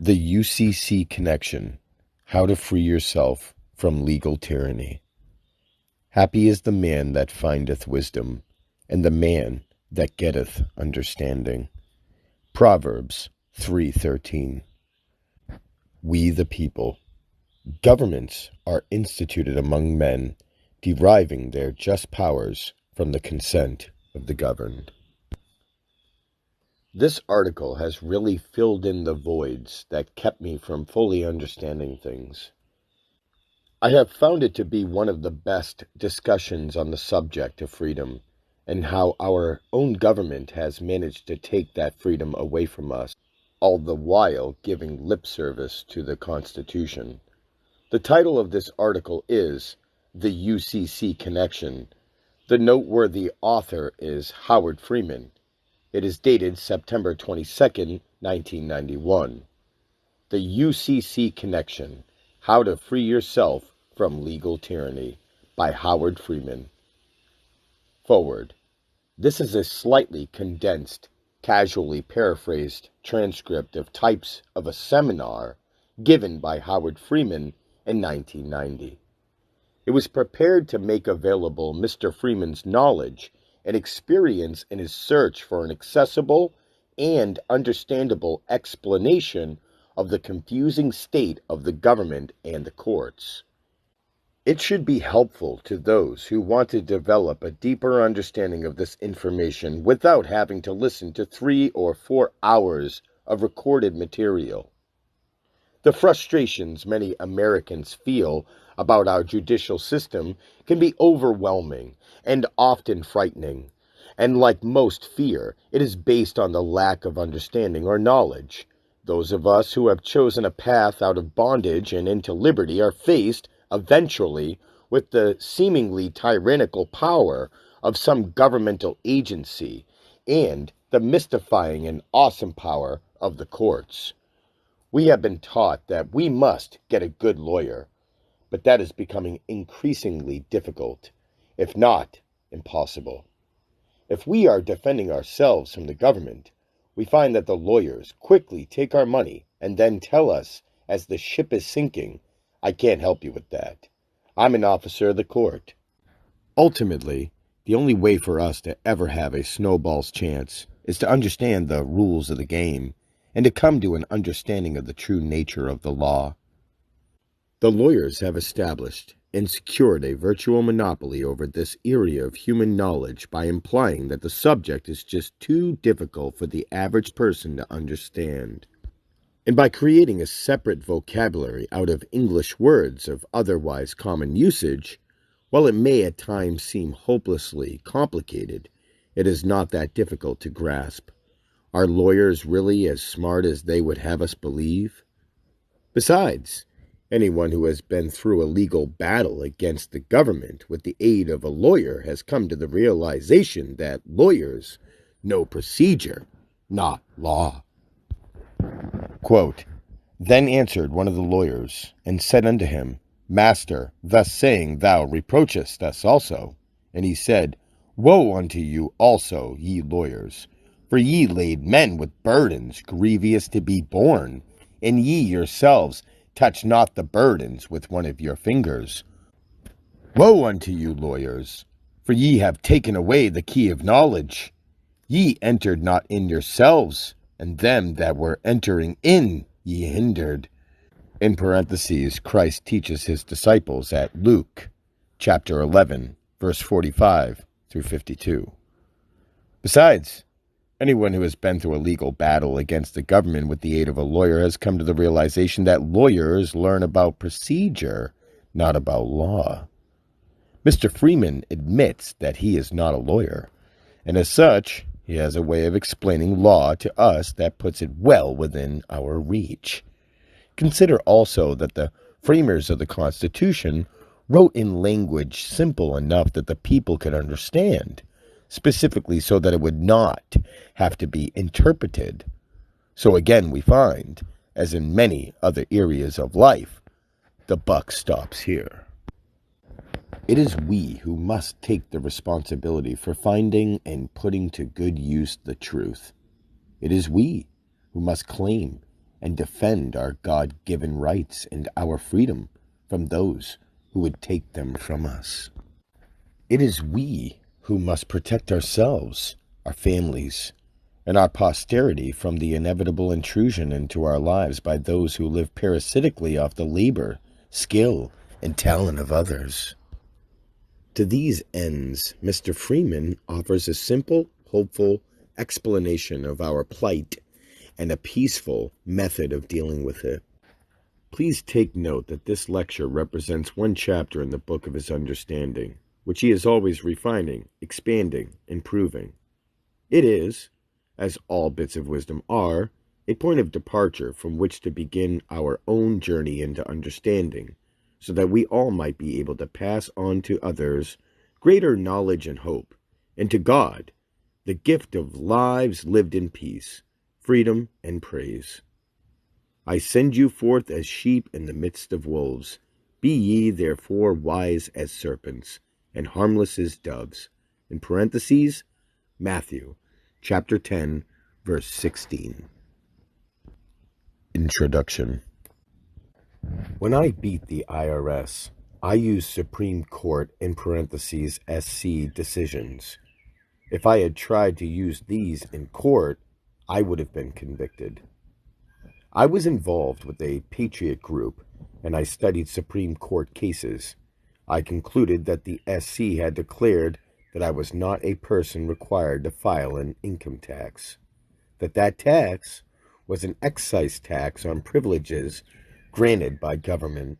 The UCC Connection: How to Free Yourself from Legal Tyranny. Happy is the man that findeth wisdom, and the man that getteth understanding. Proverbs 3:13. We the people. Governments are instituted among men, deriving their just powers from the consent of the governed. This article has really filled in the voids that kept me from fully understanding things. I have found it to be one of the best discussions on the subject of freedom, and how our own government has managed to take that freedom away from us, all the while giving lip service to the Constitution. The title of this article is The UCC Connection. The noteworthy author is Howard Freeman. It is dated September 22nd, 1991. The UCC Connection: How to Free Yourself from Legal Tyranny by Howard Freeman. Forward. This is a slightly condensed, casually paraphrased transcript of types of a seminar given by Howard Freeman in 1990. It was prepared to make available Mr. Freeman's knowledge and experience in his search for an accessible and understandable explanation of the confusing state of the government and the courts. It should be helpful to those who want to develop a deeper understanding of this information without having to listen to 3 or 4 hours of recorded material. The frustrations many Americans feel about our judicial system can be overwhelming and often frightening, and like most fear, it is based on the lack of understanding or knowledge. Those of us who have chosen a path out of bondage and into liberty are faced, eventually, with the seemingly tyrannical power of some governmental agency and the mystifying and awesome power of the courts. We have been taught that we must get a good lawyer, but that is becoming increasingly difficult, if not impossible. If we are defending ourselves from the government, we find that the lawyers quickly take our money and then tell us, as the ship is sinking, "I can't help you with that. I'm an officer of the court." Ultimately, the only way for us to ever have a snowball's chance is to understand the rules of the game and to come to an understanding of the true nature of the law. The lawyers have established and secured a virtual monopoly over this area of human knowledge by implying that the subject is just too difficult for the average person to understand. And by creating a separate vocabulary out of English words of otherwise common usage, while it may at times seem hopelessly complicated, it is not that difficult to grasp. Are lawyers really as smart as they would have us believe? Besides, anyone who has been through a legal battle against the government with the aid of a lawyer has come to the realization that lawyers know procedure, not law. Quote, "Then answered one of the lawyers, and said unto him, Master, thus saying thou reproachest us also. And he said, Woe unto you also, ye lawyers! For ye lade men with burdens grievous to be borne, and ye yourselves touch not the burdens with one of your fingers. Woe unto you, lawyers! For ye have taken away the key of knowledge. Ye entered not in yourselves, and them that were entering in ye hindered." In parentheses, Christ teaches his disciples at Luke, chapter 11, verse 45 through 52. Besides, anyone who has been through a legal battle against the government with the aid of a lawyer has come to the realization that lawyers learn about procedure, not about law. Mr. Freeman admits that he is not a lawyer, and as such, he has a way of explaining law to us that puts it well within our reach. Consider also that the framers of the Constitution wrote in language simple enough that the people could understand, specifically so that it would not have to be interpreted. So again we find, as in many other areas of life, the buck stops here. It is we who must take the responsibility for finding and putting to good use the truth. It is we who must claim and defend our God-given rights and our freedom from those who would take them from us. It is we who must protect ourselves, our families, and our posterity from the inevitable intrusion into our lives by those who live parasitically off the labor, skill, and talent of others. To these ends, Mr. Freeman offers a simple, hopeful explanation of our plight and a peaceful method of dealing with it. Please take note that this lecture represents one chapter in the book of his understanding, which he is always refining, expanding, improving. It is, as all bits of wisdom are, a point of departure from which to begin our own journey into understanding, so that we all might be able to pass on to others greater knowledge and hope, and to God the gift of lives lived in peace, freedom, and praise. I send you forth as sheep in the midst of wolves. Be ye therefore wise as serpents, and harmless as doves. In parentheses, Matthew, chapter 10, verse 16. Introduction. When I beat the IRS, I use Supreme Court in parentheses SC decisions. If I had tried to use these in court, I would have been convicted. I was involved with a patriot group, and I studied Supreme Court cases. I concluded that the SC had declared that I was not a person required to file an income tax, that tax was an excise tax on privileges granted by government.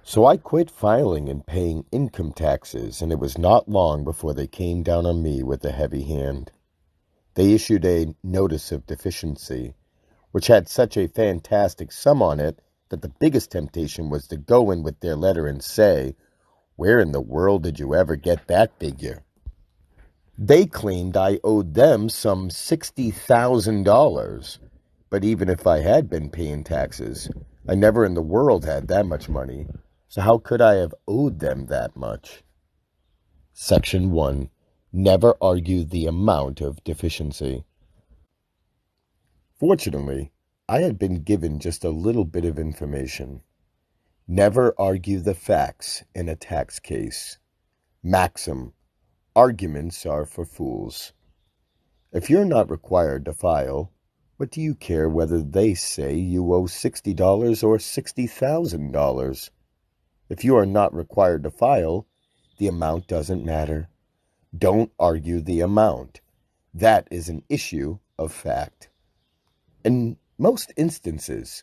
So I quit filing and paying income taxes, and it was not long before they came down on me with a heavy hand. They issued a notice of deficiency, which had such a fantastic sum on it that the biggest temptation was to go in with their letter and say, "Where in the world did you ever get that figure?" They claimed I owed them some $60,000, but even if I had been paying taxes, I never in the world had that much money, so how could I have owed them that much? Section 1. Never argue the amount of deficiency. Fortunately, I had been given just a little bit of information. Never argue the facts in a tax case. Maxim: arguments are for fools. If you're not required to file, what do you care whether they say you owe $60 or $60,000? If you are not required to file, the amount doesn't matter. Don't argue the amount. That is an issue of fact. In most instances,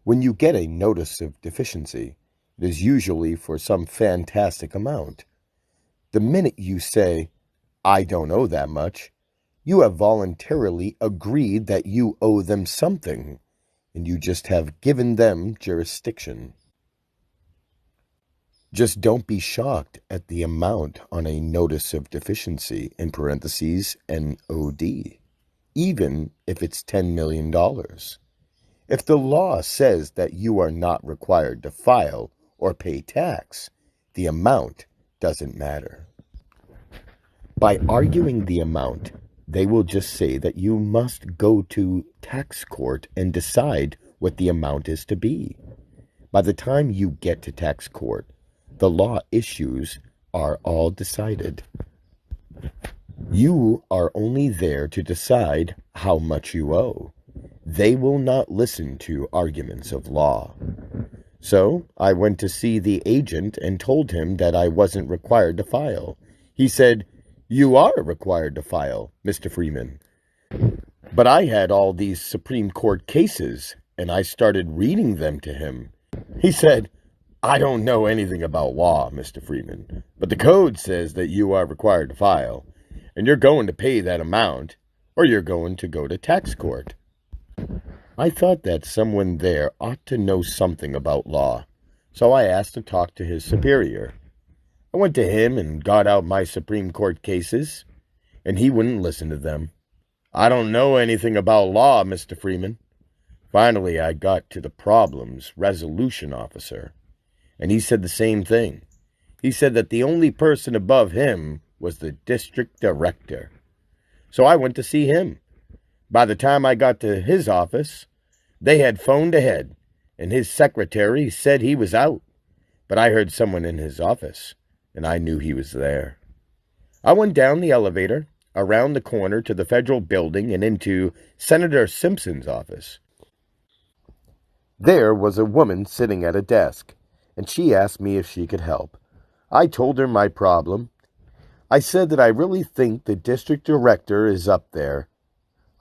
when you get a notice of deficiency, it is usually for some fantastic amount. The minute you say, "I don't owe that much," you have voluntarily agreed that you owe them something, and you just have given them jurisdiction. Just don't be shocked at the amount on a notice of deficiency, in parentheses NOD, even if it's $10 million. If the law says that you are not required to file or pay tax, the amount doesn't matter. By arguing the amount, they will just say that you must go to tax court and decide what the amount is to be. By the time you get to tax court, the law issues are all decided. You are only there to decide how much you owe. They will not listen to arguments of law. So I went to see the agent and told him that I wasn't required to file. He said, "You are required to file, Mr. Freeman." But I had all these Supreme Court cases, and I started reading them to him. He said, "I don't know anything about law, Mr. Freeman, but the code says that you are required to file, and you're going to pay that amount, or you're going to go to tax court." I thought that someone there ought to know something about law, so I asked to talk to his superior. I went to him and got out my Supreme Court cases, and he wouldn't listen to them. "I don't know anything about law, Mr. Freeman." Finally, I got to the problems resolution officer, and he said the same thing. He said that the only person above him was the district director. So I went to see him. By the time I got to his office, They had phoned ahead, and his secretary said he was out, but I heard someone in his office, and I knew he was there. I went down the elevator, around the corner to the federal building, and into Senator Simpson's office. There was a woman sitting at a desk, and she asked me if she could help. I told her my problem. I said that I really think the district director is up there.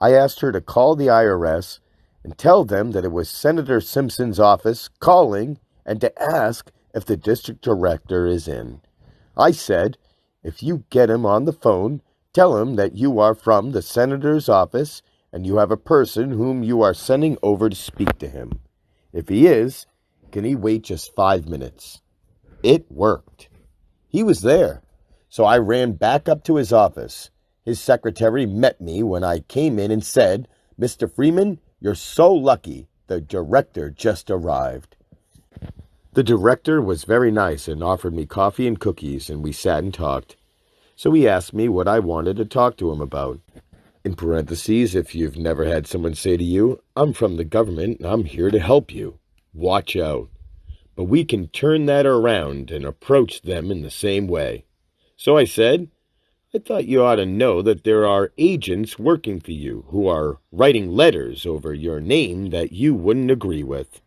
I asked her to call the IRS and tell them that it was Senator Simpson's office calling and to ask if the district director is in. I said, if you get him on the phone, tell him that you are from the senator's office and you have a person whom you are sending over to speak to him. If he is, can he wait just 5 minutes? It worked. He was there, so I ran back up to his office. His secretary met me when I came in and said, Mr. Freeman, you're so lucky. The director just arrived. The director was very nice and offered me coffee and cookies, and we sat and talked. So he asked me what I wanted to talk to him about. In parentheses, if you've never had someone say to you, I'm from the government and I'm here to help you. Watch out. But we can turn that around and approach them in the same way. So I said, I thought you ought to know that there are agents working for you who are writing letters over your name that you wouldn't agree with.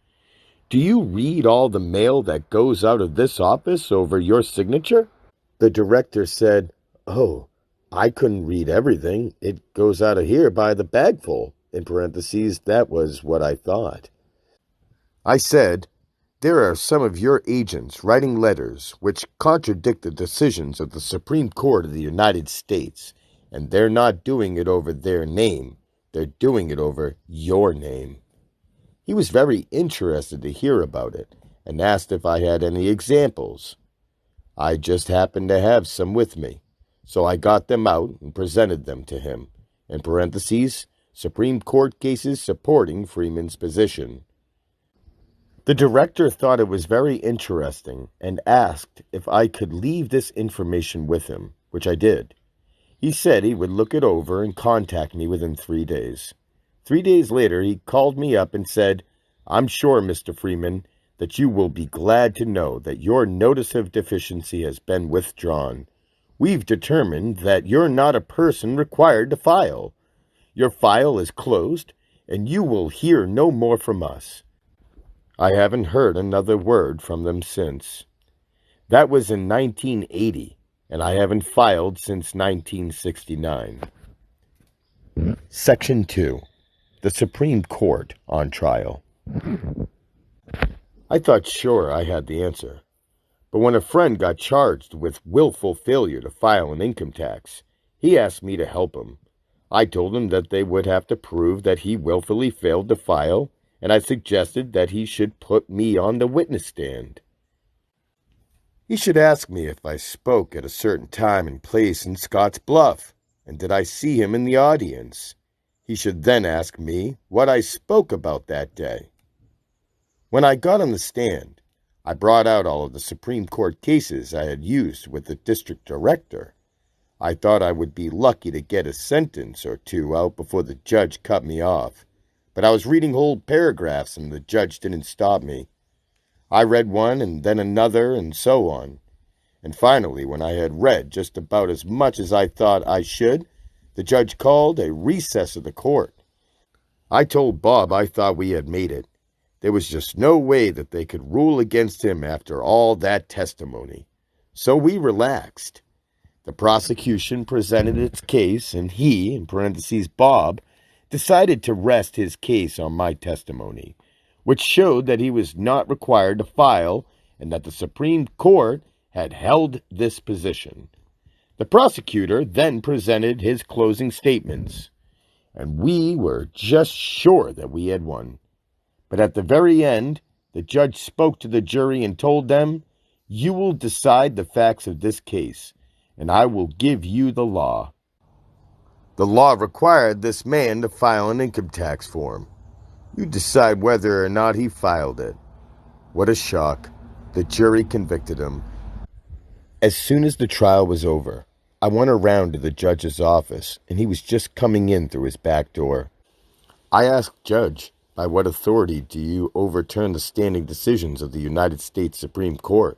Do you read all the mail that goes out of this office over your signature? The director said, Oh, I couldn't read everything. It goes out of here by the bagful. In parentheses, that was what I thought. I said, there are some of your agents writing letters which contradict the decisions of the Supreme Court of the United States, and they're not doing it over their name. They're doing it over your name. He was very interested to hear about it and asked if I had any examples. I just happened to have some with me, so I got them out and presented them to him. In parentheses, Supreme Court cases supporting Freeman's position. The director thought it was very interesting and asked if I could leave this information with him, which I did. He said he would look it over and contact me within 3 days. 3 days later, he called me up and said, I'm sure, Mr. Freeman, that you will be glad to know that your notice of deficiency has been withdrawn. We've determined that you're not a person required to file. Your file is closed, and you will hear no more from us. I haven't heard another word from them since. That was in 1980, and I haven't filed since 1969. Section 2. The Supreme Court on Trial. I thought sure I had the answer, but when a friend got charged with willful failure to file an income tax, he asked me to help him. I told him that they would have to prove that he willfully failed to file, and I suggested that he should put me on the witness stand. He should ask me if I spoke at a certain time and place in Scotts Bluff, and did I see him in the audience. He should then ask me what I spoke about that day. When I got on the stand, I brought out all of the Supreme Court cases I had used with the district director. I thought I would be lucky to get a sentence or two out before the judge cut me off. But I was reading whole paragraphs and the judge didn't stop me. I read one and then another and so on. And finally, when I had read just about as much as I thought I should, the judge called a recess of the court. I told Bob I thought we had made it. There was just no way that they could rule against him after all that testimony. So we relaxed. The prosecution presented its case, and he, in parentheses Bob, decided to rest his case on my testimony, which showed that he was not required to file and that the Supreme Court had held this position. The prosecutor then presented his closing statements, and we were just sure that we had won. But at the very end, the judge spoke to the jury and told them, "You will decide the facts of this case, and I will give you the law." The law required this man to file an income tax form. You decide whether or not he filed it. What a shock. The jury convicted him. As soon as the trial was over, I went around to the judge's office, and he was just coming in through his back door. I asked Judge, By what authority do you overturn the standing decisions of the United States Supreme Court?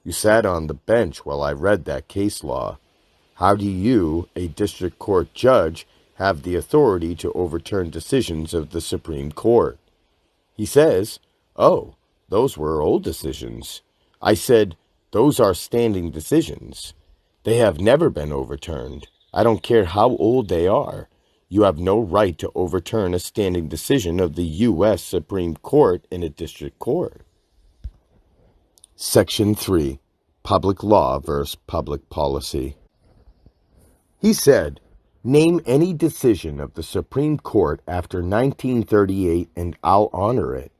You sat on the bench while I read that case law. How do you, a district court judge, have the authority to overturn decisions of the Supreme Court? He says, "Oh, those were old decisions." I said, "Those are standing decisions. They have never been overturned. I don't care how old they are. You have no right to overturn a standing decision of the U.S. Supreme Court in a district court." Section 3. Public Law versus Public Policy. He said, "Name any decision of the Supreme Court after 1938 and I'll honor it.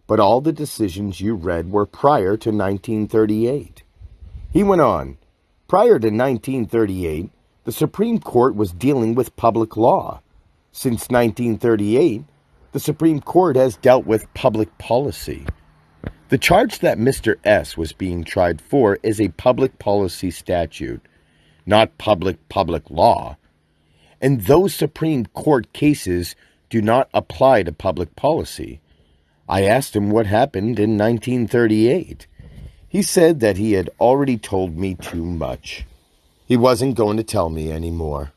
But all the decisions you read were prior to 1938. He went on, "Prior to 1938, the Supreme Court was dealing with public law. Since 1938, the Supreme Court has dealt with public policy. The charge that Mr. S. was being tried for is a public policy statute, not public law. And those Supreme Court cases do not apply to public policy." I asked him what happened in 1938. He said that he had already told me too much. He wasn't going to tell me anymore.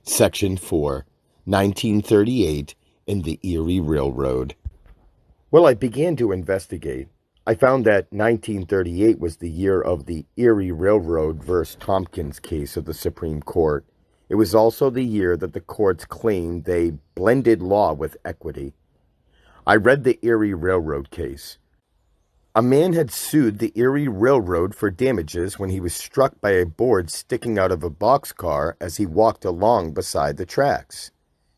Section 4. 1938 and the Erie Railroad. Well, I began to investigate. I found that 1938 was the year of the Erie Railroad versus Tompkins case of the Supreme Court. It was also the year that the courts claimed they blended law with equity. I read the Erie Railroad case. A man had sued the Erie Railroad for damages when he was struck by a board sticking out of a boxcar as he walked along beside the tracks.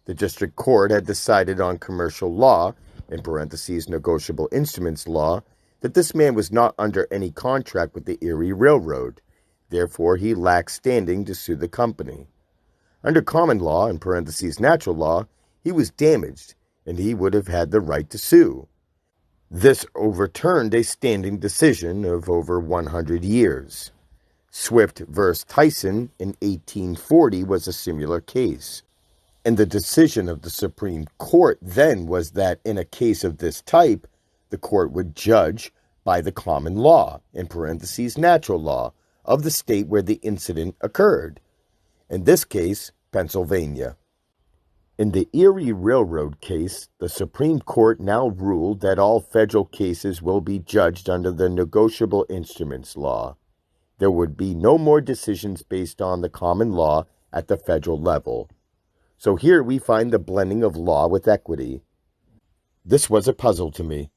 The district court had decided on commercial law, in parentheses negotiable instruments law, that this man was not under any contract with the Erie Railroad. Therefore, he lacked standing to sue the company. Under common law, in parentheses natural law, he was damaged, and he would have had the right to sue. This overturned a standing decision of over 100 years. Swift versus Tyson in 1840 was a similar case. And the decision of the Supreme Court then was that in a case of this type, the court would judge by the common law, in parentheses natural law, of the state where the incident occurred. In this case, Pennsylvania. In the Erie Railroad case, the Supreme Court now ruled that all federal cases will be judged under the negotiable instruments law. There would be no more decisions based on the common law at the federal level. So here we find the blending of law with equity. This was a puzzle to me.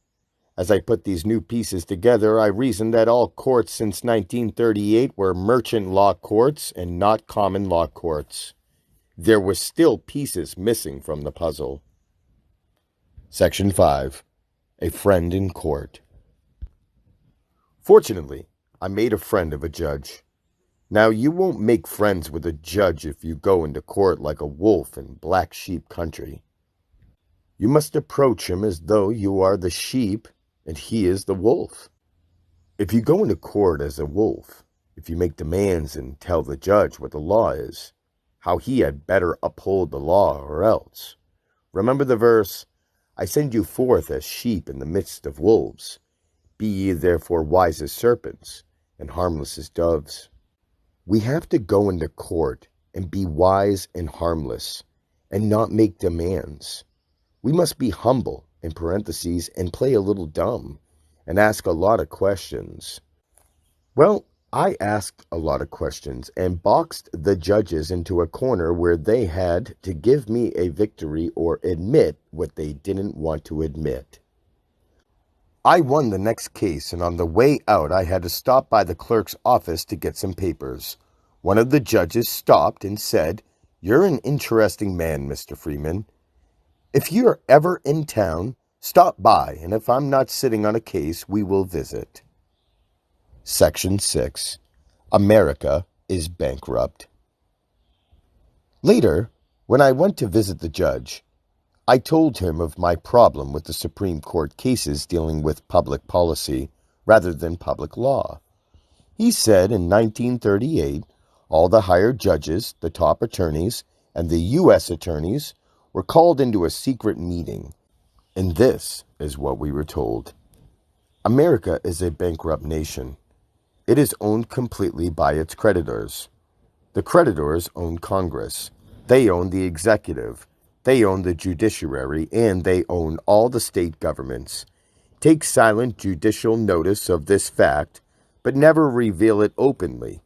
As I put these new pieces together, I reasoned that all courts since 1938 were merchant law courts and not common law courts. There were still pieces missing from the puzzle. Section 5. A Friend in Court. Fortunately, I made a friend of a judge. Now, you won't make friends with a judge if you go into court like a wolf in black sheep country. You must approach him as though you are the sheep and he is the wolf. If you go into court as a wolf, if you make demands and tell the judge what the law is, how he had better uphold the law or else. Remember the verse, "I send you forth as sheep in the midst of wolves. Be ye therefore wise as serpents and harmless as doves." We have to go into court and be wise and harmless and not make demands. We must be humble, in parentheses, and play a little dumb and ask a lot of questions. Well, I asked a lot of questions and boxed the judges into a corner where they had to give me a victory or admit what they didn't want to admit. I won the next case, and on the way out I had to stop by the clerk's office to get some papers. One of the judges stopped and said, "You're an interesting man, Mr. Freeman. If you're ever in town, stop by, and if I'm not sitting on a case, we will visit." Section 6. America is bankrupt. Later, when I went to visit the judge, I told him of my problem with the Supreme Court cases dealing with public policy rather than public law. He said in 1938, all the hired judges, the top attorneys, and the U.S. attorneys were called into a secret meeting, and this is what we were told. America is a bankrupt nation. It is owned completely by its creditors. The creditors own Congress. They own the executive. They own the judiciary, and they own all the state governments. Take silent judicial notice of this fact, but never reveal it openly.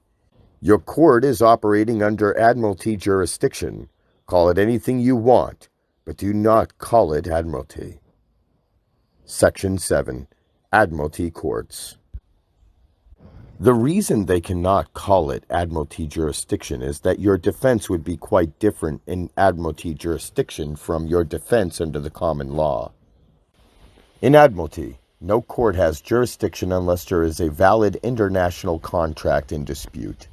Your court is operating under Admiralty jurisdiction. Call it anything you want, but do not call it Admiralty. Section 7. Admiralty Courts. The reason they cannot call it Admiralty jurisdiction is that your defense would be quite different in Admiralty jurisdiction from your defense under the common law. In Admiralty, no court has jurisdiction unless there is a valid international contract in dispute.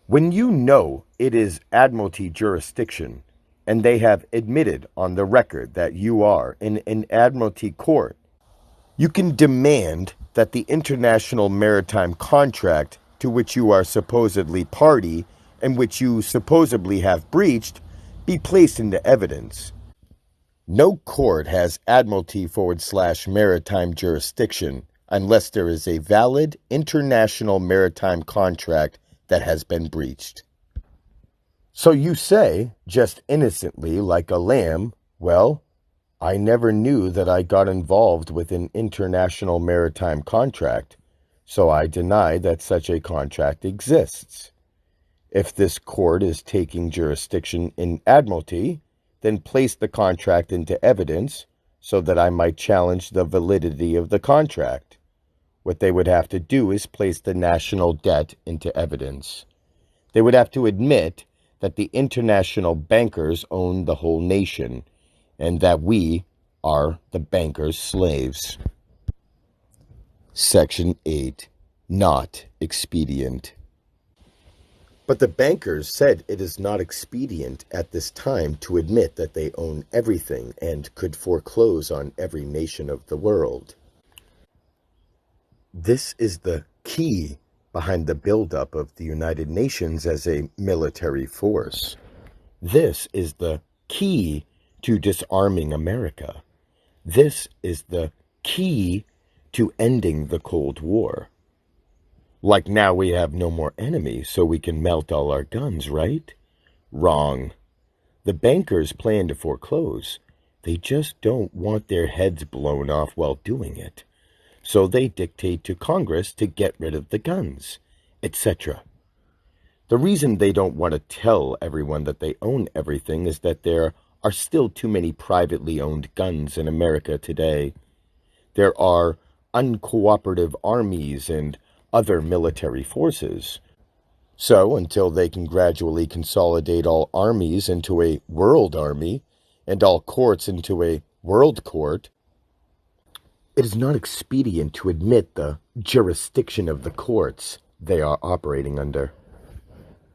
When you know it is Admiralty jurisdiction, and they have admitted on the record that you are in an Admiralty court, you can demand that the international maritime contract to which you are supposedly party and which you supposedly have breached be placed into evidence. No court has Admiralty/maritime jurisdiction unless there is a valid international maritime contract that has been breached. So you say, just innocently like a lamb, well, I never knew that I got involved with an international maritime contract, so I deny that such a contract exists. If this court is taking jurisdiction in Admiralty, then place the contract into evidence so that I might challenge the validity of the contract. What they would have to do is place the national debt into evidence. They would have to admit that the international bankers own the whole nation, and that we are the bankers' slaves. Section 8. Not expedient. But the bankers said it is not expedient at this time to admit that they own everything and could foreclose on every nation of the world. This is the key behind the buildup of the United Nations as a military force. This is the key to disarming America. This is the key to ending the Cold War. Like now we have no more enemies, so we can melt all our guns, right? Wrong. The bankers plan to foreclose. They just don't want their heads blown off while doing it. So they dictate to Congress to get rid of the guns, etc. The reason they don't want to tell everyone that they own everything is that there are still too many privately owned guns in America today. There are uncooperative armies and other military forces. So, until they can gradually consolidate all armies into a world army and all courts into a world court, it is not expedient to admit the jurisdiction of the courts they are operating under.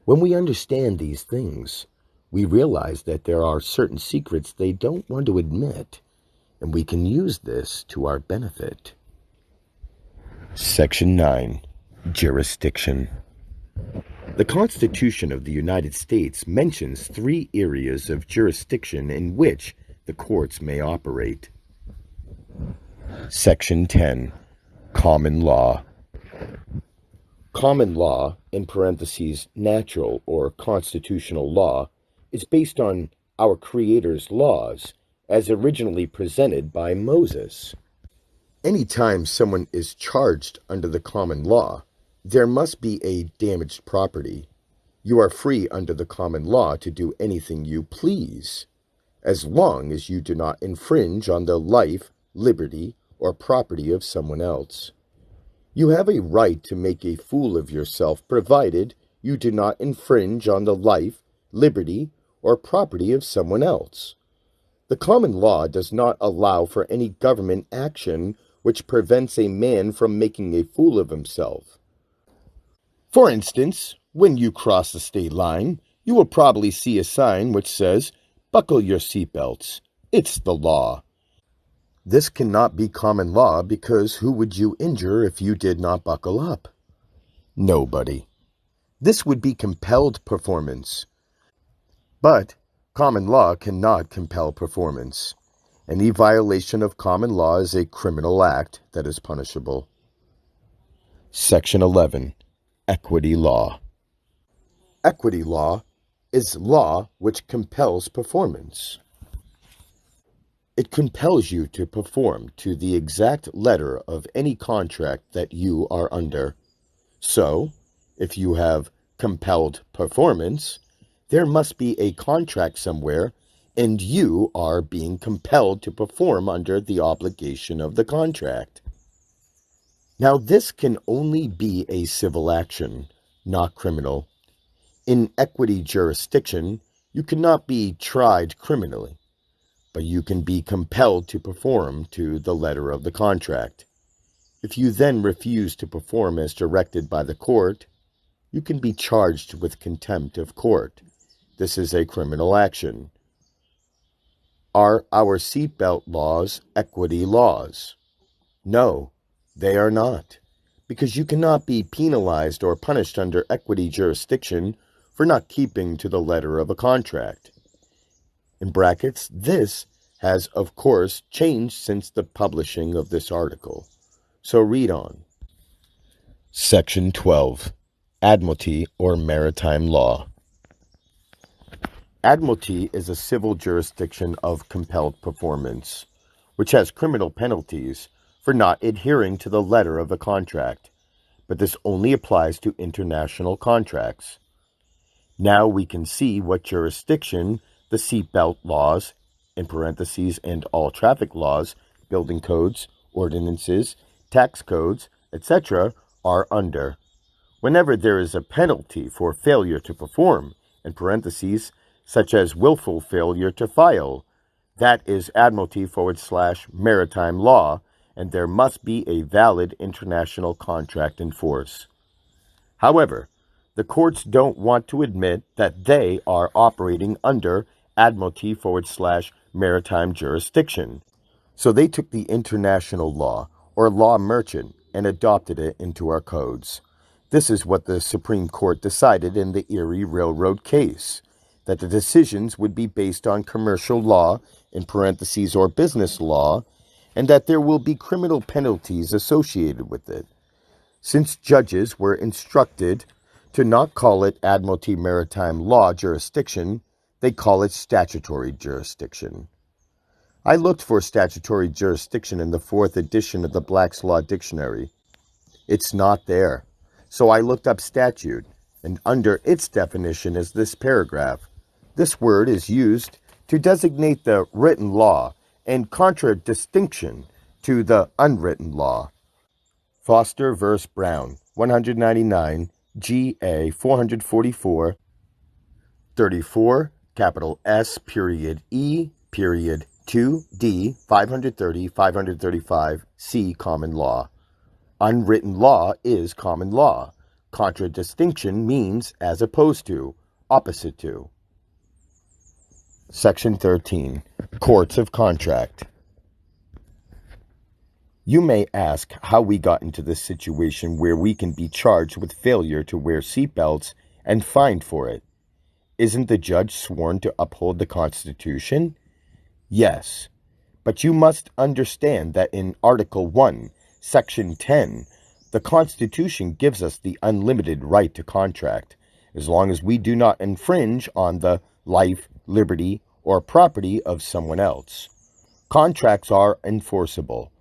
When we understand these things, we realize that there are certain secrets they don't want to admit, and we can use this to our benefit. Section 9. Jurisdiction. The Constitution of the United States mentions 3 areas of jurisdiction in which the courts may operate. Section 10. Common law. Common law, in parentheses, natural or constitutional law, is based on our Creator's laws as originally presented by Moses. Anytime someone is charged under the common law, there must be a damaged property. You are free under the common law to do anything you please, as long as you do not infringe on the life, liberty, or property of someone else. You have a right to make a fool of yourself provided you do not infringe on the life, liberty, or property of someone else. The common law does not allow for any government action which prevents a man from making a fool of himself. For instance, when you cross the state line, you will probably see a sign which says, "Buckle your seatbelts. It's the law." This cannot be common law because who would you injure if you did not buckle up? Nobody. This would be compelled performance. But Common law cannot compel performance. Any violation of common law is a criminal act that is punishable. Section 11. Equity law. Equity law is law which compels performance. It compels you to perform to the exact letter of any contract that you are under. So, if you have compelled performance, there must be a contract somewhere, and you are being compelled to perform under the obligation of the contract. Now, this can only be a civil action, not criminal. In equity jurisdiction, you cannot be tried criminally, but you can be compelled to perform to the letter of the contract. If you then refuse to perform as directed by the court, you can be charged with contempt of court. This is a criminal action. Are our seatbelt laws equity laws? No, they are not, because you cannot be penalized or punished under equity jurisdiction for not keeping to the letter of a contract. In brackets, this has, of course, changed since the publishing of this article. So read on. Section 12. Admiralty or maritime law. Admiralty is a civil jurisdiction of compelled performance, which has criminal penalties for not adhering to the letter of a contract, but this only applies to international contracts. Now we can see what jurisdiction the seatbelt laws, in parentheses, and all traffic laws, building codes, ordinances, tax codes, etc., are under. Whenever there is a penalty for failure to perform, in parentheses, such as willful failure to file, that is Admiralty/maritime law, and there must be a valid international contract in force. However, the courts don't want to admit that they are operating under Admiralty/maritime jurisdiction. So they took the international law, or law merchant, and adopted it into our codes. This is what the Supreme Court decided in the Erie Railroad case, that the decisions would be based on commercial law, in parentheses, or business law, and that there will be criminal penalties associated with it. Since judges were instructed to not call it Admiralty Maritime Law jurisdiction, they call it statutory jurisdiction. I looked for statutory jurisdiction in the 4th edition of the Black's Law Dictionary. It's not there. So I looked up statute, and under its definition is this paragraph. This word is used to designate the written law in contradistinction to the unwritten law. Foster v. Brown, 199, G.A. 444, 34, capital S, period E, period 2D, 530, 535, C, common law. Unwritten law is common law. Contradistinction means as opposed to, opposite to. Section 13. Courts of Contract. You may ask how we got into this situation where we can be charged with failure to wear seatbelts and fined for it. Isn't the judge sworn to uphold the Constitution? Yes, but you must understand that in Article 1, Section 10, the Constitution gives us the unlimited right to contract, as long as we do not infringe on the life, liberty, or property of someone else. Contracts are enforceable,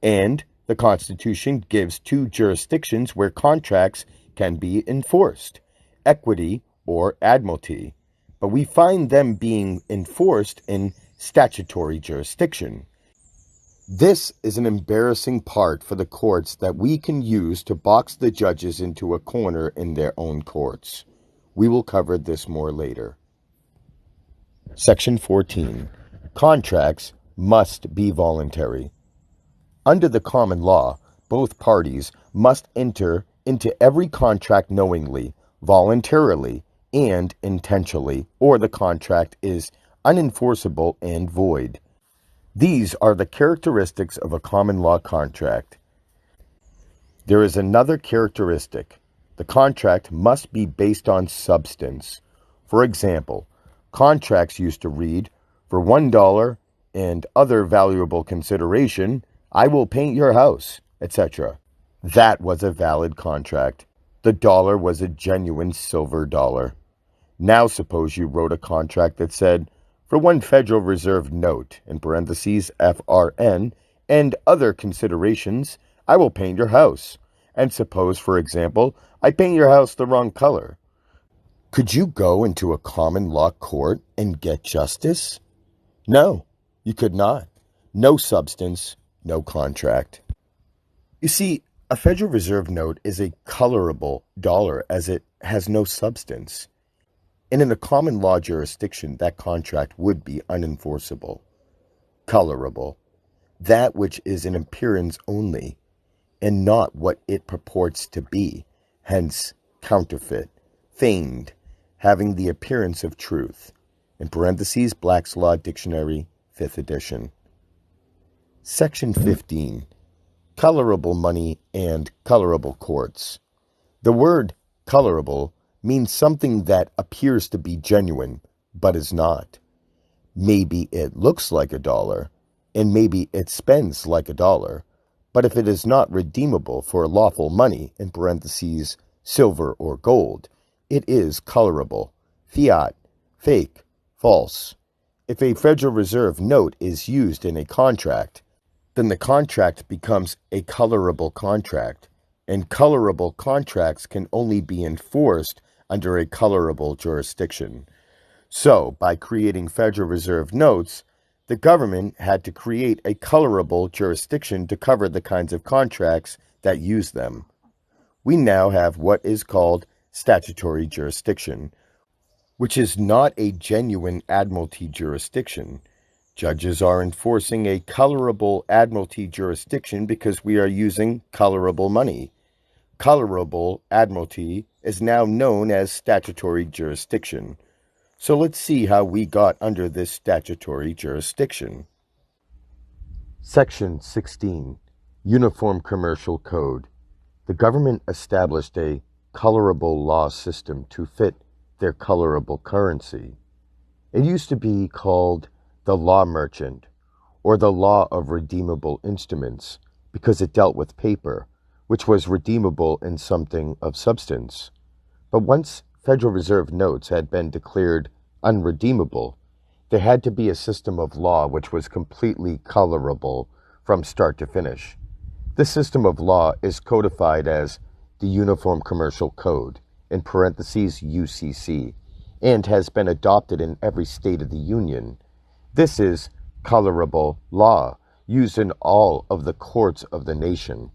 and the Constitution gives 2 jurisdictions where contracts can be enforced, equity or admiralty, but we find them being enforced in statutory jurisdiction. This is an embarrassing part for the courts that we can use to box the judges into a corner in their own courts. We will cover this more later. Section 14. Contracts must be voluntary. Under the common law, both parties must enter into every contract knowingly, voluntarily, and intentionally, or the contract is unenforceable and void. These are the characteristics of a common law contract. There is another characteristic. The contract must be based on substance. For example, Contracts used to read, "For $1 and other valuable consideration, I will paint your house," etc. That was a valid contract. The dollar was a genuine silver dollar. Now suppose you wrote a contract that said, "For one Federal Reserve note, in parentheses FRN, and other considerations, I will paint your house." And suppose, for example, I paint your house the wrong color. Could you go into a common law court and get justice? No, you could not. No substance, no contract. You see, a Federal Reserve note is a colorable dollar as it has no substance. And in a common law jurisdiction, that contract would be unenforceable. Colorable. That which is in appearance only, and not what it purports to be, hence counterfeit, feigned, having the appearance of truth. In parentheses, Black's Law Dictionary, 5th edition. Section 15. Colorable money and colorable courts. The word colorable means something that appears to be genuine, but is not. Maybe it looks like a dollar, and maybe it spends like a dollar, but if it is not redeemable for lawful money, in parentheses, silver or gold, it is colorable, fiat, fake, false. If a Federal Reserve note is used in a contract, then the contract becomes a colorable contract, and colorable contracts can only be enforced under a colorable jurisdiction. So, by creating Federal Reserve notes, the government had to create a colorable jurisdiction to cover the kinds of contracts that use them. We now have what is called statutory jurisdiction, which is not a genuine admiralty jurisdiction. Judges are enforcing a colorable admiralty jurisdiction because we are using colorable money. Colorable admiralty is now known as statutory jurisdiction. So let's see how we got under this statutory jurisdiction. Section 16. Uniform Commercial Code. The government established a colorable law system to fit their colorable currency. It used to be called the law merchant, or the law of redeemable instruments, because it dealt with paper, which was redeemable in something of substance. But once Federal Reserve notes had been declared unredeemable, there had to be a system of law which was completely colorable from start to finish. This system of law is codified as the Uniform Commercial Code, in parentheses UCC, and has been adopted in every state of the Union. This is colorable law, used in all of the courts of the nation.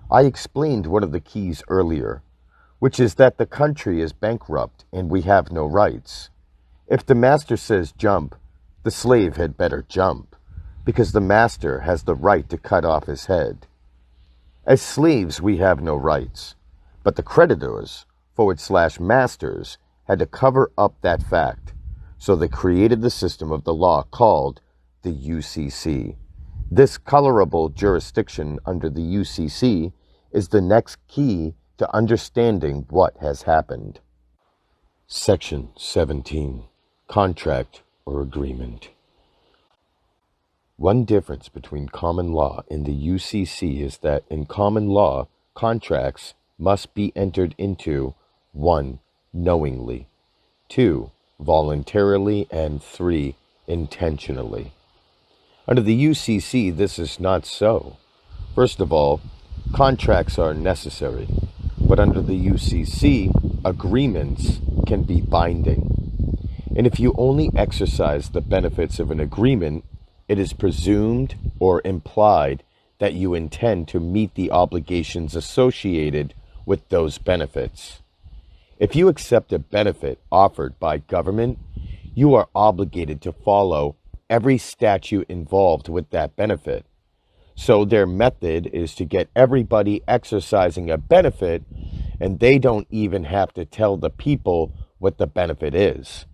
I explained one of the keys earlier, which is that the country is bankrupt and we have no rights. If the master says jump, the slave had better jump, because the master has the right to cut off his head. As slaves, we have no rights, but the creditors, /masters, had to cover up that fact, so they created the system of the law called the UCC. This colorable jurisdiction under the UCC is the next key to understanding what has happened. Section 17. Contract or agreement. One difference between common law and the UCC is that in common law, contracts must be entered into 1. Knowingly, 2. Voluntarily, and 3. Intentionally. Under the UCC, this is not so. First of all, contracts are necessary, but under the UCC, agreements can be binding. And if you only exercise the benefits of an agreement, it is presumed or implied that you intend to meet the obligations associated with those benefits. If you accept a benefit offered by government, you are obligated to follow every statute involved with that benefit. So their method is to get everybody exercising a benefit, and they don't even have to tell the people what the benefit is.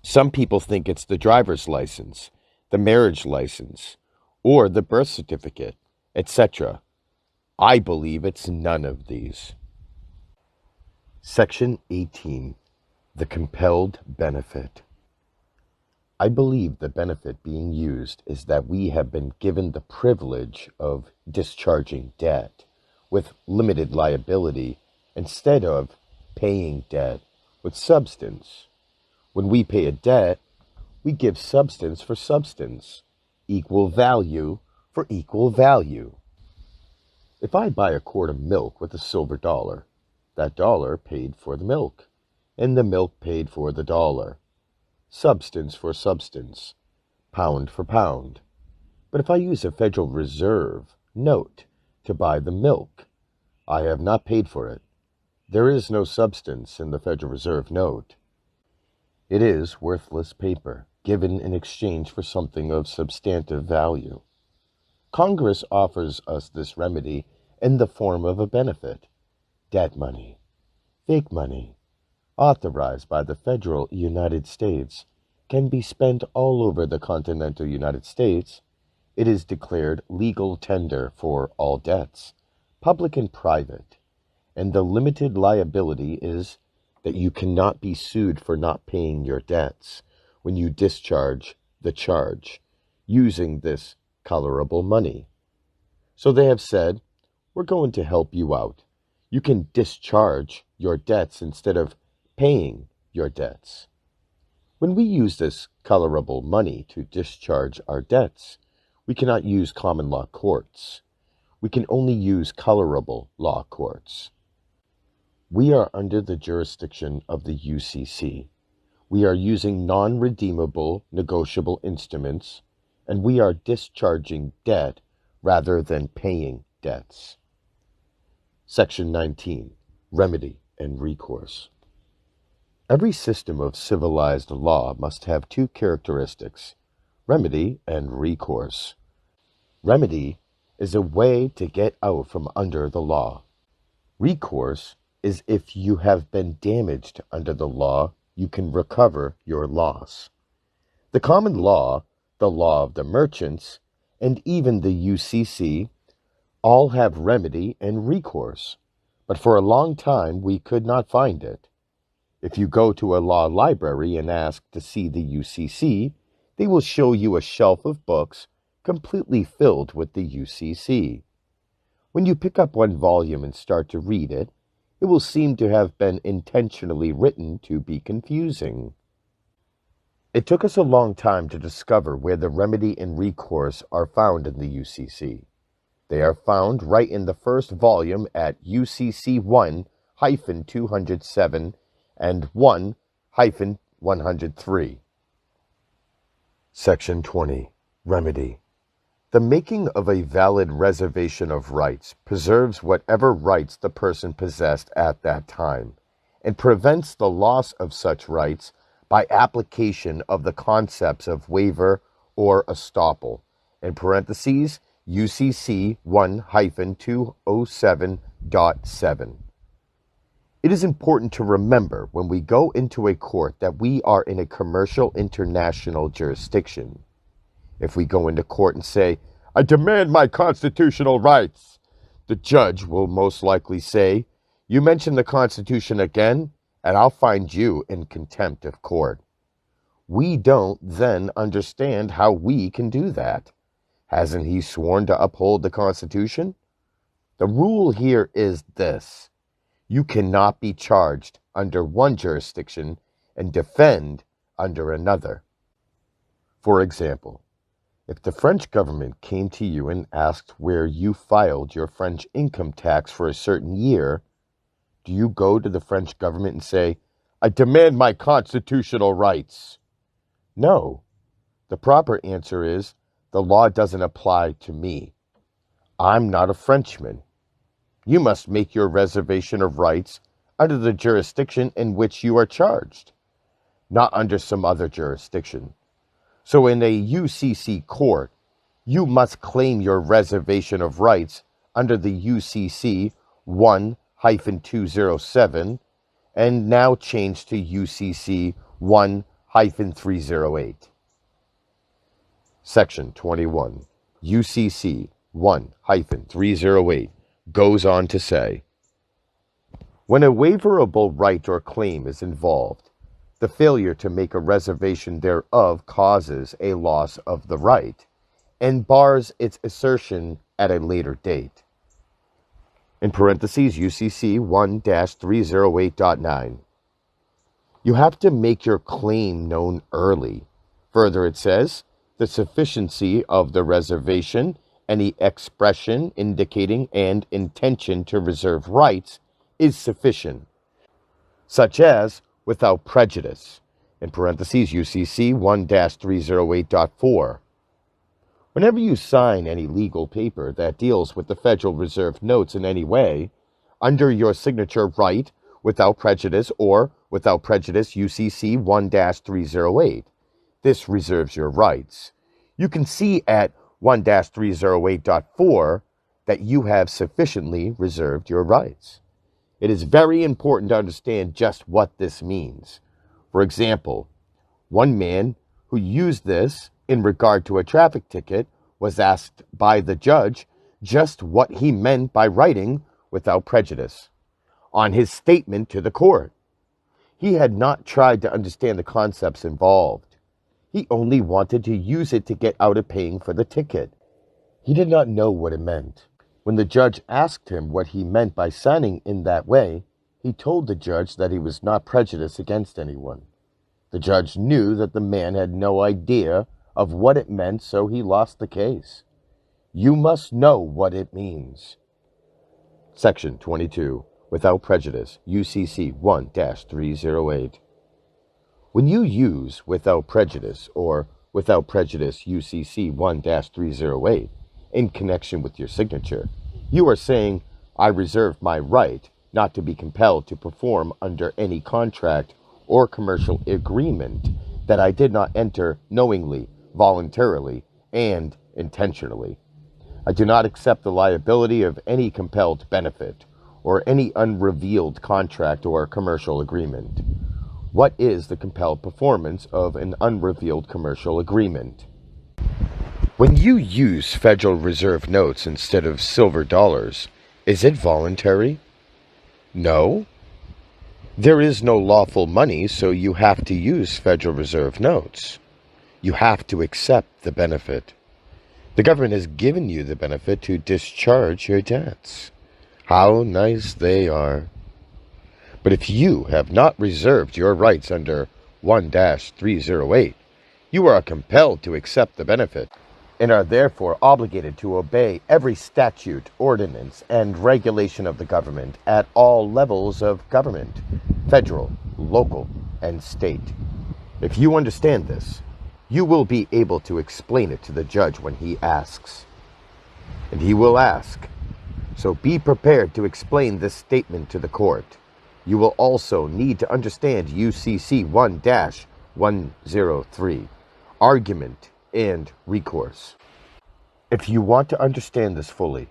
Some people think it's the driver's license, the marriage license, or the birth certificate, etc. I believe it's none of these. Section 18. The compelled benefit. I believe the benefit being used is that we have been given the privilege of discharging debt with limited liability instead of paying debt with substance. When we pay a debt, we give substance for substance, equal value for equal value. If I buy a quart of milk with a silver dollar, that dollar paid for the milk, and the milk paid for the dollar. Substance for substance, pound for pound. But if I use a Federal Reserve note to buy the milk, I have not paid for it. There is no substance in the Federal Reserve note. It is worthless paper, given in exchange for something of substantive value. Congress offers us this remedy in the form of a benefit, debt money, fake money, authorized by the federal United States, can be spent all over the continental United States. It is declared legal tender for all debts, public and private, and the limited liability is that you cannot be sued for not paying your debts when you discharge the charge using this colorable money. So they have said, we're going to help you out. You can discharge your debts instead of paying your debts. When we use this colorable money to discharge our debts, we cannot use common law courts. We can only use colorable law courts. We are under the jurisdiction of the UCC. We are using non-redeemable negotiable instruments, and we are discharging debt rather than paying debts. Section 19. Remedy and recourse. Every system of civilized law must have two characteristics, remedy and recourse. Remedy is a way to get out from under the law. Recourse is if you have been damaged under the law, you can recover your loss. The common law, the law of the merchants, and even the UCC all have remedy and recourse, but for a long time we could not find it. If you go to a law library and ask to see the UCC, they will show you a shelf of books completely filled with the UCC. When you pick up one volume and start to read it, it will seem to have been intentionally written to be confusing. It took us a long time to discover where the remedy and recourse are found in the UCC. They are found right in the first volume at UCC 1-207 and 1-103. Section 20. Remedy. The making of a valid reservation of rights preserves whatever rights the person possessed at that time, and prevents the loss of such rights by application of the concepts of waiver or estoppel, in parentheses, UCC 1-207.7. It is important to remember when we go into a court that we are in a commercial international jurisdiction. If we go into court and say, I demand my constitutional rights, the judge will most likely say, you mention the Constitution again, and I'll find you in contempt of court. We don't then understand how we can do that. Hasn't he sworn to uphold the Constitution? The rule here is this. You cannot be charged under one jurisdiction and defend under another. For example, if the French government came to you and asked where you filed your French income tax for a certain year, do you go to the French government and say, I demand my constitutional rights? No. The proper answer is, the law doesn't apply to me. I'm not a Frenchman. You must make your reservation of rights under the jurisdiction in which you are charged, not under some other jurisdiction. So in a UCC court, you must claim your reservation of rights under the UCC 1-207 and now change to UCC 1-308. Section 21, UCC 1-308 goes on to say, when a waiverable right or claim is involved, The failure to make a reservation thereof causes a loss of the right and bars its assertion at a later date. In parentheses, UCC 1-308.9. You have to make your claim known early. Further, it says, the sufficiency of the reservation, any expression indicating an intention to reserve rights, is sufficient, such as without prejudice, in parentheses, UCC 1-308.4. Whenever you sign any legal paper that deals with the Federal Reserve notes in any way, under your signature write without prejudice or without prejudice UCC 1-308. This reserves your rights. You can see at 1-308.4 that you have sufficiently reserved your rights. It is very important to understand just what this means. For example, one man who used this in regard to a traffic ticket was asked by the judge just what he meant by writing without prejudice on his statement to the court. He had not tried to understand the concepts involved. He only wanted to use it to get out of paying for the ticket. He did not know what it meant. When the judge asked him what he meant by signing in that way, he told the judge that he was not prejudiced against anyone. The judge knew that the man had no idea of what it meant, so he lost the case. You must know what it means. Section 22. Without prejudice, UCC 1-308. When you use without prejudice or without prejudice UCC 1-308 in connection with your signature, you are saying, I reserve my right not to be compelled to perform under any contract or commercial agreement that I did not enter knowingly, voluntarily, and intentionally. I do not accept the liability of any compelled benefit or any unrevealed contract or commercial agreement. What is the compelled performance of an unrevealed commercial agreement? When you use Federal Reserve notes instead of silver dollars, is it voluntary? No. There is no lawful money, so you have to use Federal Reserve notes. You have to accept the benefit. The government has given you the benefit to discharge your debts. How nice they are. But if you have not reserved your rights under 1-308, you are compelled to accept the benefit and are therefore obligated to obey every statute, ordinance, and regulation of the government at all levels of government, federal, local, and state. If you understand this, you will be able to explain it to the judge when he asks. And he will ask. So be prepared to explain this statement to the court. You will also need to understand UCC 1-103, argument and recourse. If you want to understand this fully,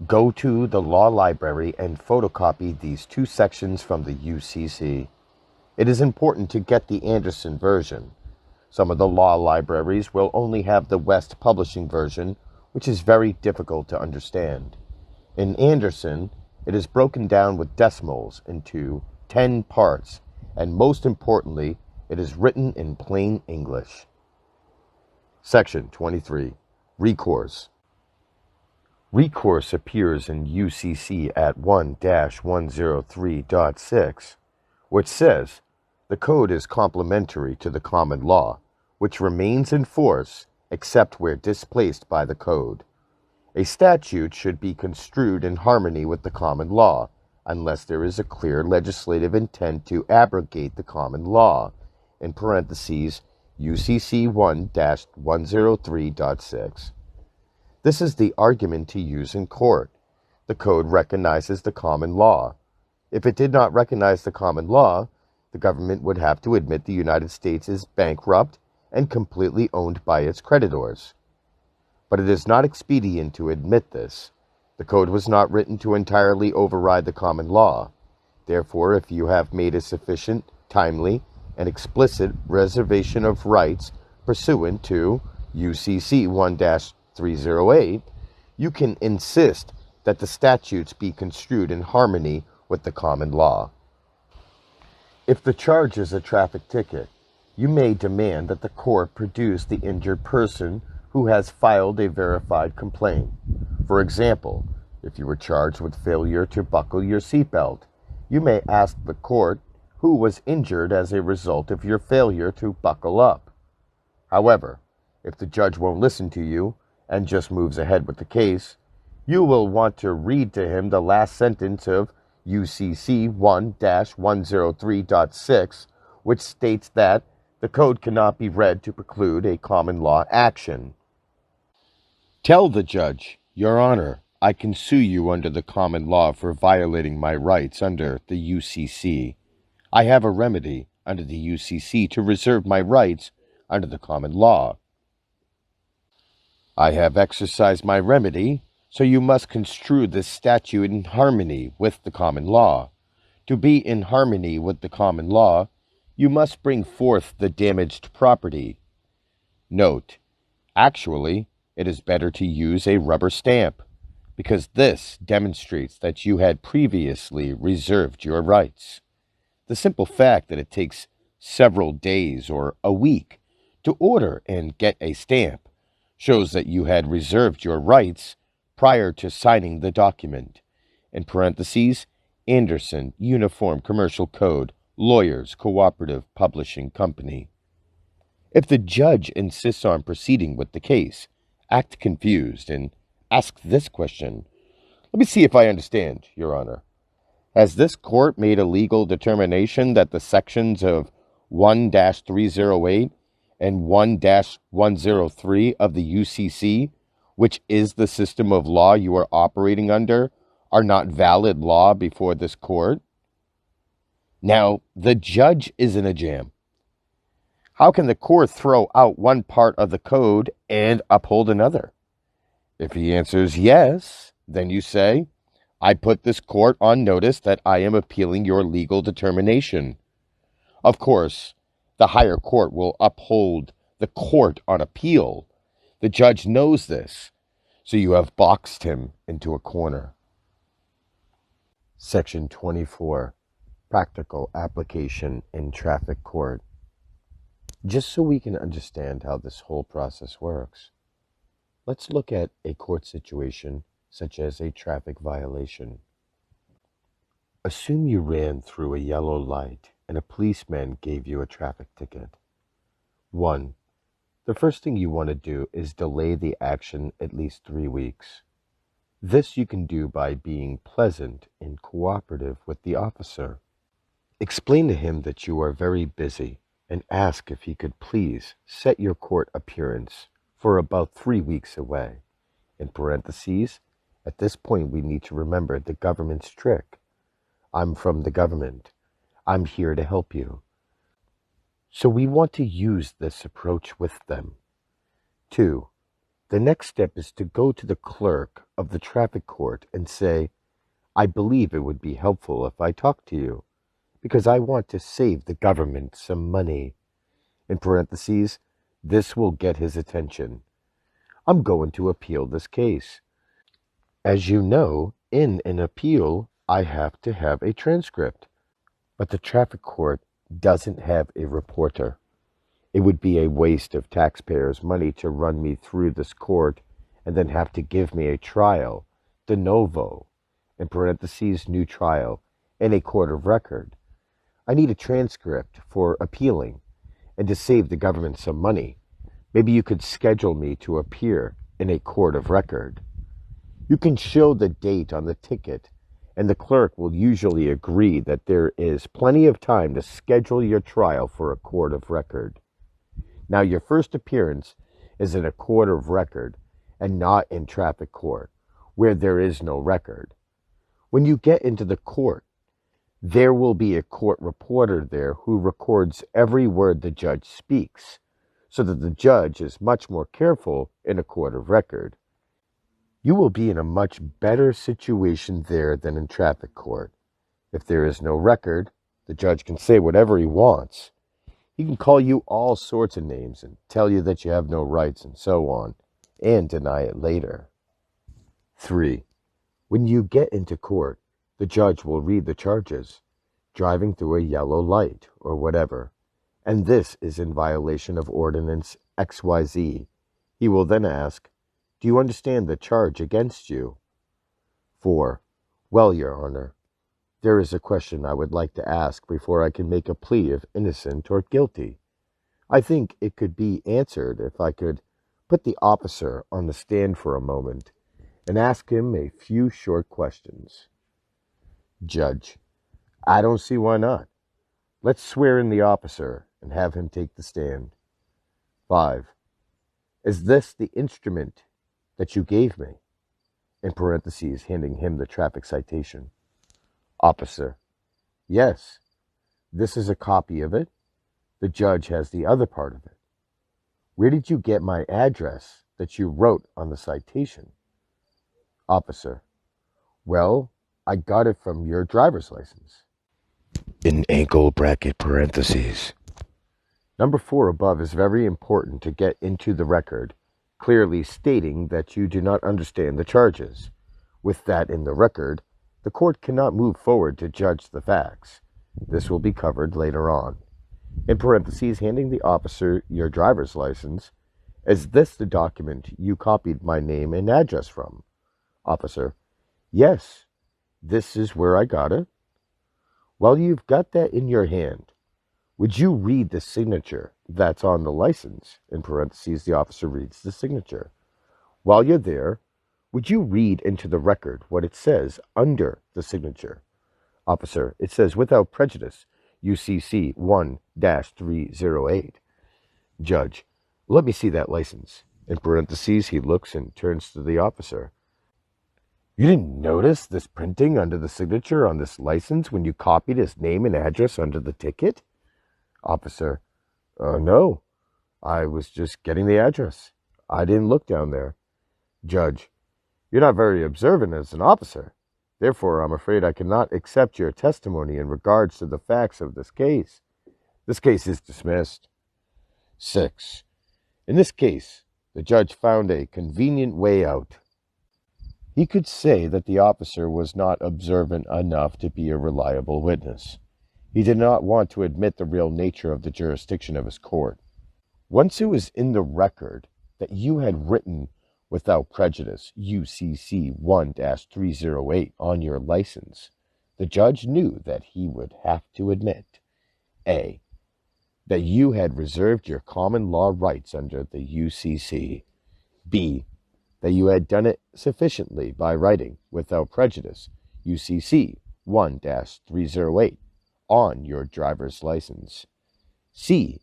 go to the law library and photocopy these two sections from the UCC. It is important to get the Anderson version. Some of the law libraries will only have the West Publishing version, which is very difficult to understand. In Anderson, it is broken down with decimals into 10 parts, and most importantly, it is written in plain English. Section 23. Recourse. Recourse appears in UCC at 1-103.6, which says, the code is complementary to the common law, which remains in force except where displaced by the code. A statute should be construed in harmony with the common law, unless there is a clear legislative intent to abrogate the common law, in parentheses, UCC 1-103.6. This is the argument to use in court. The code recognizes the common law. If it did not recognize the common law, the government would have to admit the United States is bankrupt and completely owned by its creditors. But it is not expedient to admit this. The code was not written to entirely override the common law. Therefore, if you have made a sufficient, timely, and explicit reservation of rights pursuant to UCC 1-308, you can insist that the statutes be construed in harmony with the common law. If the charge is a traffic ticket, you may demand that the court produce the injured person who has filed a verified complaint. For example, if you were charged with failure to buckle your seatbelt, you may ask the court who was injured as a result of your failure to buckle up. However, if the judge won't listen to you and just moves ahead with the case, you will want to read to him the last sentence of UCC 1-103.6, which states that the code cannot be read to preclude a common law action. Tell the judge, Your Honor, I can sue you under the common law for violating my rights under the UCC. I have a remedy under the UCC to reserve my rights under the common law. I have exercised my remedy, so you must construe this statute in harmony with the common law. To be in harmony with the common law, you must bring forth the damaged property. Note, actually, it is better to use a rubber stamp, because this demonstrates that you had previously reserved your rights. The simple fact that it takes several days or a week to order and get a stamp shows that you had reserved your rights prior to signing the document. In parentheses, Anderson, Uniform Commercial Code, Lawyers Cooperative Publishing Company. If the judge insists on proceeding with the case, act confused and ask this question. Let me see if I understand, Your Honor. Has this court made a legal determination that the sections of 1-308 and 1-103 of the UCC, which is the system of law you are operating under, are not valid law before this court? Now, the judge is in a jam. How can the court throw out one part of the code and uphold another? If he answers yes, then you say, I put this court on notice that I am appealing your legal determination. Of course, the higher court will uphold the court on appeal. The judge knows this, so you have boxed him into a corner. Section 24. Practical application in traffic court. Just so we can understand how this whole process works, let's look at a court situation such as a traffic violation. Assume you ran through a yellow light and a policeman gave you a traffic ticket. 1. The first thing you want to do is delay the action at least 3 weeks. This you can do by being pleasant and cooperative with the officer. Explain to him that you are very busy and ask if he could please set your court appearance for about 3 weeks away. In parentheses, at this point we need to remember the government's trick. I'm from the government. I'm here to help you. So we want to use this approach with them. 2. The next step is to go to the clerk of the traffic court and say, I believe it would be helpful if I talk to you, because I want to save the government some money. In parentheses, this will get his attention. I'm going to appeal this case. As you know, in an appeal, I have to have a transcript. But the traffic court doesn't have a reporter. It would be a waste of taxpayers' money to run me through this court and then have to give me a trial, de novo, in parentheses, new trial, in a court of record. I need a transcript for appealing, and to save the government some money, maybe you could schedule me to appear in a court of record. You can show the date on the ticket, and the clerk will usually agree that there is plenty of time to schedule your trial for a court of record. Now, your first appearance is in a court of record and not in traffic court, where there is no record. When you get into the court, there will be a court reporter there who records every word the judge speaks, so that the judge is much more careful in a court of record. You will be in a much better situation there than in traffic court. If there is no record, the judge can say whatever he wants. He can call you all sorts of names and tell you that you have no rights and so on, and deny it later. 3. When you get into court, the judge will read the charges. driving through a yellow light or whatever, and this is in violation of Ordinance XYZ. He will then ask, "Do you understand the charge against you?" 4. Well, Your Honor, there is a question I would like to ask before I can make a plea of innocent or guilty. I think it could be answered if I could put the officer on the stand for a moment and ask him a few short questions. Judge: I don't see why not. Let's swear in the officer and have him take the stand. 5. Is this the instrument that you gave me? In parentheses, handing him the traffic citation. Officer: Yes. This is a copy of it. The judge has the other part of it. Where did you get my address that you wrote on the citation? Officer: Well, I got it from your driver's license. In ankle bracket parentheses. Number 4 above is very important to get into the record, clearly stating that you do not understand the charges. With that in the record, the court cannot move forward to judge the facts. This will be covered later on. In parentheses, handing the officer your driver's license. Is this the document you copied my name and address from? Officer: Yes. This is where I got it. Well, you've got that in your hand. Would you read the signature that's on the license? In parentheses, the officer reads the signature. While you're there, would you read into the record what it says under the signature? Officer: It says, "Without prejudice, UCC 1-308. Judge: Let me see that license. In parentheses, he looks and turns to the officer. You didn't notice this printing under the signature on this license when you copied his name and address under the ticket? Officer: No. I was just getting the address. I didn't look down there. Judge: You're not very observant as an officer. Therefore, I'm afraid I cannot accept your testimony in regards to the facts of this case. This case is dismissed. 6. In this case, the judge found a convenient way out. He could say that the officer was not observant enough to be a reliable witness. He did not want to admit the real nature of the jurisdiction of his court. Once it was in the record that you had written "Without prejudice, UCC 1-308 on your license, the judge knew that he would have to admit: A. That you had reserved your common law rights under the UCC. B. That you had done it sufficiently by writing "Without prejudice, UCC 1-308 on your driver's license. C.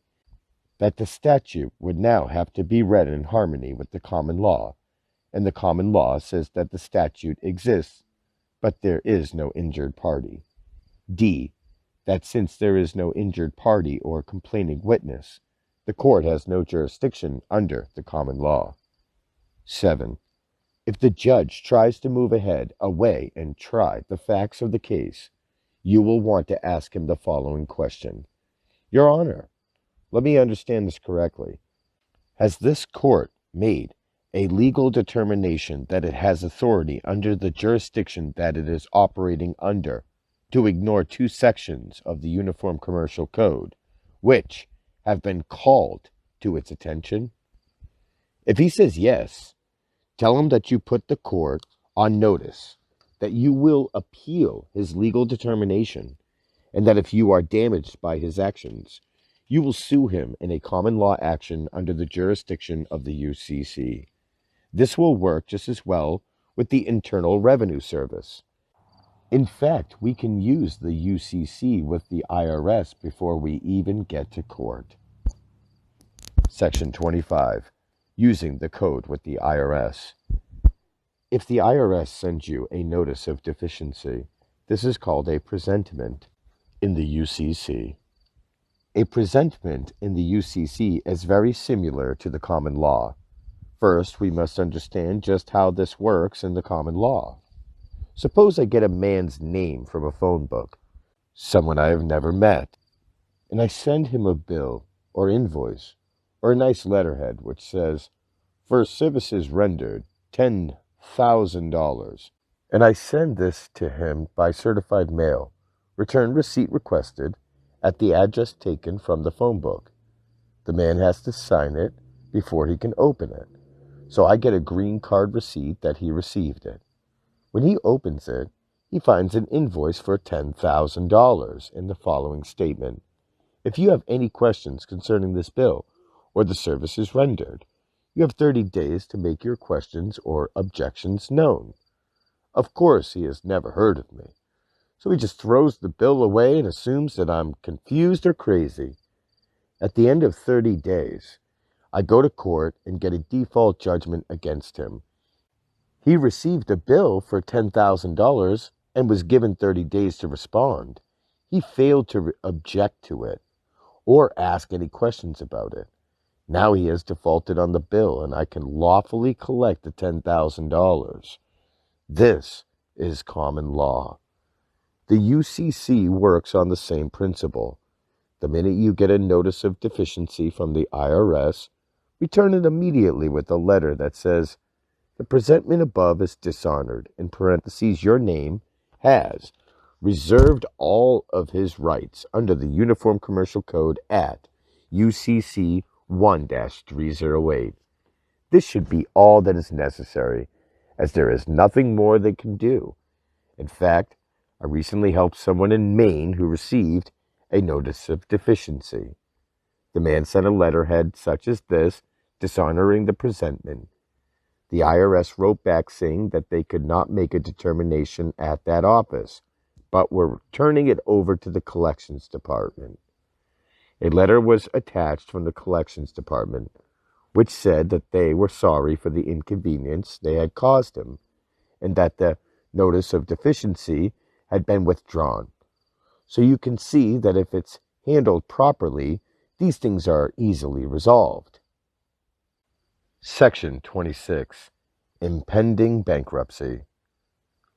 That the statute would now have to be read in harmony with the common law, and the common law says that the statute exists, but there is no injured party. D. That since there is no injured party or complaining witness, the court has no jurisdiction under the common law. 7. If the judge tries to move ahead, away, and try the facts of the case, you will want to ask him the following question: Your Honor, let me understand this correctly. Has this court made a legal determination that it has authority under the jurisdiction that it is operating under to ignore 2 sections of the Uniform Commercial Code, which have been called to its attention? If he says yes, tell him that you put the court on notice that you will appeal his legal determination, and that if you are damaged by his actions, you will sue him in a common law action under the jurisdiction of the UCC. This will work just as well with the Internal Revenue Service. In fact, we can use the UCC with the IRS before we even get to court. Section 25. Using the code with the IRS. If the IRS sends you a notice of deficiency, this is called a presentment in the UCC. A presentment in the UCC is very similar to the common law. First, we must understand just how this works in the common law. Suppose I get a man's name from a phone book, someone I have never met, and I send him a bill or invoice or a nice letterhead which says, "For services rendered, $10,000. And I send this to him by certified mail, Return receipt requested at the address taken from the phone book. The man has to sign it before he can open it. So I get a green card receipt that he received it. When he opens it, he finds an invoice for $10,000 in the following statement. If you have any questions concerning this bill or the services rendered, you have 30 days to make your questions or objections known. Of course, he has never heard of me, so he just throws the bill away and assumes that I'm confused or crazy. At the end of 30 days, I go to court and get a default judgment against him. He received a bill for $10,000 and was given 30 days to respond. He failed to object to it or ask any questions about it. Now he has defaulted on the bill, and I can lawfully collect the $10,000. This is common law. The UCC works on the same principle. The minute you get a notice of deficiency from the IRS, return it immediately with a letter that says, "The presentment above is dishonored," in parentheses, your name, has reserved all of his rights under the Uniform Commercial Code at UCC 1-308. This should be all that is necessary, as there is nothing more they can do. In fact, I recently helped someone in Maine who received a notice of deficiency. The man sent a letterhead such as this, dishonoring the presentment. The IRS wrote back saying that they could not make a determination at that office, but were turning it over to the collections department. A letter was attached from the collections department, which said that they were sorry for the inconvenience they had caused him, and that the notice of deficiency had been withdrawn. So you can see that if it's handled properly, these things are easily resolved. Section 26. Impending Bankruptcy.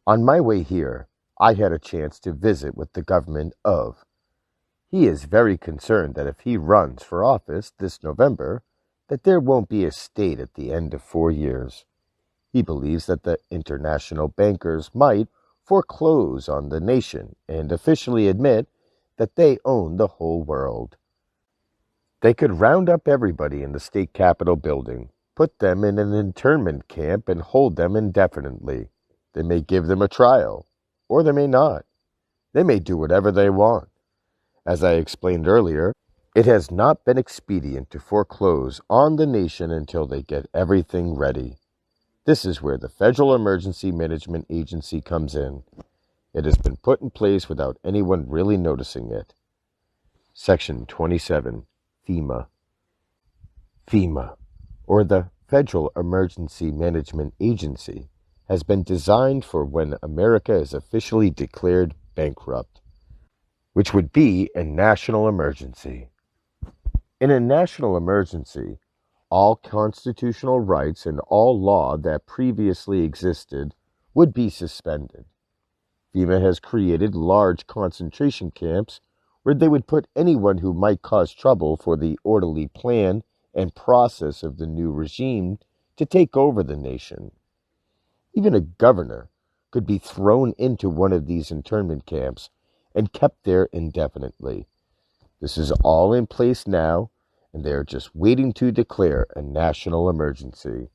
On my way here, I had a chance to visit with the government of. He is very concerned that if he runs for office this November, that there won't be a state at the end of 4 years. He believes that the international bankers might foreclose on the nation and officially admit that they own the whole world. They could round up everybody in the state capitol building, put them in an internment camp, and hold them indefinitely. They may give them a trial, or they may not. They may do whatever they want. As I explained earlier, it has not been expedient to foreclose on the nation until they get everything ready. This is where the Federal Emergency Management Agency comes in. It has been put in place without anyone really noticing it. Section 27. FEMA. FEMA, or the Federal Emergency Management Agency, has been designed for when America is officially declared bankrupt, which would be a national emergency. In a national emergency, all constitutional rights and all law that previously existed would be suspended. FEMA has created large concentration camps where they would put anyone who might cause trouble for the orderly plan and process of the new regime to take over the nation. Even a governor could be thrown into one of these internment camps and kept there indefinitely. This is all in place now, and they are just waiting to declare a national emergency.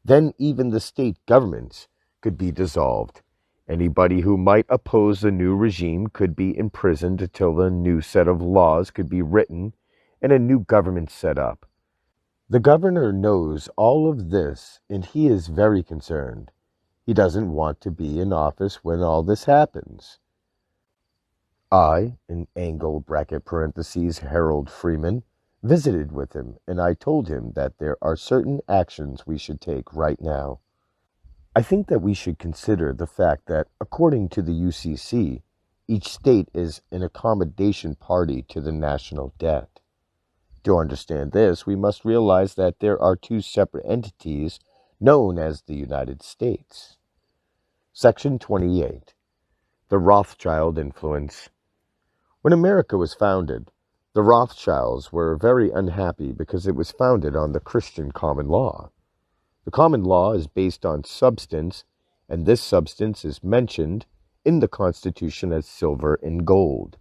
Then even the state governments could be dissolved. Anybody who might oppose the new regime could be imprisoned until the new set of laws could be written and a new government set up. The governor knows all of this, and he is very concerned. He doesn't want to be in office when all this happens. I, in angle bracket parentheses Harold Freeman, visited with him, and I told him that there are certain actions we should take right now. I think that we should consider the fact that, according to the UCC, each state is an accommodation party to the national debt. To understand this, we must realize that there are two separate entities known as the United States. Section 28. The Rothschild Influence. When America was founded, the Rothschilds were very unhappy because it was founded on the Christian common law. The common law is based on substance, and this substance is mentioned in the Constitution as silver and gold.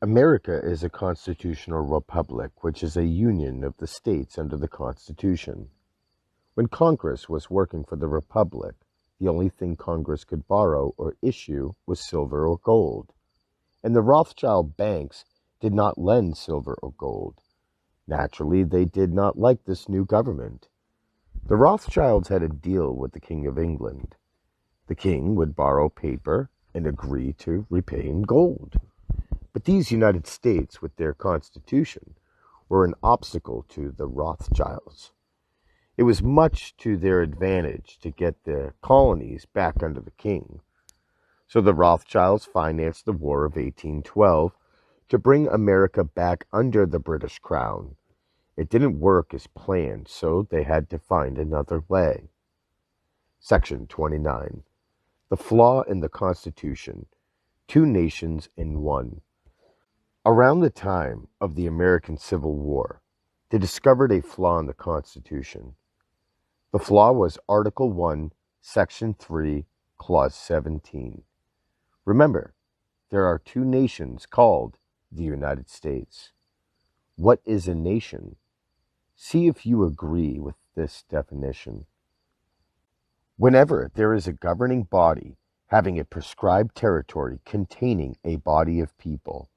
America is a constitutional republic, which is a union of the states under the Constitution. When Congress was working for the republic, the only thing Congress could borrow or issue was silver or gold. And the Rothschild banks did not lend silver or gold. Naturally, they did not like this new government. The Rothschilds had a deal with the King of England. The king would borrow paper and agree to repay in gold. But these United States, with their constitution, were an obstacle to the Rothschilds. It was much to their advantage to get the colonies back under the king. So the Rothschilds financed the War of 1812 to bring America back under the British crown. It didn't work as planned, so they had to find another way. Section 29. The flaw in the Constitution. Two nations in one. Around the time of the American Civil War, they discovered a flaw in the Constitution. The flaw was Article 1, Section 3, Clause 17. Remember, there are two nations called the United States. What is a nation? See if you agree with this definition. Whenever there is a governing body having a prescribed territory containing a body of people,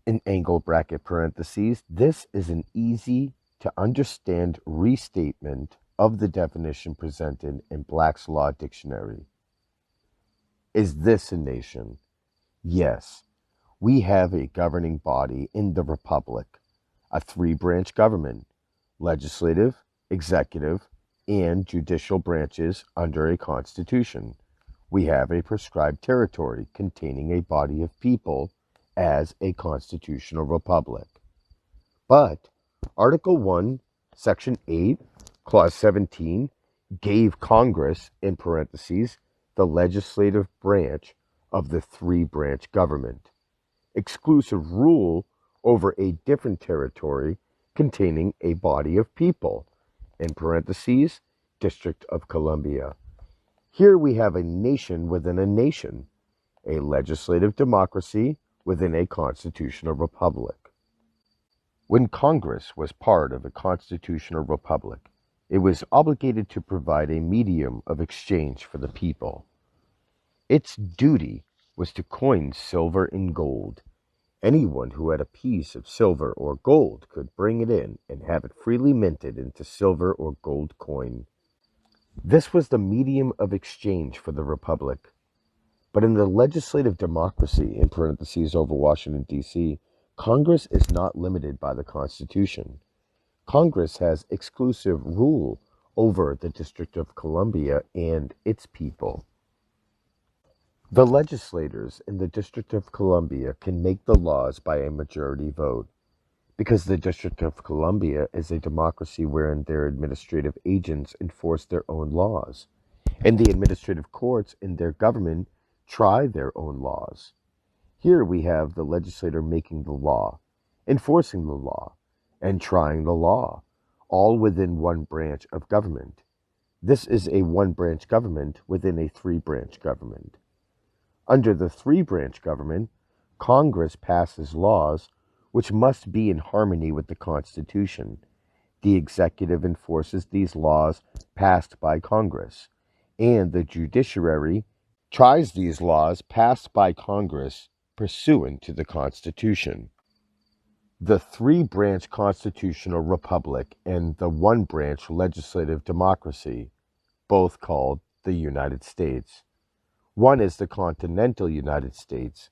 in angle bracket parentheses, this is an easy to understand restatement of the definition presented in Black's Law Dictionary. Is this a nation? Yes. We have a governing body in the Republic, a three-branch government, legislative, executive, and judicial branches under a constitution. We have a prescribed territory containing a body of people as a constitutional republic. But Article 1, Section 8, Clause 17 gave Congress, in parentheses, the legislative branch of the three-branch government, exclusive rule over a different territory containing a body of people, in parentheses, District of Columbia. Here we have a nation within a nation, a legislative democracy within a constitutional republic. When Congress was part of a constitutional republic, it was obligated to provide a medium of exchange for the people. Its duty was to coin silver and gold. Anyone who had a piece of silver or gold could bring it in and have it freely minted into silver or gold coin. This was the medium of exchange for the republic. But in the legislative democracy, in parentheses over Washington, D.C., Congress is not limited by the Constitution. Congress has exclusive rule over the District of Columbia and its people. The legislators in the District of Columbia can make the laws by a majority vote. Because the District of Columbia is a democracy wherein their administrative agents enforce their own laws, and the administrative courts in their government try their own laws. Here we have the legislator making the law, enforcing the law, and trying the law, all within one branch of government. This is a one-branch government within a three-branch government. Under the three-branch government, Congress passes laws which must be in harmony with the Constitution. The executive enforces these laws passed by Congress, and the judiciary tries these laws passed by Congress pursuant to the Constitution. The three-branch constitutional republic and the one-branch legislative democracy, both called the United States. One is the continental United States.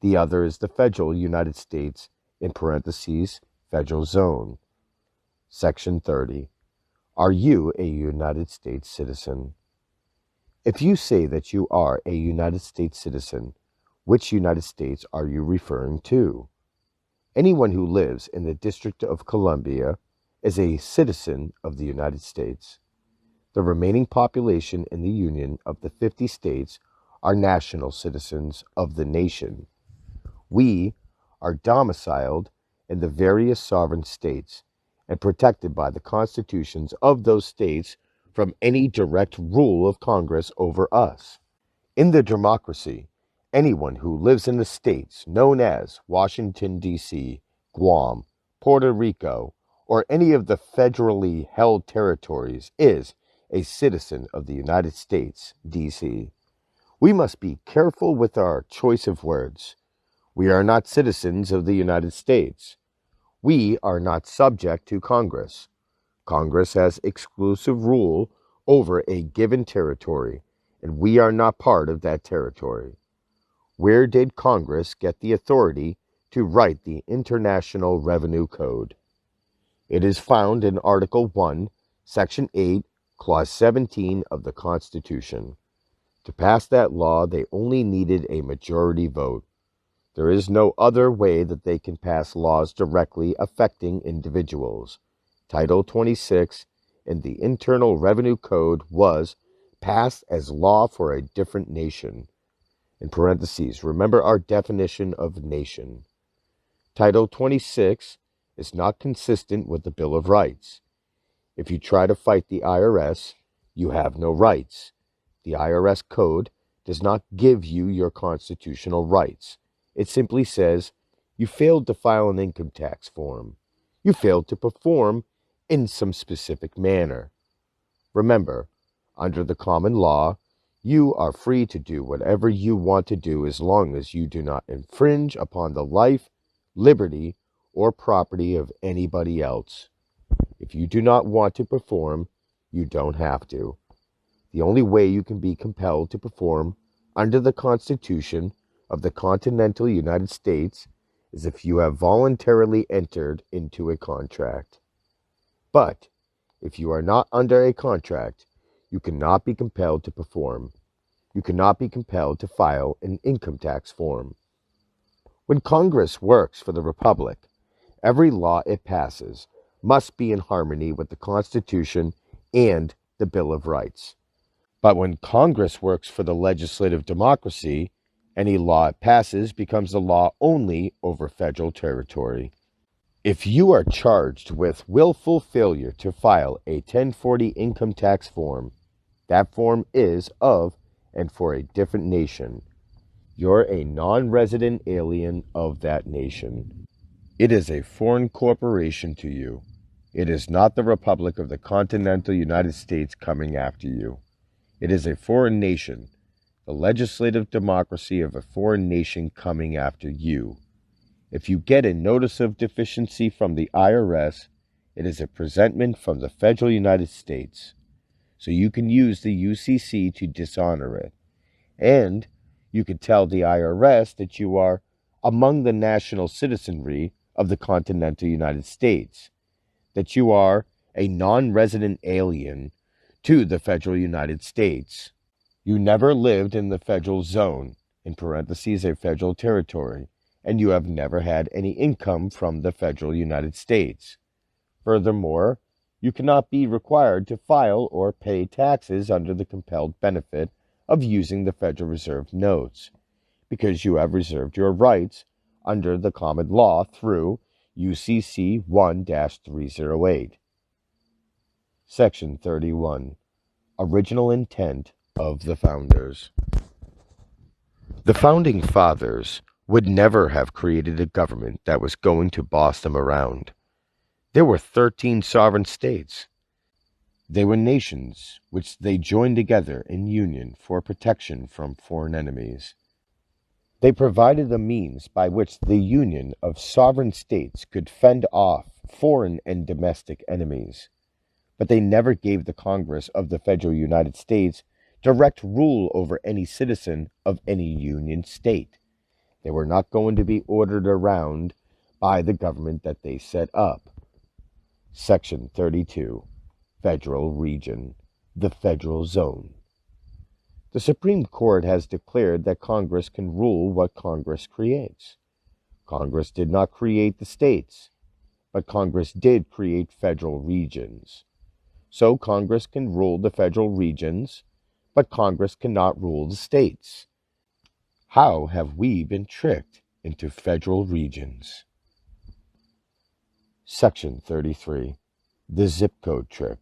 The other is the federal United States, in parentheses, federal zone. Section 30. Are you a United States citizen? If you say that you are a United States citizen, which United States are you referring to? Anyone who lives in the District of Columbia is a citizen of the United States. The remaining population in the Union of the 50 states are national citizens of the nation. We are domiciled in the various sovereign states and protected by the constitutions of those states from any direct rule of Congress over us. In the democracy, anyone who lives in the states known as Washington, D.C., Guam, Puerto Rico, or any of the federally held territories is a citizen of the United States, D.C. We must be careful with our choice of words. We are not citizens of the United States. We are not subject to Congress. Congress has exclusive rule over a given territory, and we are not part of that territory. Where did Congress get the authority to write the International Revenue Code? It is found in Article 1, Section 8, Clause 17 of the Constitution. To pass that law, they only needed a majority vote. There is no other way that they can pass laws directly affecting individuals. Title 26 in the Internal Revenue Code was passed as law for a different nation. In parentheses, remember our definition of nation. Title 26 is not consistent with the Bill of Rights. If you try to fight the IRS, you have no rights. The IRS code does not give you your constitutional rights. It simply says, you failed to file an income tax form. You failed to perform in some specific manner. Remember, under the common law, you are free to do whatever you want to do as long as you do not infringe upon the life, liberty, or property of anybody else. If you do not want to perform, you don't have to. The only way you can be compelled to perform under the Constitution of the continental United States is if you have voluntarily entered into a contract. But if you are not under a contract, you cannot be compelled to perform. You cannot be compelled to file an income tax form. When Congress works for the Republic, every law it passes must be in harmony with the Constitution and the Bill of Rights. But when Congress works for the legislative democracy, any law it passes becomes the law only over federal territory. If you are charged with willful failure to file a 1040 income tax form, that form is of and for a different nation. You're a non-resident alien of that nation. It is a foreign corporation to you. It is not the Republic of the continental United States coming after you. It is a foreign nation, the legislative democracy of a foreign nation coming after you. If you get a notice of deficiency from the IRS, it is a presentment from the federal United States. So you can use the UCC to dishonor it. And you can tell the IRS that you are among the national citizenry of the continental United States, that you are a non-resident alien to the federal United States. You never lived in the federal zone, in parentheses a federal territory, and you have never had any income from the federal United States. Furthermore, you cannot be required to file or pay taxes under the compelled benefit of using the Federal Reserve notes, because you have reserved your rights under the common law through UCC 1-308. Section 31. Original intent of the founders. The founding fathers would never have created a government that was going to boss them around. There were 13 sovereign states. They were nations which they joined together in union for protection from foreign enemies. They provided a means by which the union of sovereign states could fend off foreign and domestic enemies. But they never gave the Congress of the federal United States direct rule over any citizen of any union state. They were not going to be ordered around by the government that they set up. Section 32. Federal Region. The Federal Zone. The Supreme Court has declared that Congress can rule what Congress creates. Congress did not create the states, but Congress did create federal regions. So Congress can rule the federal regions, but Congress cannot rule the states. How have we been tricked into federal regions? Section 33. The zip code trick.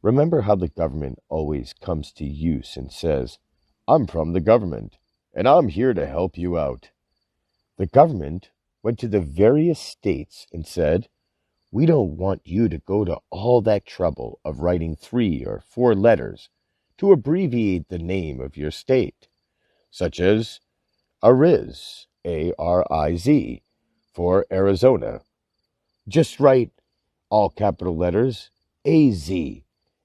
Remember how the government always comes to use and says, I'm from the government, and I'm here to help you out. The government went to the various states and said, we don't want you to go to all that trouble of writing 3 or 4 letters to abbreviate the name of your state, such as ARIZ, ARIZ, for Arizona. Just write all capital letters AZ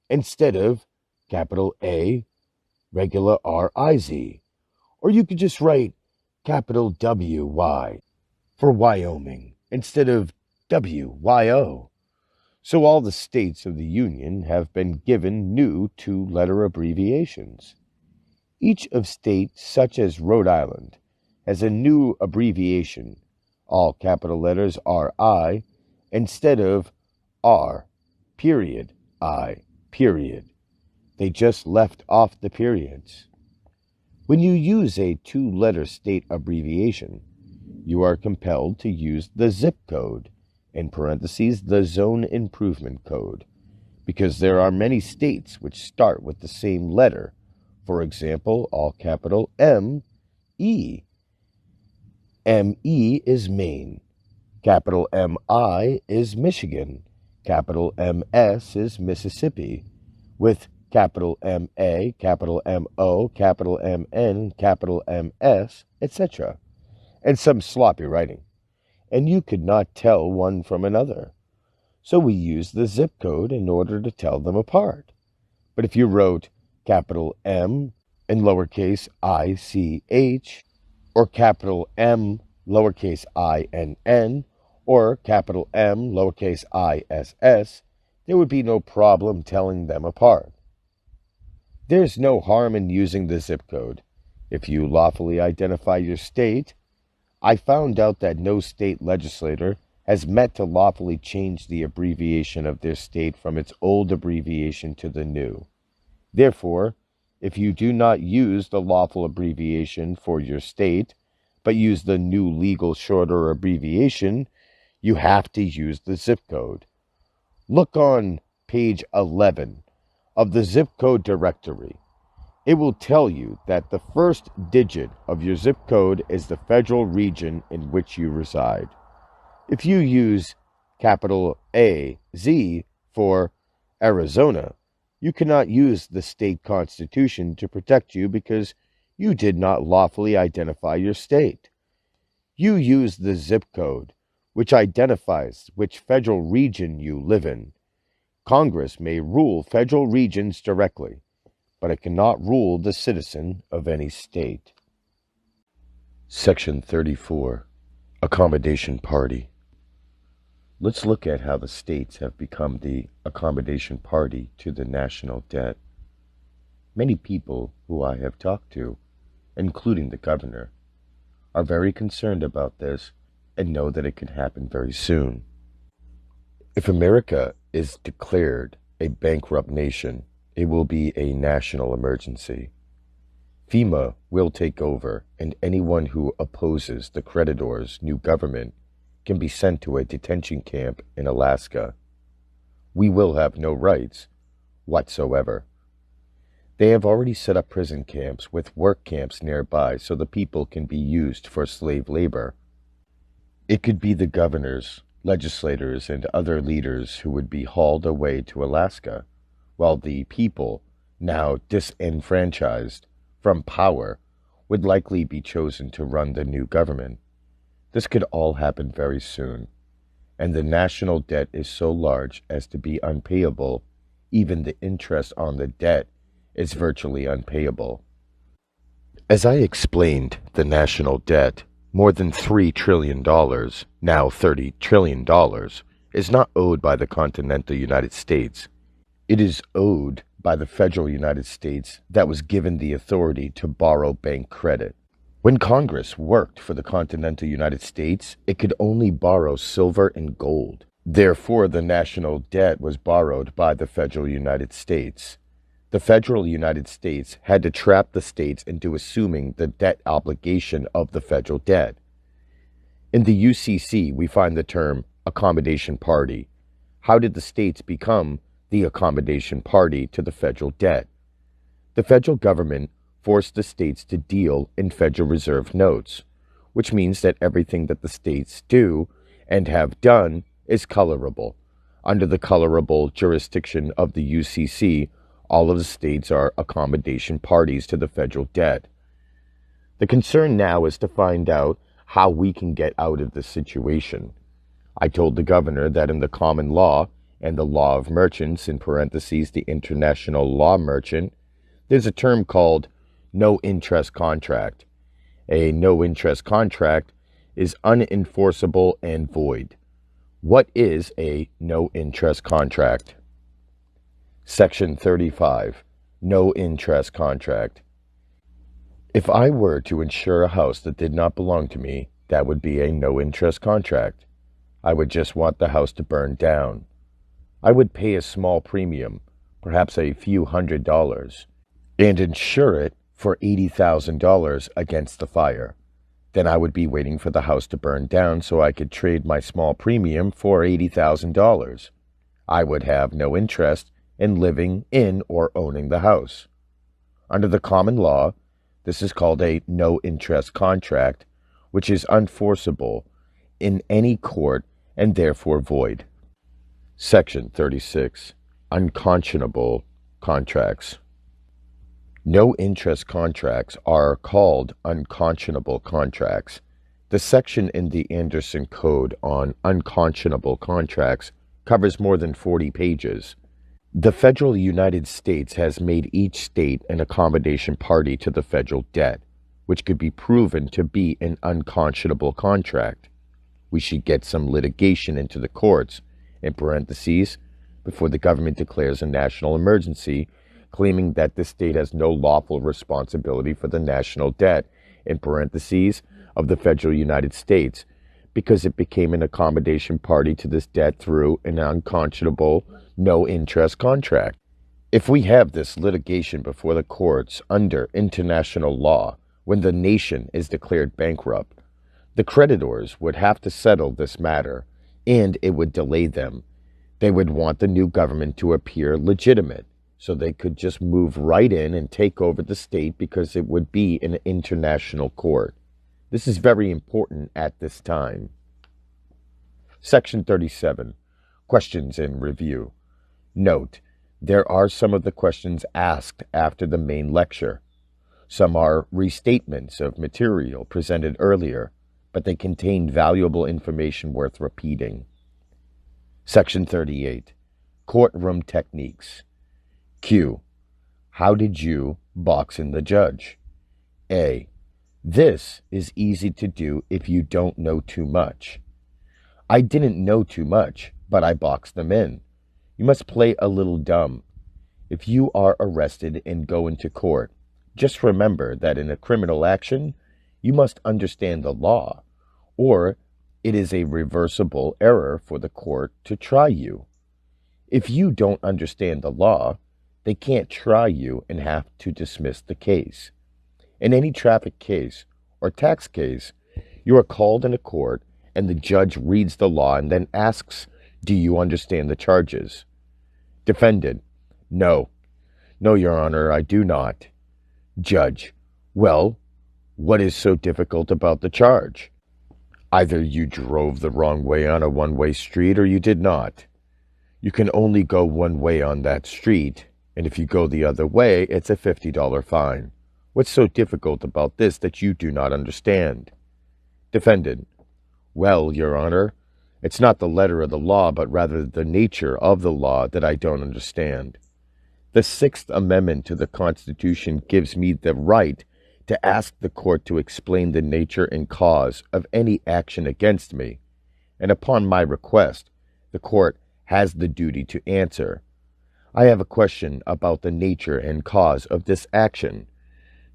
instead of capital A, regular RIZ. Or you could just write capital WY for Wyoming instead of WYO. So all the states of the Union have been given new 2-letter abbreviations. Each of states, such as Rhode Island, has a new abbreviation, all capital letters RI, instead of R, period, I, period. They just left off the periods. When you use a 2-letter state abbreviation, you are compelled to use the zip code, in parentheses, the zone improvement code, because there are many states which start with the same letter. For example, all capital M-E. M-E is Maine. Capital M-I is Michigan. Capital M-S is Mississippi. With capital M-A, capital M-O, capital M-N, capital M-S, etc. And some sloppy writing. And you could not tell one from another. So we used the zip code in order to tell them apart. But if you wrote capital M and lowercase I-C-H, or capital M, lowercase I-N-N, or capital M, lowercase I-S-S, there would be no problem telling them apart. There's no harm in using the zip code. If you lawfully identify your state, I found out that no state legislator has met to lawfully change the abbreviation of their state from its old abbreviation to the new. Therefore, if you do not use the lawful abbreviation for your state, but use the new legal shorter abbreviation, you have to use the zip code. Look on page 11 of the zip code directory. It will tell you that the first digit of your zip code is the federal region in which you reside. If you use capital A-Z for Arizona, you cannot use the state constitution to protect you because you did not lawfully identify your state. You use the zip code, which identifies which federal region you live in. Congress may rule federal regions directly, but it cannot rule the citizen of any state. Section 34. Accommodation Party. Let's look at how the states have become the accommodation party to the national debt. Many people who I have talked to, including the governor, are very concerned about this and know that it can happen very soon. If America is declared a bankrupt nation, it will be a national emergency. FEMA will take over, and anyone who opposes the creditors' new government can be sent to a detention camp in Alaska. We will have no rights whatsoever. They have already set up prison camps with work camps nearby so the people can be used for slave labor. It could be the governors, legislators, and other leaders who would be hauled away to Alaska, while the people, now disenfranchised from power, would likely be chosen to run the new government. This could all happen very soon, and the national debt is so large as to be unpayable. Even the interest on the debt is virtually unpayable. As I explained, the national debt, more than $3 trillion, now $30 trillion, is not owed by the continental United States. It is owed by the federal United States that was given the authority to borrow bank credit. When Congress worked for the continental United States, it could only borrow silver and gold. Therefore, the national debt was borrowed by the federal United States. The federal United States had to trap the states into assuming the debt obligation of the federal debt. In the UCC, we find the term accommodation party. How did the states become the accommodation party to the federal debt? The federal government forced the states to deal in Federal Reserve notes, which means that everything that the states do and have done is colorable. Under the colorable jurisdiction of the UCC, all of the states are accommodation parties to the federal debt. The concern now is to find out how we can get out of this situation. I told the governor that in the common law and the law of merchants, in parentheses, the international law merchant, there's a term called no-interest contract. A no-interest contract is unenforceable and void. What is a no-interest contract? Section 35, no-interest contract. If I were to insure a house that did not belong to me, that would be a no-interest contract. I would just want the house to burn down. I would pay a small premium, perhaps a few $100s, and insure it for $80,000 against the fire. Then I would be waiting for the house to burn down so I could trade my small premium for $80,000. I would have no interest in living in or owning the house. Under the common law, this is called a no-interest contract, which is unenforceable in any court and therefore void. Section 36. Unconscionable contracts. No-interest contracts are called unconscionable contracts. The section in the Anderson Code on unconscionable contracts covers more than 40 pages. The federal United States has made each state an accommodation party to the federal debt, which could be proven to be an unconscionable contract. We should get some litigation into the courts, in parentheses, before the government declares a national emergency, claiming that the state has no lawful responsibility for the national debt, in parentheses, of the federal United States, because it became an accommodation party to this debt through an unconscionable, no-interest contract. If we have this litigation before the courts under international law, when the nation is declared bankrupt, the creditors would have to settle this matter, and it would delay them. They would want the new government to appear legitimate, so they could just move right in and take over the state because it would be an international court. This is very important at this time. Section 37. Questions in review. Note, there are some of the questions asked after the main lecture. Some are restatements of material presented earlier, but they contain valuable information worth repeating. Section 38. Courtroom techniques. Q. How did you box in the judge? A. This is easy to do if you don't know too much. I didn't know too much, but I boxed them in. You must play a little dumb. If you are arrested and go into court, just remember that in a criminal action, you must understand the law, or it is a reversible error for the court to try you. If you don't understand the law, they can't try you and have to dismiss the case. In any traffic case or tax case, you are called in a court and the judge reads the law and then asks, do you understand the charges? Defendant, no. No, Your Honor, I do not. Judge, well, what is so difficult about the charge? Either you drove the wrong way on a one-way street or you did not. You can only go one way on that street, and if you go the other way, it's a $50 fine. What's so difficult about this that you do not understand? Defendant, well, Your Honor, it's not the letter of the law, but rather the nature of the law that I don't understand. The Sixth Amendment to the Constitution gives me the right to ask the court to explain the nature and cause of any action against me, and upon my request, the court has the duty to answer. I have a question about the nature and cause of this action.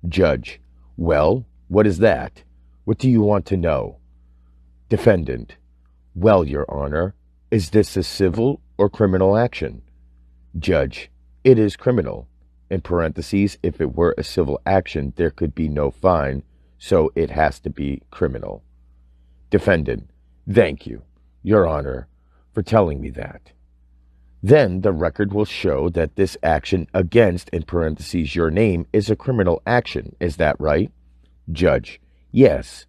Judge, well, what is that? What do you want to know? Defendant, well, Your Honor, is this a civil or criminal action? Judge, it is criminal. In parentheses, if it were a civil action, there could be no fine, so it has to be criminal. Defendant, thank you, Your Honor, for telling me that. Then the record will show that this action against, in parentheses, your name is a criminal action. Is that right? Judge: Yes.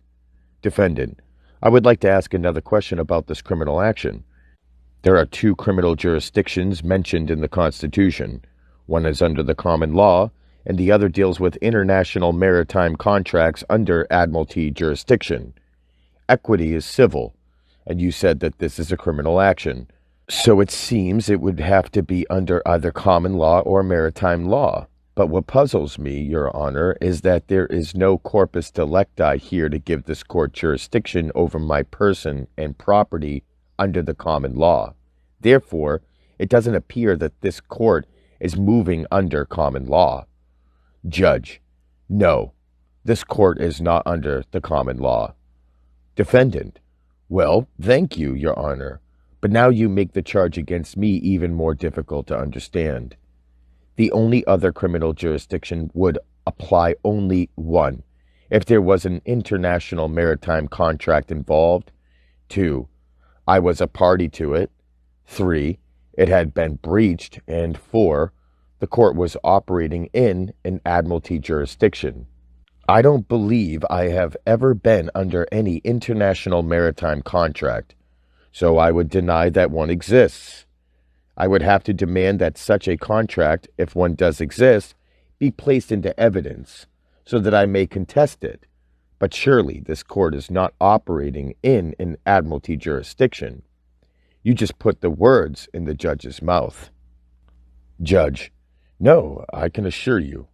Defendant: I would like to ask another question about this criminal action. There are two criminal jurisdictions mentioned in the Constitution. One is under the common law, and the other deals with international maritime contracts under admiralty jurisdiction. Equity is civil, and you said that this is a criminal action. So it seems it would have to be under either common law or maritime law. But what puzzles me, Your Honor, is that there is no corpus delicti here to give this court jurisdiction over my person and property under the common law. Therefore, it doesn't appear that this court is moving under common law. Judge: No, this court is not under the common law. Defendant: Well, thank you, Your Honor. But now you make the charge against me even more difficult to understand. The only other criminal jurisdiction would apply only one, if there was an international maritime contract involved. 2, I was a party to it. 3, it had been breached. And 4, the court was operating in an admiralty jurisdiction. I don't believe I have ever been under any international maritime contract, so I would deny that one exists. I would have to demand that such a contract, if one does exist, be placed into evidence so that I may contest it. But surely this court is not operating in an admiralty jurisdiction. You just put the words in the judge's mouth. Judge: No, I can assure you,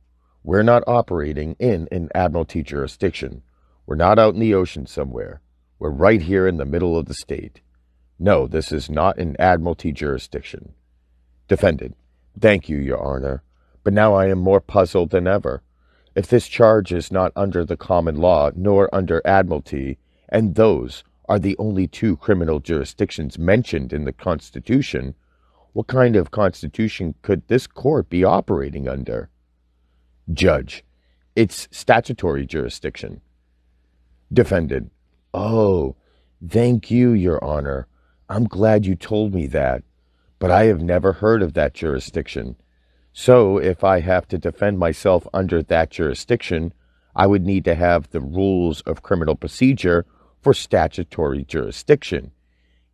we're not operating in an admiralty jurisdiction. We're not out in the ocean somewhere. We're right here in the middle of the state. No, this is not an admiralty jurisdiction. Defendant: Thank you, Your Honor, but now I am more puzzled than ever. If this charge is not under the common law nor under admiralty, and those are the only two criminal jurisdictions mentioned in the Constitution, what kind of constitution could this court be operating under? Judge: It's statutory jurisdiction. Defendant: Oh, thank you, Your Honor. I'm glad you told me that, but I have never heard of that jurisdiction. So if I have to defend myself under that jurisdiction, I would need to have the rules of criminal procedure for statutory jurisdiction.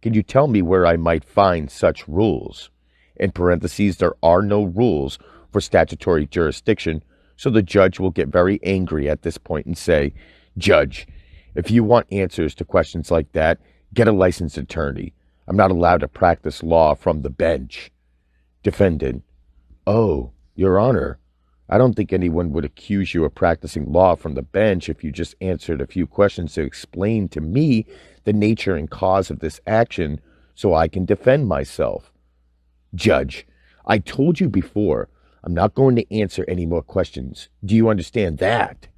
Can you tell me where I might find such rules? In parentheses, there are no rules for statutory jurisdiction, so the judge will get very angry at this point and say, Judge, if you want answers to questions like that, get a licensed attorney. I'm not allowed to practice law from the bench. Defendant: Oh, Your Honor, I don't think anyone would accuse you of practicing law from the bench if you just answered a few questions to explain to me the nature and cause of this action so I can defend myself. Judge: I told you before, I'm not going to answer any more questions. Do you understand that?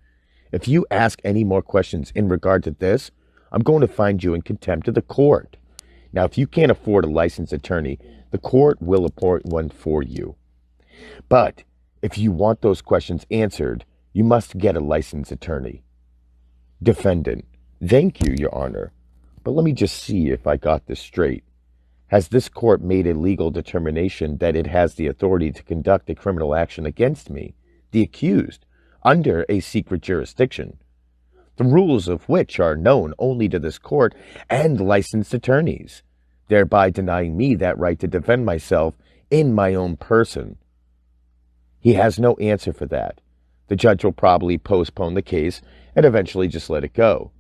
If you ask any more questions in regard to this, I'm going to find you in contempt of the court. Now, if you can't afford a licensed attorney, the court will appoint one for you. But if you want those questions answered, you must get a licensed attorney. Defendant: Thank you, Your Honor. But let me just see if I got this straight. Has this court made a legal determination that it has the authority to conduct a criminal action against me, the accused, under a secret jurisdiction, the rules of which are known only to this court and licensed attorneys, thereby denying me that right to defend myself in my own person? He has no answer for that. The judge will probably postpone the case and eventually just let it go.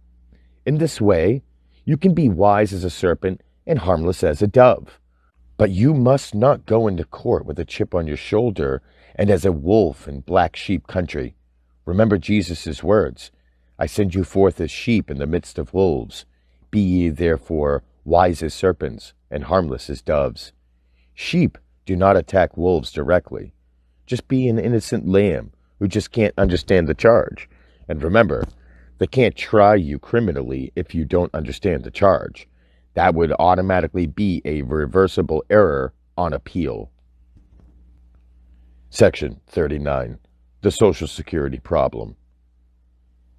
In this way, you can be wise as a serpent and harmless as a dove. But you must not go into court with a chip on your shoulder and as a wolf in black sheep country. Remember Jesus' words, I send you forth as sheep in the midst of wolves. Be ye therefore wise as serpents and harmless as doves. Sheep do not attack wolves directly. Just be an innocent lamb who just can't understand the charge. And remember, they can't try you criminally if you don't understand the charge. That would automatically be a reversible error on appeal. Section 39. The Social Security Problem.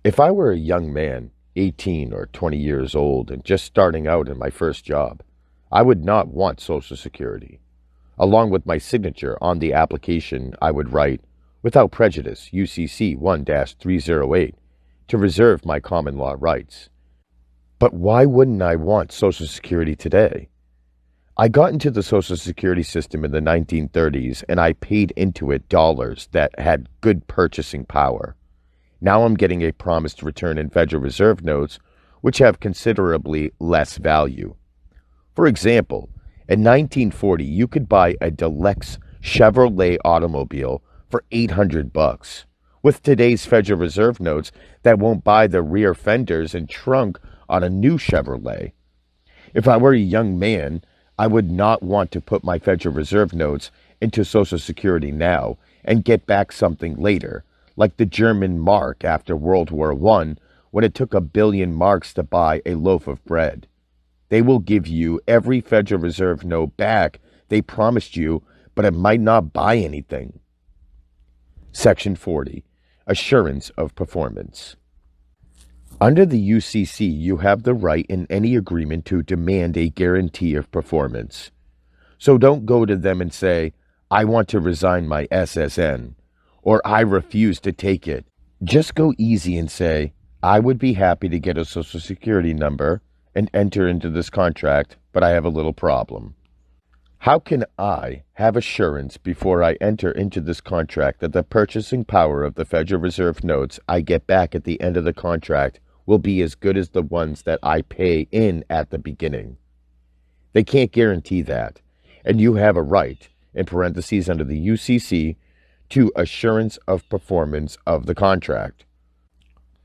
If I were a young man, 18 or 20 years old, and just starting out in my first job, I would not want Social Security. Along with my signature on the application, I would write, "Without prejudice, UCC 1-308, to reserve my common law rights." But why wouldn't I want Social Security today? I got into the Social Security system in the 1930s, and I paid into it dollars that had good purchasing power. Now I'm getting a promised return in Federal Reserve notes, which have considerably less value. For example, in 1940, you could buy a deluxe Chevrolet automobile for $800. With today's Federal Reserve notes, that won't buy the rear fenders and trunk on a new Chevrolet. If I were a young man, I would not want to put my Federal Reserve notes into Social Security now and get back something later, like the German mark after World War I, when it took 1,000,000,000 marks to buy a loaf of bread. They will give you every Federal Reserve note back they promised you, but it might not buy anything. Section 40. Assurance of Performance. Under the UCC, you have the right in any agreement to demand a guarantee of performance. So don't go to them and say, "I want to resign my SSN," or "I refuse to take it." Just go easy and say, "I would be happy to get a Social Security number and enter into this contract, but I have a little problem. How can I have assurance before I enter into this contract that the purchasing power of the Federal Reserve notes I get back at the end of the contract will be as good as the ones that I pay in at the beginning?" They can't guarantee that, and you have a right, in parentheses under the UCC, to assurance of performance of the contract.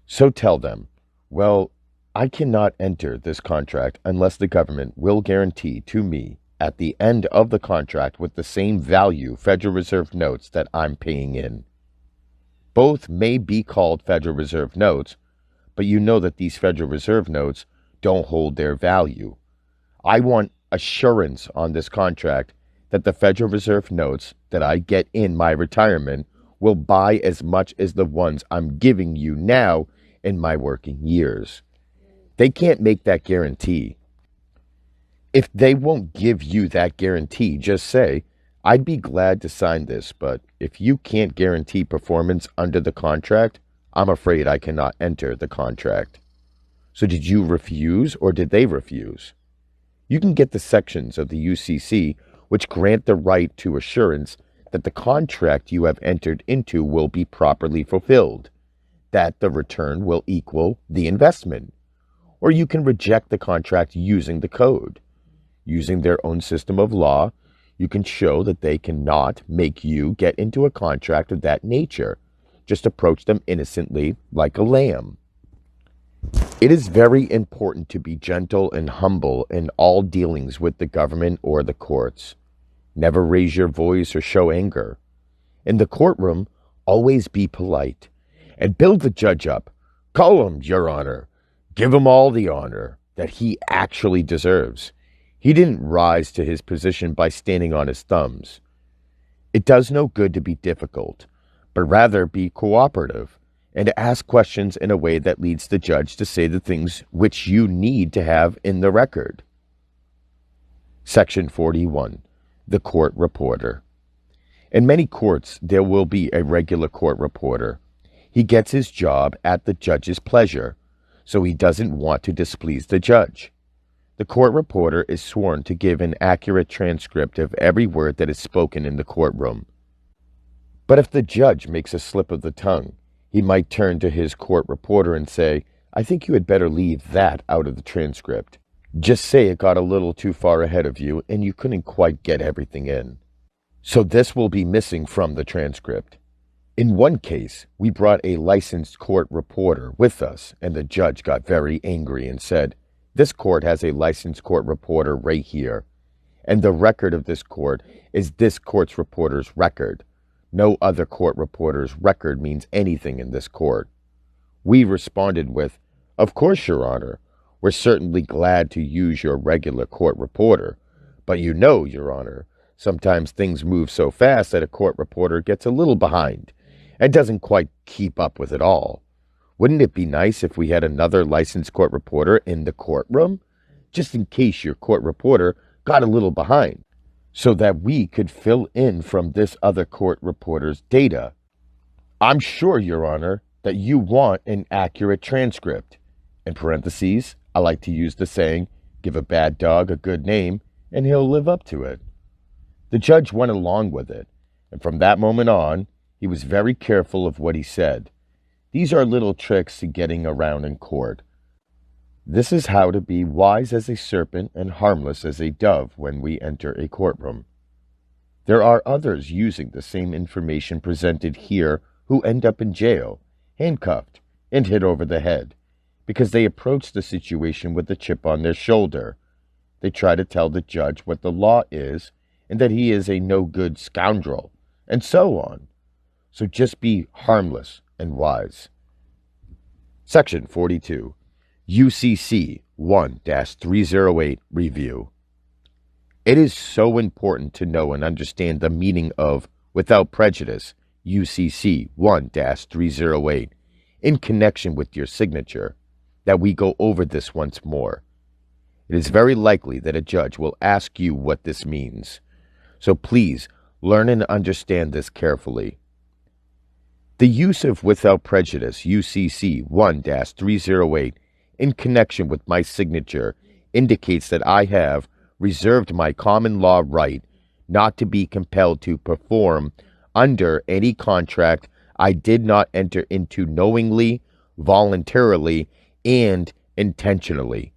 So tell them, "Well, I cannot enter this contract unless the government will guarantee to me at the end of the contract with the same value Federal Reserve notes that I'm paying in." Both may be called Federal Reserve notes, but you know that these Federal Reserve notes don't hold their value. I want assurance on this contract that the Federal Reserve notes that I get in my retirement will buy as much as the ones I'm giving you now in my working years. They can't make that guarantee. If they won't give you that guarantee, just say, "I'd be glad to sign this, but if you can't guarantee performance under the contract, I'm afraid I cannot enter the contract." So did you refuse or did they refuse? You can get the sections of the UCC which grant the right to assurance that the contract you have entered into will be properly fulfilled, that the return will equal the investment. Or you can reject the contract using the code. Using their own system of law, you can show that they cannot make you get into a contract of that nature. Just approach them innocently like a lamb. It is very important to be gentle and humble in all dealings with the government or the courts. Never raise your voice or show anger. In the courtroom, always be polite and build the judge up. Call him, Your Honor. Give him all the honor that he actually deserves. He didn't rise to his position by standing on his thumbs. It does no good to be difficult, but rather be cooperative and to ask questions in a way that leads the judge to say the things which you need to have in the record. Section 41. The Court Reporter. In many courts, there will be a regular court reporter. He gets his job at the judge's pleasure, so he doesn't want to displease the judge. The court reporter is sworn to give an accurate transcript of every word that is spoken in the courtroom. But if the judge makes a slip of the tongue, he might turn to his court reporter and say, "I think you had better leave that out of the transcript. Just say it got a little too far ahead of you and you couldn't quite get everything in." So this will be missing from the transcript. In one case, we brought a licensed court reporter with us, and the judge got very angry and said, "This court has a licensed court reporter right here, and the record of this court is this court's reporter's record. No other court reporter's record means anything in this court." We responded with, "Of course, Your Honor. We're certainly glad to use your regular court reporter. But you know, Your Honor, sometimes things move so fast that a court reporter gets a little behind and doesn't quite keep up with it all. Wouldn't it be nice if we had another licensed court reporter in the courtroom, just in case your court reporter got a little behind?" so that we could fill in from this other court reporter's data. I'm sure, Your Honor, that you want an accurate transcript. In parentheses, I like to use the saying, give a bad dog a good name, and he'll live up to it. The judge went along with it, and from that moment on, he was very careful of what he said. These are little tricks to getting around in court. This is how to be wise as a serpent and harmless as a dove when we enter a courtroom. There are others using the same information presented here who end up in jail, handcuffed, and hit over the head, because they approach the situation with a chip on their shoulder. They try to tell the judge what the law is and that he is a no-good scoundrel, and so on. So just be harmless and wise. Section 42, UCC 1-308 Review. It is so important to know and understand the meaning of without prejudice, UCC 1-308, in connection with your signature, that we go over this once more. It is very likely that a judge will ask you what this means, so please learn and understand this carefully. The use of without prejudice, UCC 1-308, in connection with my signature indicates that I have reserved my common law right not to be compelled to perform under any contract I did not enter into knowingly, voluntarily, and intentionally.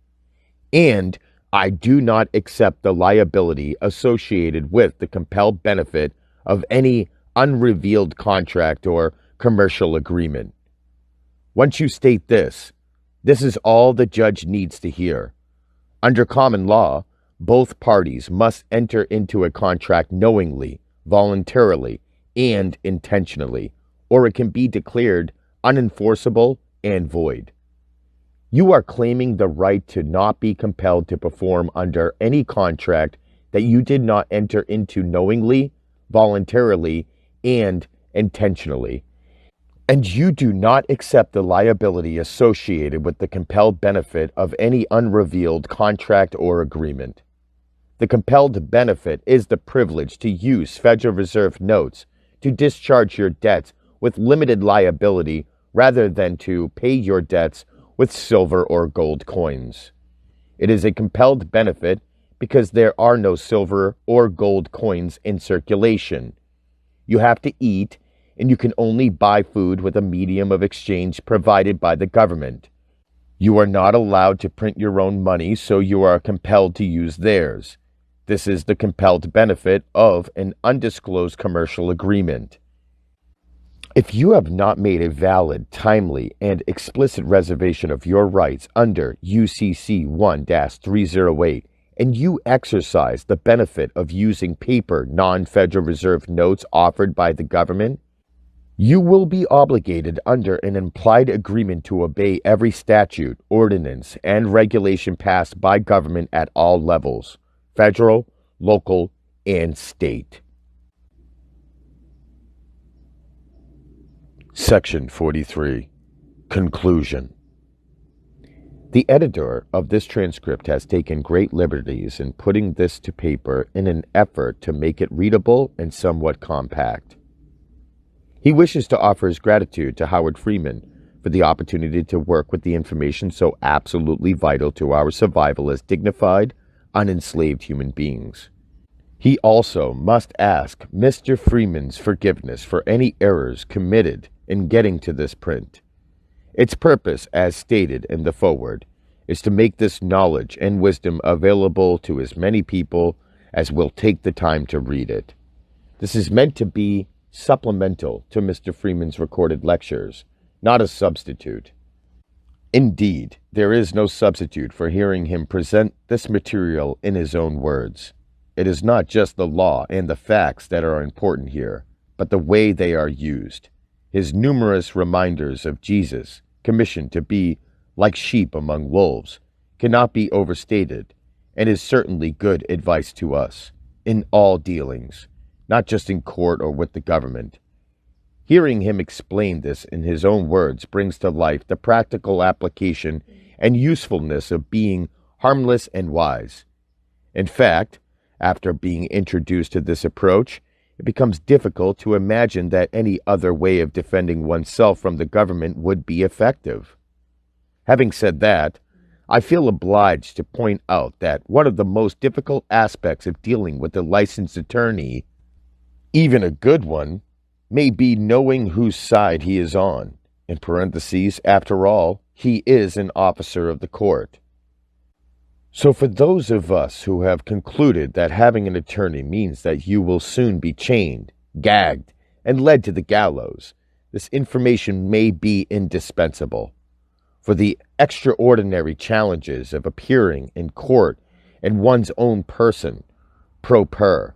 And I do not accept the liability associated with the compelled benefit of any unrevealed contract or commercial agreement. Once you state this, this is all the judge needs to hear. Under common law, both parties must enter into a contract knowingly, voluntarily, and intentionally, or it can be declared unenforceable and void. You are claiming the right to not be compelled to perform under any contract that you did not enter into knowingly, voluntarily, and intentionally. And you do not accept the liability associated with the compelled benefit of any unrevealed contract or agreement. The compelled benefit is the privilege to use Federal Reserve notes to discharge your debts with limited liability rather than to pay your debts with silver or gold coins. It is a compelled benefit because there are no silver or gold coins in circulation. You have to eat, and you can only buy food with a medium of exchange provided by the government. You are not allowed to print your own money, so you are compelled to use theirs. This is the compelled benefit of an undisclosed commercial agreement. If you have not made a valid, timely, and explicit reservation of your rights under UCC 1-308, and you exercise the benefit of using paper non-Federal Reserve notes offered by the government, you will be obligated under an implied agreement to obey every statute, ordinance, and regulation passed by government at all levels, federal, local, and state. Section 43. Conclusion. The editor of this transcript has taken great liberties in putting this to paper in an effort to make it readable and somewhat compact. He wishes to offer his gratitude to Howard Freeman for the opportunity to work with the information so absolutely vital to our survival as dignified, unenslaved human beings. He also must ask Mr. Freeman's forgiveness for any errors committed in getting to this print. Its purpose, as stated in the foreword, is to make this knowledge and wisdom available to as many people as will take the time to read it. This is meant to be supplemental to Mr. Freeman's recorded lectures, not a substitute. Indeed, there is no substitute for hearing him present this material in his own words. It is not just the law and the facts that are important here, but the way they are used. His numerous reminders of Jesus, commissioned to be like sheep among wolves, cannot be overstated, and is certainly good advice to us in all dealings, not just in court or with the government. Hearing him explain this in his own words brings to life the practical application and usefulness of being harmless and wise. In fact, After being introduced to this approach, it becomes difficult to imagine that any other way of defending oneself from the government would be effective. Having said that, I feel obliged to point out that one of the most difficult aspects of dealing with a licensed attorney, even a good one, may be knowing whose side he is on. In parentheses, after all, he is an officer of the court. So for those of us who have concluded that having an attorney means that you will soon be chained, gagged, and led to the gallows, this information may be indispensable. For the extraordinary challenges of appearing in court in one's own person, pro per,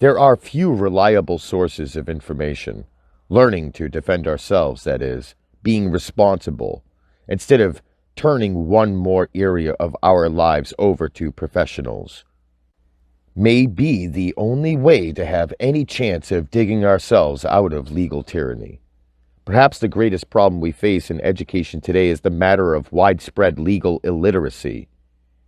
there are few reliable sources of information. Learning to defend ourselves, that is, being responsible, instead of turning one more area of our lives over to professionals, may be the only way to have any chance of digging ourselves out of legal tyranny. Perhaps the greatest problem we face in education today is the matter of widespread legal illiteracy.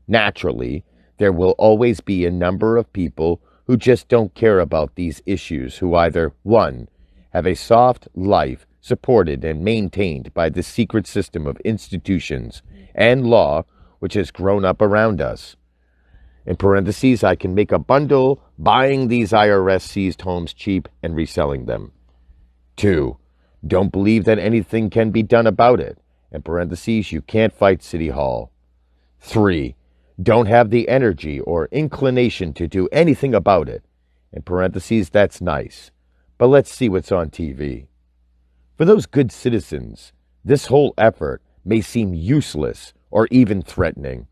Naturally, there will always be a number of people who just don't care about these issues, who either, 1, have a soft life supported and maintained by the secret system of institutions and law which has grown up around us. In parentheses, I can make a bundle buying these IRS-seized homes cheap and reselling them. 2, don't believe that anything can be done about it. In parentheses, you can't fight City Hall. 3, don't have the energy or inclination to do anything about it. In parentheses, that's nice, but let's see what's on TV. For those good citizens, this whole effort may seem useless or even threatening.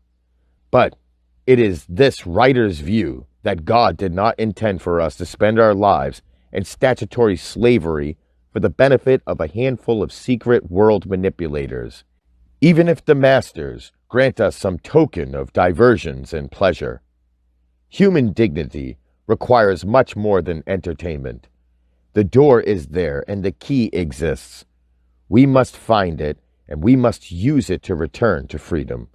But it is this writer's view that God did not intend for us to spend our lives in statutory slavery for the benefit of a handful of secret world manipulators, even if the masters grant us some token of diversions and pleasure. Human dignity requires much more than entertainment. The door is there and the key exists. We must find it and we must use it to return to freedom.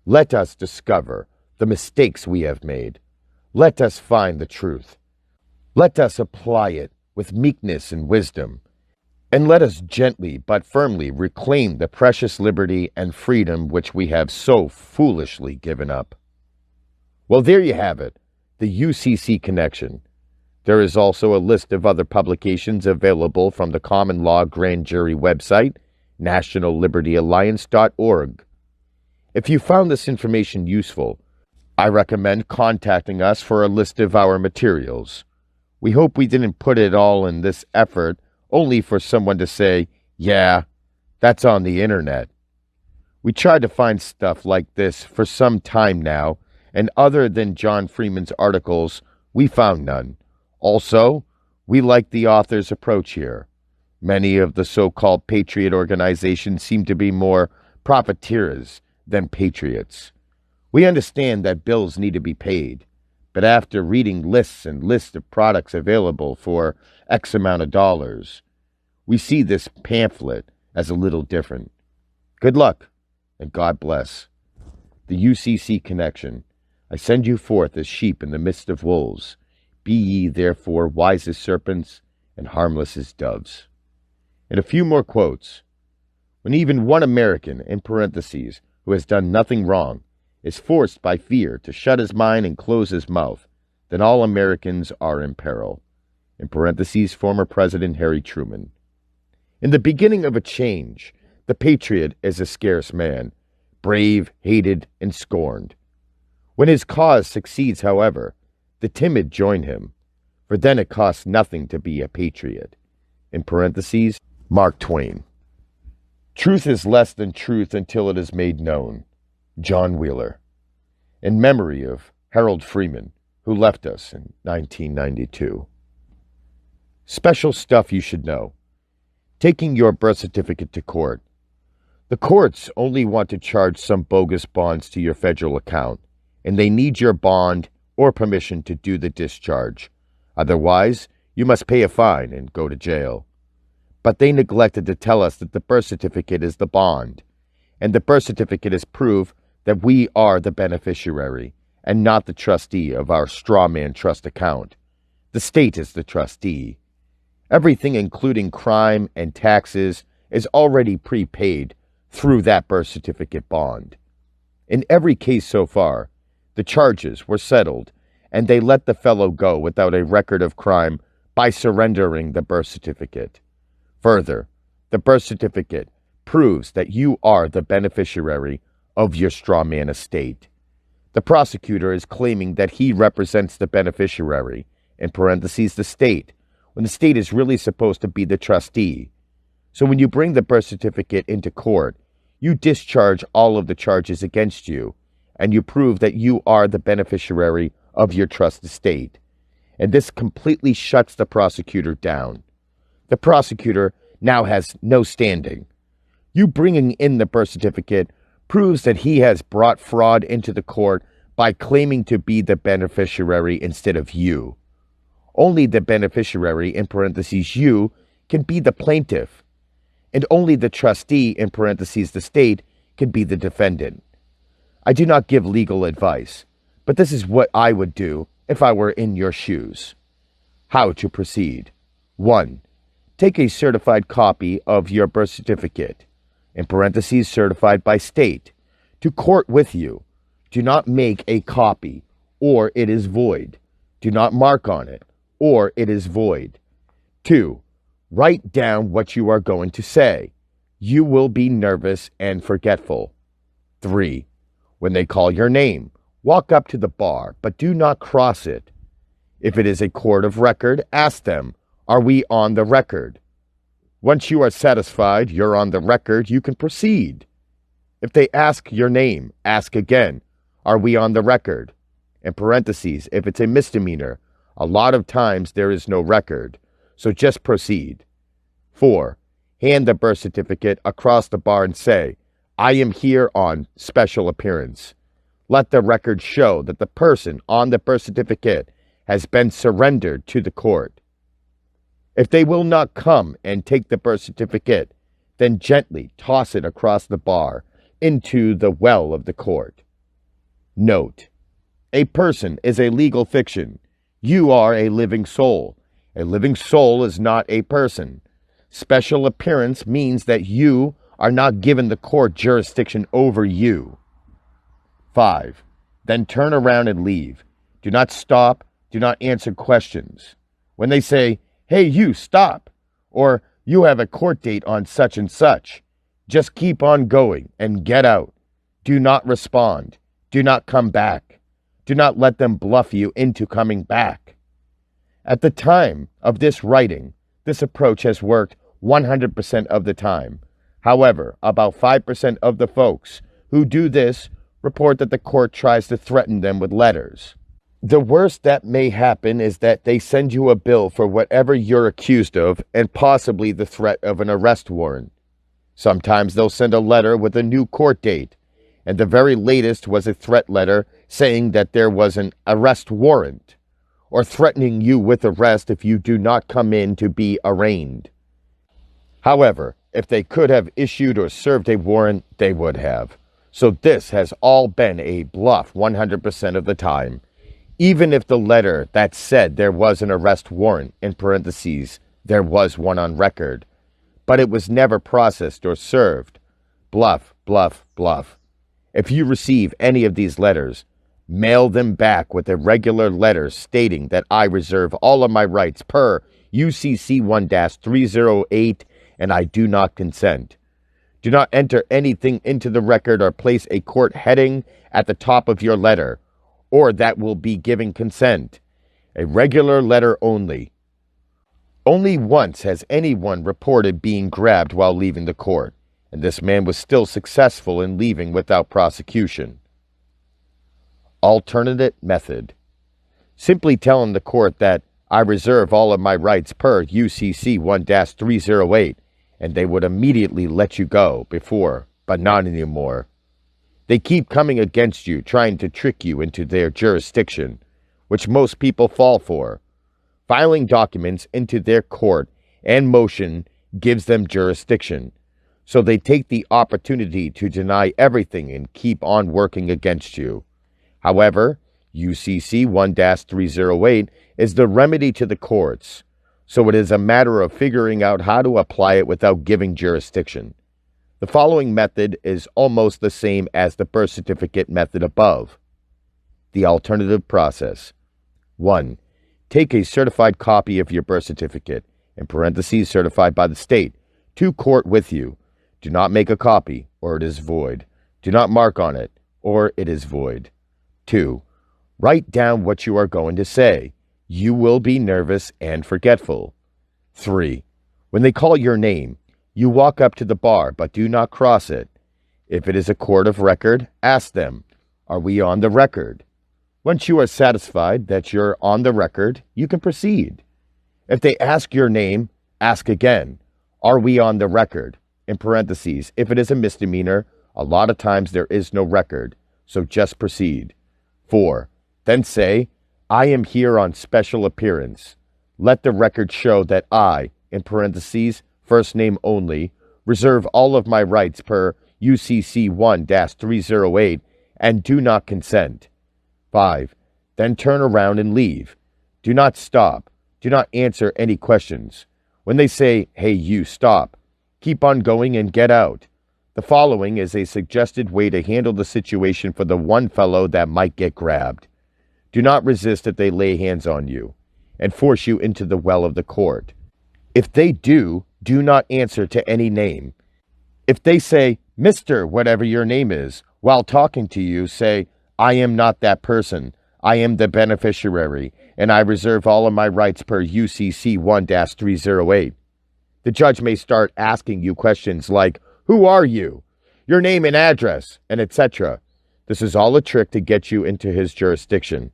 Let us discover the mistakes we have made. Let us find the truth. Let us apply it with meekness and wisdom. And let us gently but firmly reclaim the precious liberty and freedom which we have so foolishly given up. Well, there you have it, the UCC connection. There is also a list of other publications available from the Common Law Grand Jury website, nationallibertyalliance.org. If you found this information useful, I recommend contacting us for a list of our materials. We hope we didn't put it all in this effort only for someone to say, yeah, that's on the internet. We tried to find stuff like this for some time now, and other than John Freeman's articles, we found none. Also, we like the author's approach here. Many of the so-called patriot organizations seem to be more profiteers than patriots. We understand that bills need to be paid, but after reading lists and lists of products available for X amount of dollars, we see this pamphlet as a little different. Good luck, and God bless. The UCC Connection. I send you forth as sheep in the midst of wolves. Be ye therefore wise as serpents and harmless as doves. And a few more quotes. When even one American, in parentheses, who has done nothing wrong, is forced by fear to shut his mind and close his mouth, then all Americans are in peril. In parentheses, former President Harry Truman. In the beginning of a change, the patriot is a scarce man, brave, hated, and scorned. When his cause succeeds, however, the timid join him, for then it costs nothing to be a patriot. In parentheses, Mark Twain. Truth is less than truth until it is made known. John Wheeler. In memory of Harold Freeman, who left us in 1992. Special stuff you should know. Taking your birth certificate to court. The courts only want to charge some bogus bonds to your federal account, and they need your bond or permission to do the discharge. Otherwise, you must pay a fine and go to jail. But they neglected to tell us that the birth certificate is the bond, and the birth certificate is proof that we are the beneficiary, and not the trustee of our strawman trust account. The state is the trustee. Everything, including crime and taxes, is already prepaid through that birth certificate bond. In every case so far, the charges were settled, and they let the fellow go without a record of crime by surrendering the birth certificate. Further, the birth certificate proves that you are the beneficiary of your strawman estate. The prosecutor is claiming that he represents the beneficiary, in parentheses the state, when the state is really supposed to be the trustee. So when you bring the birth certificate into court, you discharge all of the charges against you, and you prove that you are the beneficiary of your trust estate. And this completely shuts the prosecutor down. The prosecutor now has no standing. You bringing in the birth certificate proves that he has brought fraud into the court by claiming to be the beneficiary instead of you. Only the beneficiary, in parentheses you, can be the plaintiff, and only the trustee, in parentheses the state, can be the defendant. I do not give legal advice, but this is what I would do if I were in your shoes. How to proceed. 1. Take a certified copy of your birth certificate, in parentheses certified by state, to court with you. Do not make a copy, or it is void. Do not mark on it, or it is void. 2. Write down what you are going to say. You will be nervous and forgetful. 3. When they call your name, walk up to the bar, but do not cross it. If it is a court of record, ask them, "Are we on the record?" Once you are satisfied you're on the record, you can proceed. If they ask your name, ask again, "Are we on the record?" In parentheses, if it's a misdemeanor, a lot of times there is no record, so just proceed. 4. Hand the birth certificate across the bar and say, "I am here on special appearance." Let the record show that the person on the birth certificate has been surrendered to the court. If they will not come and take the birth certificate, then gently toss it across the bar into the well of the court. Note: a person is a legal fiction. You are a living soul. A living soul is not a person. Special appearance means that you are not given the court jurisdiction over you. 5. Then turn around and leave. Do not stop. Do not answer questions. When they say, "Hey, you, stop," or "You have a court date on such and such," just keep on going and get out. Do not respond. Do not come back. Do not let them bluff you into coming back. At the time of this writing, this approach has worked 100% of the time. However, about 5% of the folks who do this report that the court tries to threaten them with letters. The worst that may happen is that they send you a bill for whatever you're accused of and possibly the threat of an arrest warrant. Sometimes they'll send a letter with a new court date, and the very latest was a threat letter saying that there was an arrest warrant, or threatening you with arrest if you do not come in to be arraigned. However, if they could have issued or served a warrant, they would have. So this has all been a bluff 100% of the time. Even if the letter that said there was an arrest warrant, in parentheses, there was one on record, but it was never processed or served. Bluff, bluff, bluff. If you receive any of these letters, mail them back with a regular letter stating that I reserve all of my rights per UCC 1-308 and I do not consent. Do not enter anything into the record or place a court heading at the top of your letter, or that will be giving consent. A regular letter only. Only once has anyone reported being grabbed while leaving the court, and this man was still successful in leaving without prosecution. Alternate method. Simply telling the court that I reserve all of my rights per UCC 1-308, and they would immediately let you go before, but not anymore. They keep coming against you, trying to trick you into their jurisdiction, which most people fall for. Filing documents into their court and motion gives them jurisdiction, so they take the opportunity to deny everything and keep on working against you. However, UCC 1-308 is the remedy to the courts, so it is a matter of figuring out how to apply it without giving jurisdiction. The following method is almost the same as the birth certificate method above. The alternative process. 1. Take a certified copy of your birth certificate, in parentheses certified by the state, to court with you. Do not make a copy, or it is void. Do not mark on it, or it is void. 2. Write down what you are going to say. You will be nervous and forgetful. 3. When they call your name, you walk up to the bar, but do not cross it. If it is a court of record, ask them, "Are we on the record?" Once you are satisfied that you're on the record, you can proceed. If they ask your name, ask again, "Are we on the record?" In parentheses, if it is a misdemeanor, a lot of times there is no record, so just proceed. 4. Then say, "I am here on special appearance. Let the record show that I, in parentheses, first name only, reserve all of my rights per UCC 1-308 and do not consent." 5. Then turn around and leave. Do not stop. Do not answer any questions. When they say, "Hey, you, stop," keep on going and get out. The following is a suggested way to handle the situation for the one fellow that might get grabbed. Do not resist if they lay hands on you and force you into the well of the court. If they do not answer to any name. If they say, "Mr. whatever your name is," while talking to you, say, "I am not that person. I am the beneficiary, and I reserve all of my rights per UCC 1-308. The judge may start asking you questions like, "Who are you? Your name and address," and etc. This is all a trick to get you into his jurisdiction.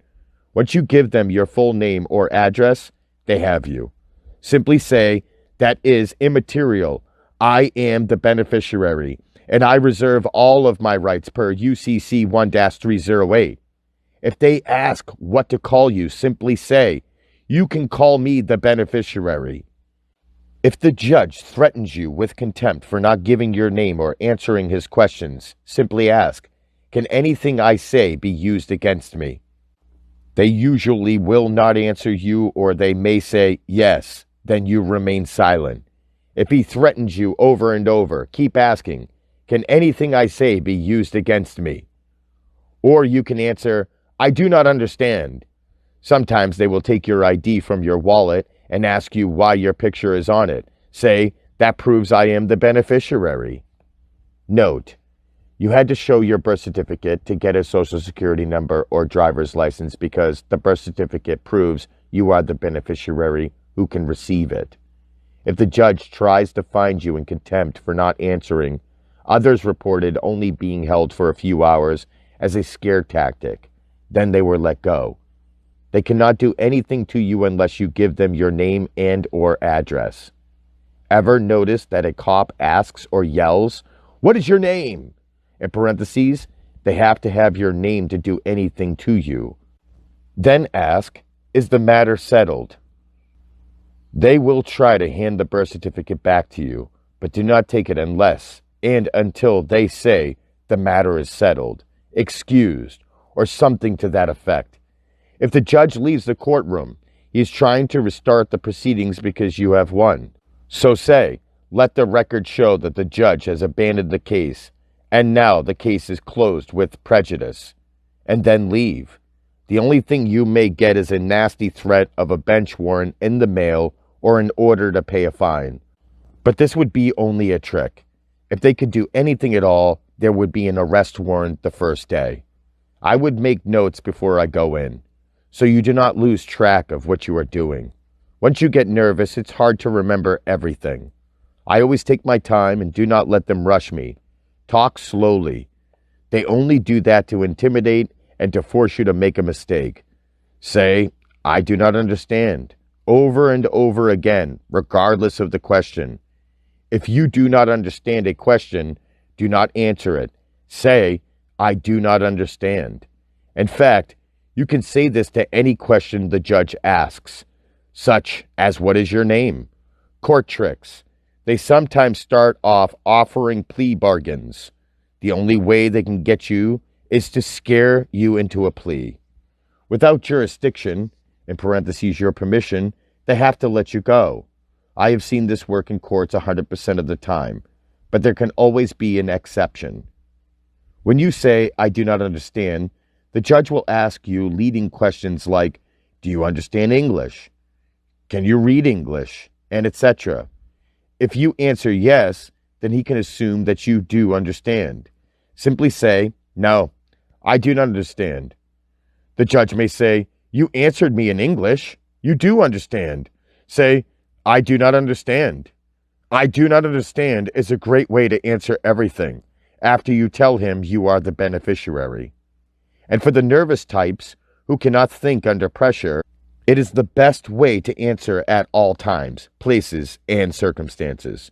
Once you give them your full name or address, they have you. Simply say, "That is immaterial. I am the beneficiary, and I reserve all of my rights per UCC 1-308. If they ask what to call you, simply say, "You can call me the beneficiary." If the judge threatens you with contempt for not giving your name or answering his questions, simply ask, "Can anything I say be used against me?" They usually will not answer you, or they may say, "Yes," then you remain silent. If he threatens you over and over, keep asking, "Can anything I say be used against me?" Or you can answer, "I do not understand." Sometimes they will take your ID from your wallet and ask you why your picture is on it. Say, "That proves I am the beneficiary." Note, you had to show your birth certificate to get a social security number or driver's license because the birth certificate proves you are the beneficiary who can receive it. If the judge tries to find you in contempt for not answering, others reported only being held for a few hours as a scare tactic. Then they were let go. They cannot do anything to you unless you give them your name and or address. Ever notice that a cop asks or yells, "What is your name?" In parentheses, they have to have your name to do anything to you. Then ask, "Is the matter settled?" They will try to hand the birth certificate back to you, but do not take it unless and until they say the matter is settled, excused, or something to that effect. If the judge leaves the courtroom, he is trying to restart the proceedings because you have won. So say, "Let the record show that the judge has abandoned the case, and now the case is closed with prejudice," and then leave. The only thing you may get is a nasty threat of a bench warrant in the mail or an order to pay a fine. But this would be only a trick. If they could do anything at all, there would be an arrest warrant the first day. I would make notes before I go in, so you do not lose track of what you are doing. Once you get nervous, it's hard to remember everything. I always take my time and do not let them rush me. Talk slowly. They only do that to intimidate and to force you to make a mistake. Say, "I do not understand," over and over again, regardless of the question. If you do not understand a question, do not answer it. Say, "I do not understand." In fact, you can say this to any question the judge asks, such as, "What is your name?" Court tricks. They sometimes start off offering plea bargains. The only way they can get you is to scare you into a plea. Without jurisdiction, in parentheses your permission, they have to let you go. I have seen this work in courts 100% of the time, but there can always be an exception. When you say, I do not understand, the judge will ask you leading questions like, do you understand English? Can you read English? And etc. If you answer yes, then he can assume that you do understand. Simply say, no, I do not understand. The judge may say, you answered me in English. You do understand. Say, I do not understand. I do not understand is a great way to answer everything after you tell him you are the beneficiary. And for the nervous types who cannot think under pressure, it is the best way to answer at all times, places, and circumstances.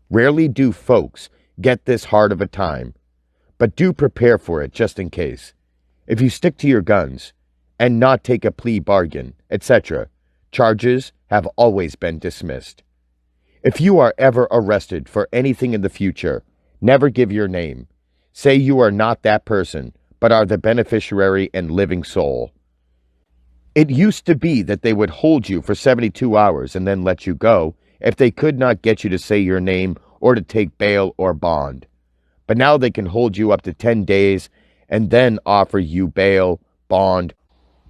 Rarely do folks get this hard of a time, but do prepare for it just in case. If you stick to your guns and not take a plea bargain, etc., charges have always been dismissed. If you are ever arrested for anything in the future, never give your name. Say you are not that person, but are the beneficiary and living soul. It used to be that they would hold you for 72 hours and then let you go if they could not get you to say your name or to take bail or bond. But now they can hold you up to 10 days and then offer you bail, bond,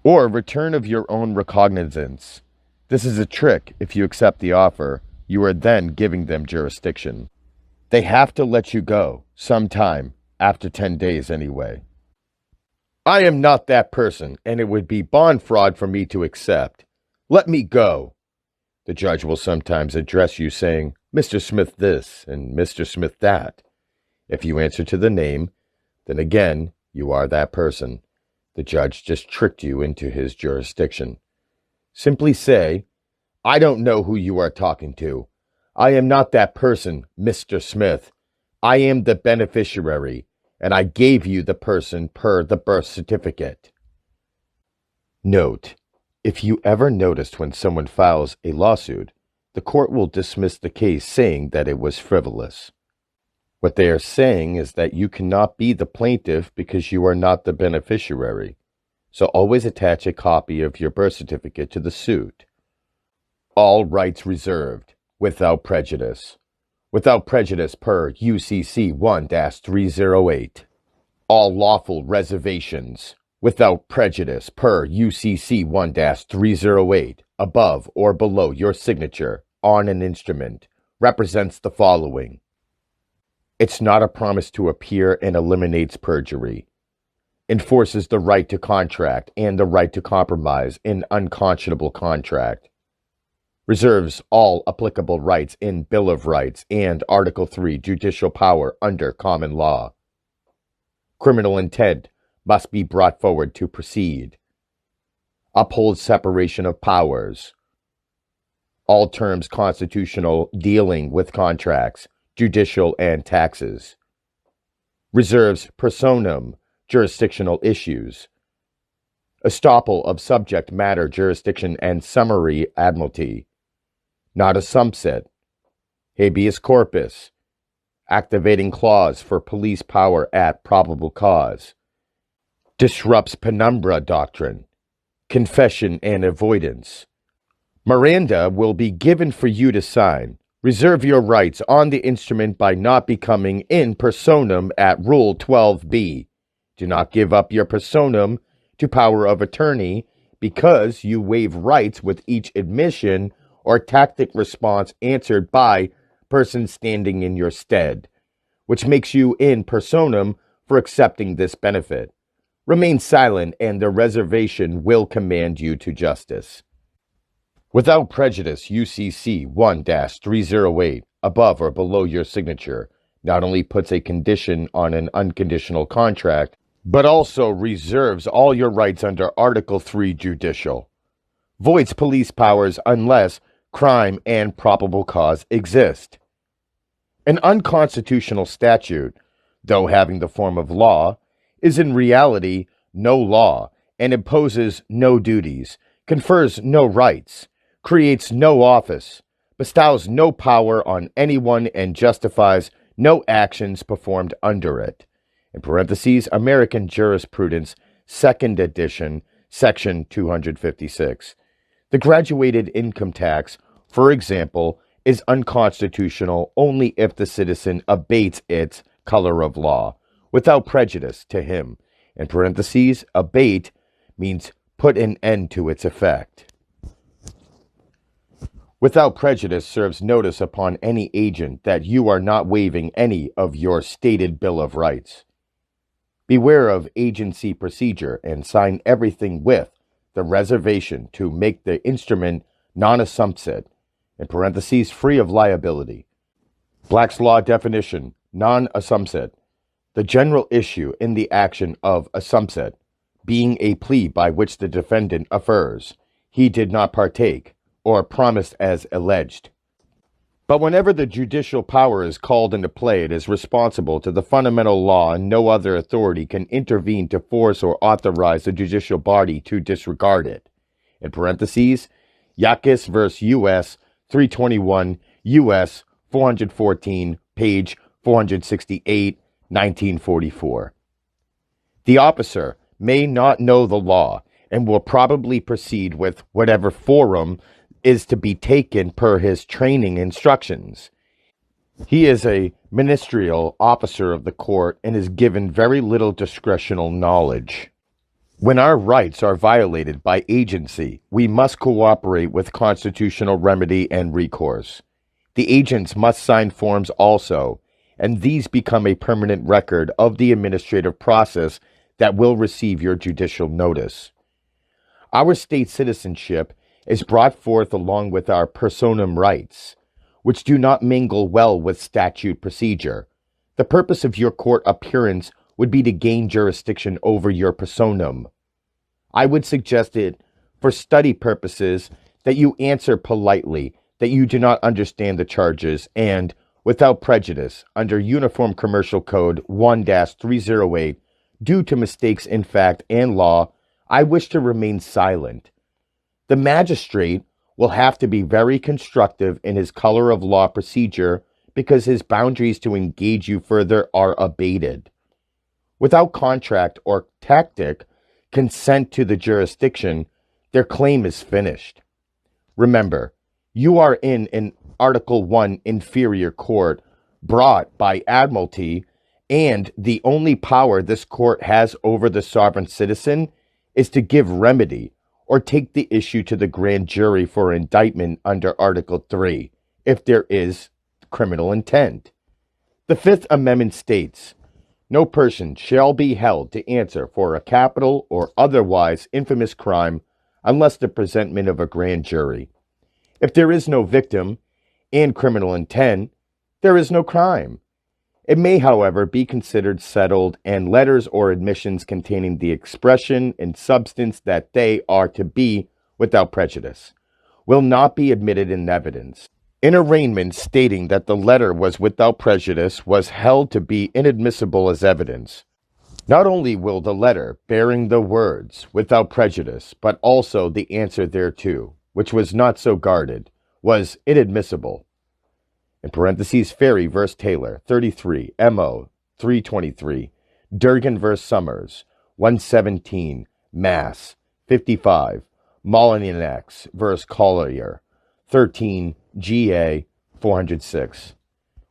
or return of your own recognizance. This is a trick. If you accept the offer, you are then giving them jurisdiction. They have to let you go sometime after 10 days anyway. I am not that person, and it would be bond fraud for me to accept. Let me go. The judge will sometimes address you saying, Mr. Smith this and Mr. Smith that. If you answer to the name, then again, you are that person. The judge just tricked you into his jurisdiction. Simply say, I don't know who you are talking to. I am not that person, Mr. Smith. I am the beneficiary, and I gave you the person per the birth certificate. Note, if you ever noticed when someone files a lawsuit, the court will dismiss the case saying that it was frivolous. What they are saying is that you cannot be the plaintiff because you are not the beneficiary. So always attach a copy of your birth certificate to the suit. All rights reserved, without prejudice. Without prejudice per UCC 1-308. All lawful reservations, without prejudice per UCC 1-308, above or below your signature on an instrument, represents the following. It's not a promise to appear and eliminates perjury. Enforces the right to contract and the right to compromise in unconscionable contract. Reserves all applicable rights in Bill of Rights and Article 3 judicial power under common law. Criminal intent must be brought forward to proceed. Upholds separation of powers. All terms constitutional dealing with contracts, judicial and taxes. Reserves personam jurisdictional issues. Estoppel of subject matter jurisdiction and summary admiralty. Not a subset. Habeas corpus. Activating clause for police power at probable cause. Disrupts penumbra doctrine. Confession and avoidance. Miranda will be given for you to sign. Reserve your rights on the instrument by not becoming in personam at Rule 12b. Do not give up your personam to power of attorney because you waive rights with each admission or tactic response answered by person standing in your stead, which makes you in personam for accepting this benefit. Remain silent and the reservation will command you to justice. Without prejudice, UCC 1-308, above or below your signature, not only puts a condition on an unconditional contract, but also reserves all your rights under Article 3 judicial. Voids police powers unless crime and probable cause exist. An unconstitutional statute, though having the form of law, is in reality no law and imposes no duties, confers no rights, creates no office, bestows no power on anyone, and justifies no actions performed under it. In parentheses, American Jurisprudence, 2nd edition, Section 256. The graduated income tax, for example, is unconstitutional only if the citizen abates its color of law without prejudice to him. In parentheses, abate means put an end to its effect. Without prejudice serves notice upon any agent that you are not waiving any of your stated Bill of Rights. Beware of agency procedure and sign everything with the reservation to make the instrument non-assumpsit, in parentheses, free of liability. Black's Law definition, non-assumpsit. The general issue in the action of assumpsit, being a plea by which the defendant affers he did not partake, or promised as alleged. But whenever the judicial power is called into play, it is responsible to the fundamental law, and no other authority can intervene to force or authorize the judicial body to disregard it. In parentheses, Yakis vs. U.S. 321, U.S. 414, page 468, 1944. The officer may not know the law and will probably proceed with whatever forum is to be taken per his training instructions. He is a ministerial officer of the court and is given very little discretional knowledge. When our rights are violated by agency, we must cooperate with constitutional remedy and recourse. The agents must sign forms also, and these become a permanent record of the administrative process that will receive your judicial notice. Our state citizenship is brought forth along with our personam rights, which do not mingle well with statute procedure. The purpose of your court appearance would be to gain jurisdiction over your personam. I would suggest it, for study purposes, that you answer politely that you do not understand the charges and, without prejudice, under Uniform Commercial Code 1-308, due to mistakes in fact and law, I wish to remain silent. The magistrate will have to be very constructive in his color of law procedure because his boundaries to engage you further are abated. Without contract or tactic, consent to the jurisdiction, their claim is finished. Remember, you are in an Article 1 inferior court brought by admiralty, and the only power this court has over the sovereign citizen is to give remedy or take the issue to the grand jury for indictment under Article 3, if there is criminal intent. The Fifth Amendment states, no person shall be held to answer for a capital or otherwise infamous crime unless the presentment of a grand jury. If there is no victim and criminal intent, there is no crime. It may, however, be considered settled, and letters or admissions containing the expression and substance that they are to be without prejudice will not be admitted in evidence. An arraignment stating that the letter was without prejudice was held to be inadmissible as evidence. Not only will the letter bearing the words without prejudice, but also the answer thereto, which was not so guarded, was inadmissible. In parentheses, Ferry v. Taylor, 33, MO 323, Durgan v. Summers, 117, Mass, 55, Molyneux v. Collier, 13, GA 406.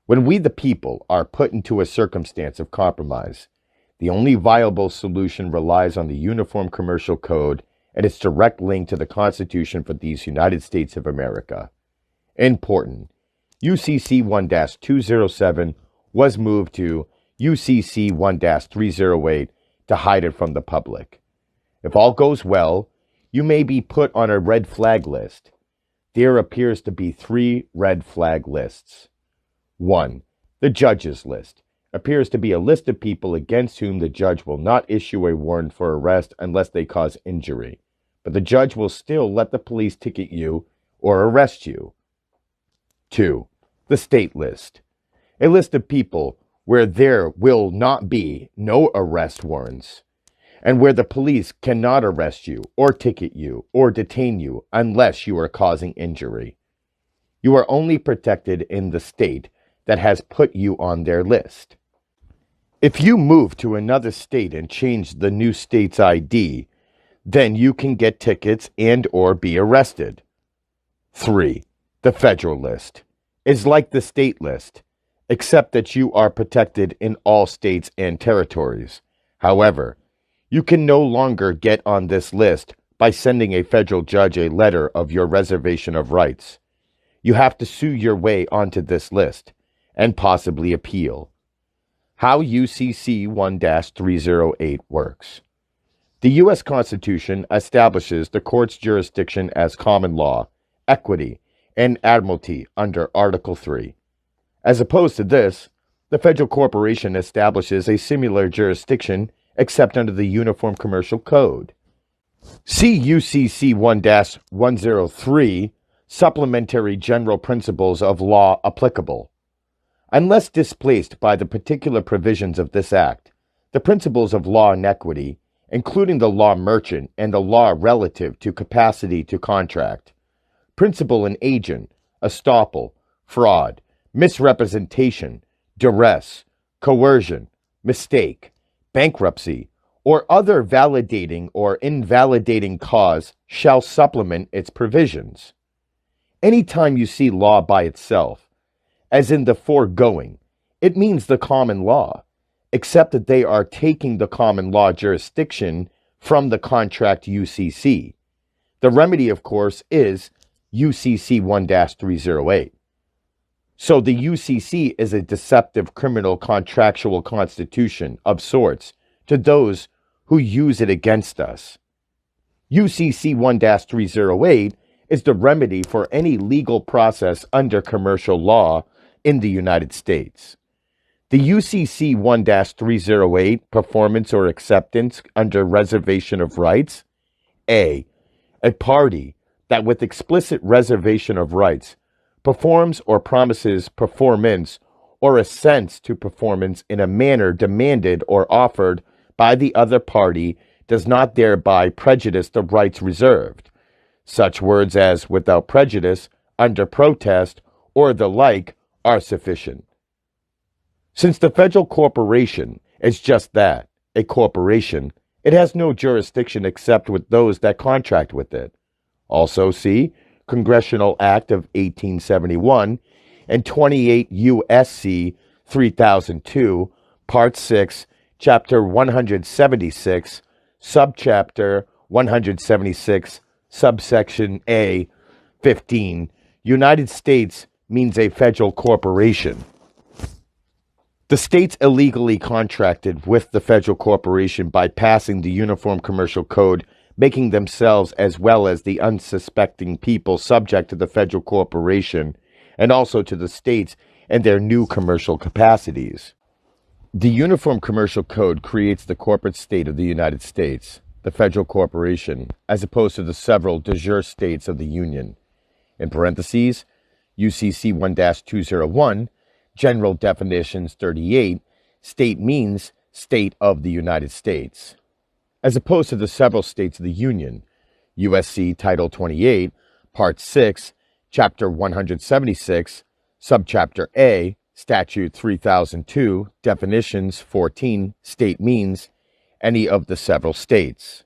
When we the people are put into a circumstance of compromise, the only viable solution relies on the Uniform Commercial Code and its direct link to the Constitution for these United States of America. Important. UCC 1-207 was moved to UCC 1-308 to hide it from the public. If all goes well, you may be put on a red flag list. There appears to be 3 red flag lists. 1. The judge's list appears to be a list of people against whom the judge will not issue a warrant for arrest unless they cause injury, but the judge will still let the police ticket you or arrest you. 2. The state list, a list of people where there will not be no arrest warrants, and where the police cannot arrest you or ticket you or detain you unless you are causing injury. You are only protected in the state that has put you on their list. If you move to another state and change the new state's ID, then you can get tickets and or be arrested. 3. The federal list is like the state list, except that you are protected in all states and territories. However, you can no longer get on this list by sending a federal judge a letter of your reservation of rights. You have to sue your way onto this list and possibly appeal. How UCC 1-308 works. The U.S. Constitution establishes the court's jurisdiction as common law, equity, and admiralty under Article 3. As opposed to this, the federal corporation establishes a similar jurisdiction except under the Uniform Commercial Code. See UCC 1-103, Supplementary General Principles of Law Applicable. Unless displaced by the particular provisions of this Act, the principles of law and equity, including the law merchant and the law relative to capacity to contract, principal and agent, estoppel, fraud, misrepresentation, duress, coercion, mistake, bankruptcy, or other validating or invalidating cause shall supplement its provisions. Anytime you see law by itself, as in the foregoing, it means the common law, except that they are taking the common law jurisdiction from the contract UCC. The remedy, of course, is UCC 1-308. So the UCC is a deceptive criminal contractual constitution of sorts to those who use it against us. UCC 1-308 is the remedy for any legal process under commercial law in the United States. The UCC 1-308 performance or acceptance under reservation of rights. A party that with explicit reservation of rights performs or promises performance or assents to performance in a manner demanded or offered by the other party does not thereby prejudice the rights reserved. Such words as without prejudice, under protest, or the like are sufficient. Since the federal corporation is just that, a corporation, it has no jurisdiction except with those that contract with it. Also see Congressional Act of 1871 and 28 U.S.C. 3002, Part 6, Chapter 176, Subchapter 176, Subsection A, 15, United States means a federal corporation. The states illegally contracted with the federal corporation by passing the Uniform Commercial Code, making themselves as well as the unsuspecting people subject to the federal corporation and also to the states and their new commercial capacities. The Uniform Commercial Code creates the corporate state of the United States, the federal corporation, as opposed to the several de jure states of the Union. In parentheses, UCC 1-201, General Definitions 38, state means state of the United States, as opposed to the several states of the Union. USC Title 28, Part 6, Chapter 176, Subchapter A, Statute 3002, Definitions 14, state means any of the several states.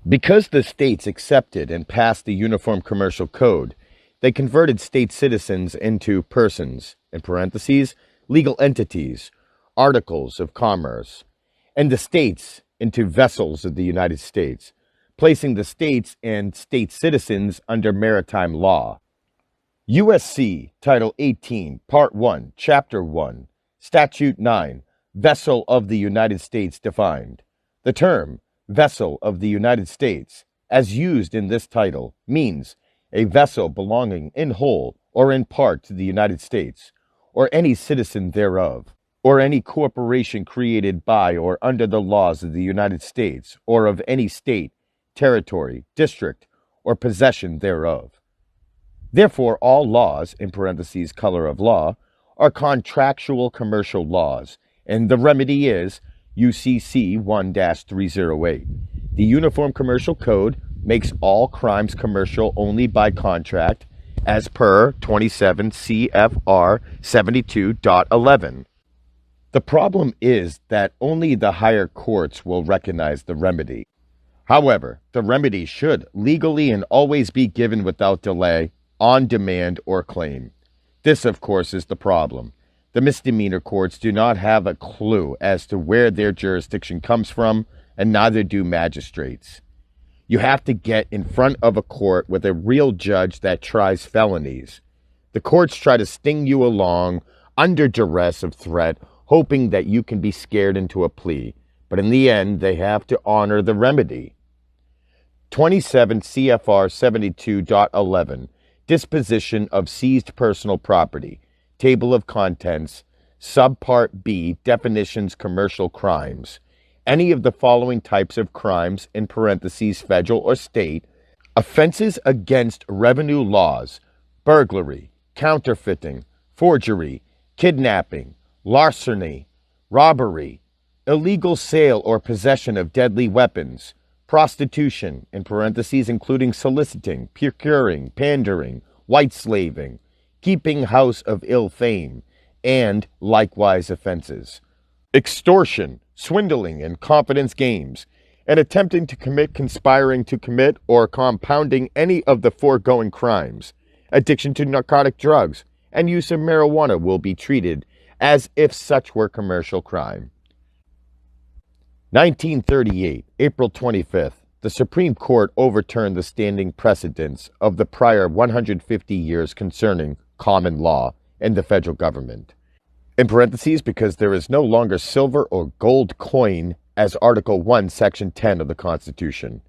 Because the states accepted and passed the Uniform Commercial Code, they converted state citizens into persons, in parentheses, legal entities, articles of commerce, and the states into vessels of the United States, placing the states and state citizens under maritime law. USC Title 18, Part 1, Chapter 1, Statute 9, Vessel of the United States defined. The term, vessel of the United States, as used in this title, means a vessel belonging in whole or in part to the United States, or any citizen thereof, or any corporation created by or under the laws of the United States, or of any state, territory, district, or possession thereof. Therefore, all laws, in parentheses, color of law, are contractual commercial laws, and the remedy is UCC 1-308. The Uniform Commercial Code makes all crimes commercial only by contract, as per 27 CFR 72.11. The problem is that only the higher courts will recognize the remedy. However, the remedy should legally and always be given without delay, on demand or claim. This, of course, is the problem. The misdemeanor courts do not have a clue as to where their jurisdiction comes from, and neither do magistrates. You have to get in front of a court with a real judge that tries felonies. The courts try to sting you along under duress of threat, hoping that you can be scared into a plea. But in the end, they have to honor the remedy. 27 CFR 72.11, Disposition of Seized Personal Property, Table of Contents, Subpart B, Definitions Commercial Crimes. Any of the following types of crimes, in parentheses federal or state, offenses against revenue laws, burglary, counterfeiting, forgery, kidnapping, larceny, robbery, illegal sale or possession of deadly weapons, prostitution, in parentheses including soliciting, procuring, pandering, white slaving, keeping house of ill fame, and likewise offenses. Extortion, swindling, and confidence games, and attempting to commit, conspiring to commit, or compounding any of the foregoing crimes. Addiction to narcotic drugs and use of marijuana will be treated as if such were commercial crime. 1938, April 25th, the Supreme Court overturned the standing precedents of the prior 150 years concerning common law in the federal government. In parentheses, because there is no longer silver or gold coin as Article 1, Section 10 of the Constitution.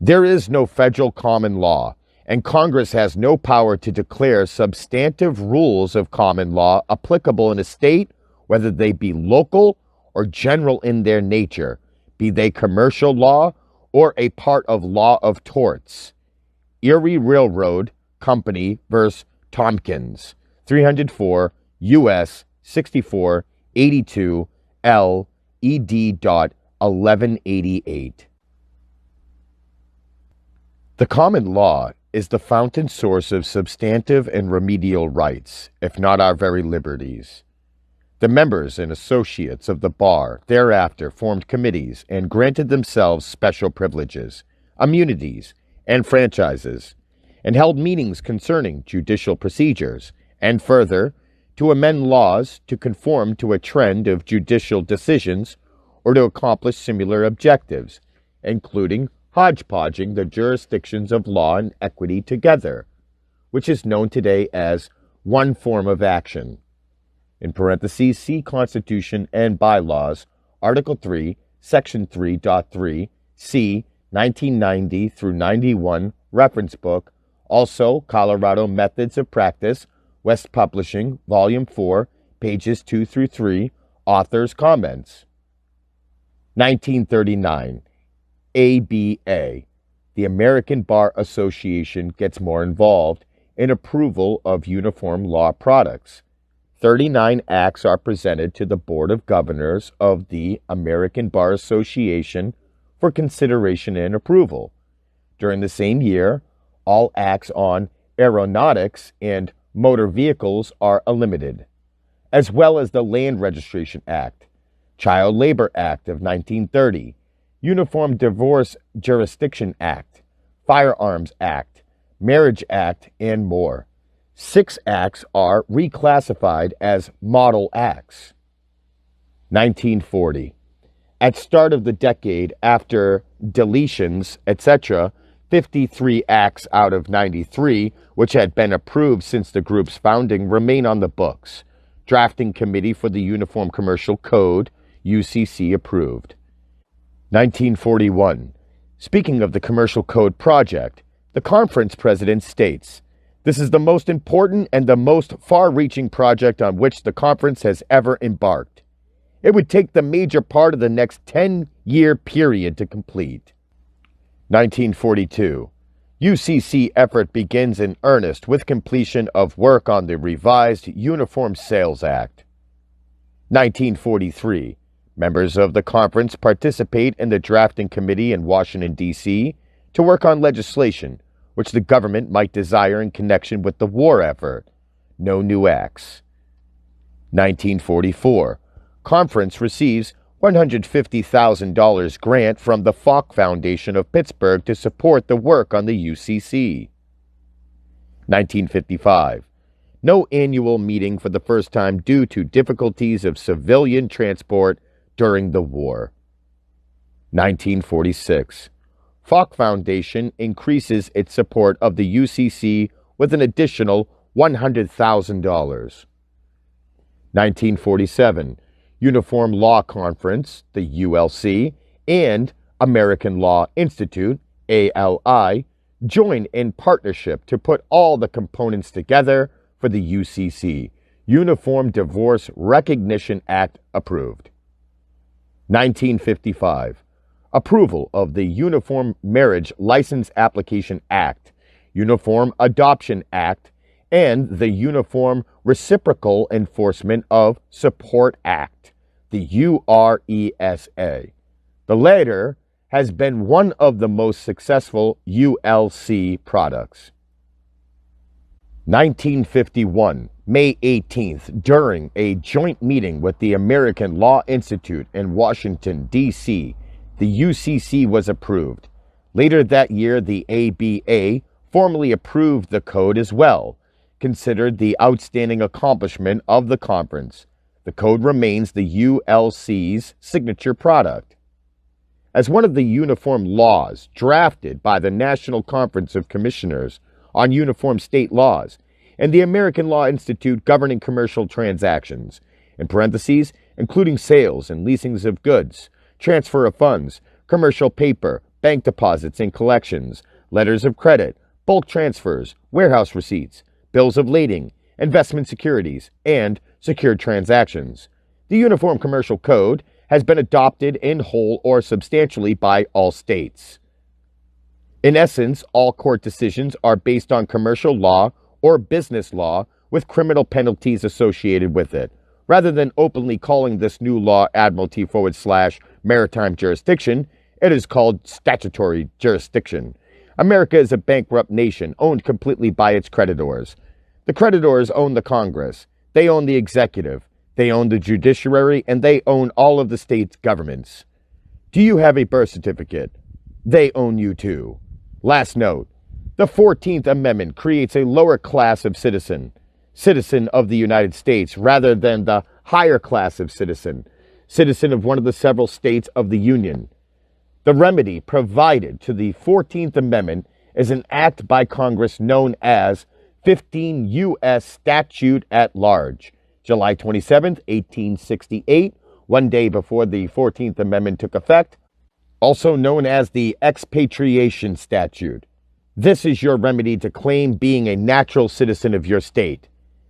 There is no federal common law, and Congress has no power to declare substantive rules of common law applicable in a state, whether they be local or general in their nature, be they commercial law or a part of law of torts. Erie Railroad Company vs. Tompkins, 304 U.S. 6482 L. ed.1188. The common law is the fountain source of substantive and remedial rights, if not our very liberties. The members and associates of the bar thereafter formed committees and granted themselves special privileges, immunities, and franchises, and held meetings concerning judicial procedures, and further, to amend laws to conform to a trend of judicial decisions or to accomplish similar objectives, including hodgepodging the jurisdictions of law and equity together, which is known today as one form of action. In parentheses, see Constitution and Bylaws, Article 3, Section 3.3, C, 1990 through 91, Reference Book, also Colorado Methods of Practice, West Publishing, Volume 4, pages 2 through 3, Author's Comments. 1939, ABA, the American Bar Association gets more involved in approval of uniform law products. 39 acts are presented to the Board of Governors of the American Bar Association for consideration and approval. During the same year, all acts on aeronautics and motor vehicles are eliminated, as well as the Land Registration Act, Child Labor Act of 1930, Uniform Divorce Jurisdiction Act, Firearms Act, Marriage Act, and more. 6 acts are reclassified as Model Acts. 1940. At start of the decade, after deletions, etc., 53 acts out of 93, which had been approved since the group's founding, remain on the books. Drafting Committee for the Uniform Commercial Code, UCC, approved. 1941. Speaking of the Commercial Code project, the conference president states, "This is the most important and the most far-reaching project on which the conference has ever embarked. It would take the major part of the next 10-year period to complete." 1942. UCC effort begins in earnest with completion of work on the revised Uniform Sales Act. 1943. Members of the conference participate in the drafting committee in Washington, D.C. to work on legislation which the government might desire in connection with the war effort. No new acts. 1944. Conference receives $150,000 grant from the Falk Foundation of Pittsburgh to support the work on the UCC. 1955. No annual meeting for the first time due to difficulties of civilian transport during the war. 1946. Falk Foundation increases its support of the UCC with an additional $100,000. 1947. Uniform Law Conference, the ULC, and American Law Institute, ALI, join in partnership to put all the components together for the UCC, Uniform Divorce Recognition Act, approved. 1955. Approval of the Uniform Marriage License Application Act, Uniform Adoption Act, and the Uniform Reciprocal Enforcement of Support Act, the URESA. The latter has been one of the most successful ULC products. 1951, May 18th, during a joint meeting with the American Law Institute in Washington, D.C., the UCC was approved. Later that year, the ABA formally approved the code as well, considered the outstanding accomplishment of the conference. The code remains the ULC's signature product. As one of the uniform laws drafted by the National Conference of Commissioners on Uniform State Laws and the American Law Institute governing commercial transactions, in parentheses, including sales and leasings of goods, transfer of funds, commercial paper, bank deposits and collections, letters of credit, bulk transfers, warehouse receipts, bills of lading, investment securities, and secured transactions. The Uniform Commercial Code has been adopted in whole or substantially by all states. In essence, all court decisions are based on commercial law or business law with criminal penalties associated with it. Rather than openly calling this new law Admiralty/Maritime Jurisdiction, it is called statutory jurisdiction. America is a bankrupt nation owned completely by its creditors. The creditors own the Congress. They own the executive. They own the judiciary, and they own all of the state's governments. Do you have a birth certificate? They own you too. Last note, the 14th Amendment creates a lower class of citizen of the United States, rather than the higher class of citizen of one of the several states of the Union. The remedy provided to the 14th Amendment is an act by Congress known as 15 U.S. Statute at Large, July 27, 1868, one day before the 14th Amendment took effect, also known as the Expatriation Statute. This is your remedy to claim being a natural citizen of your state.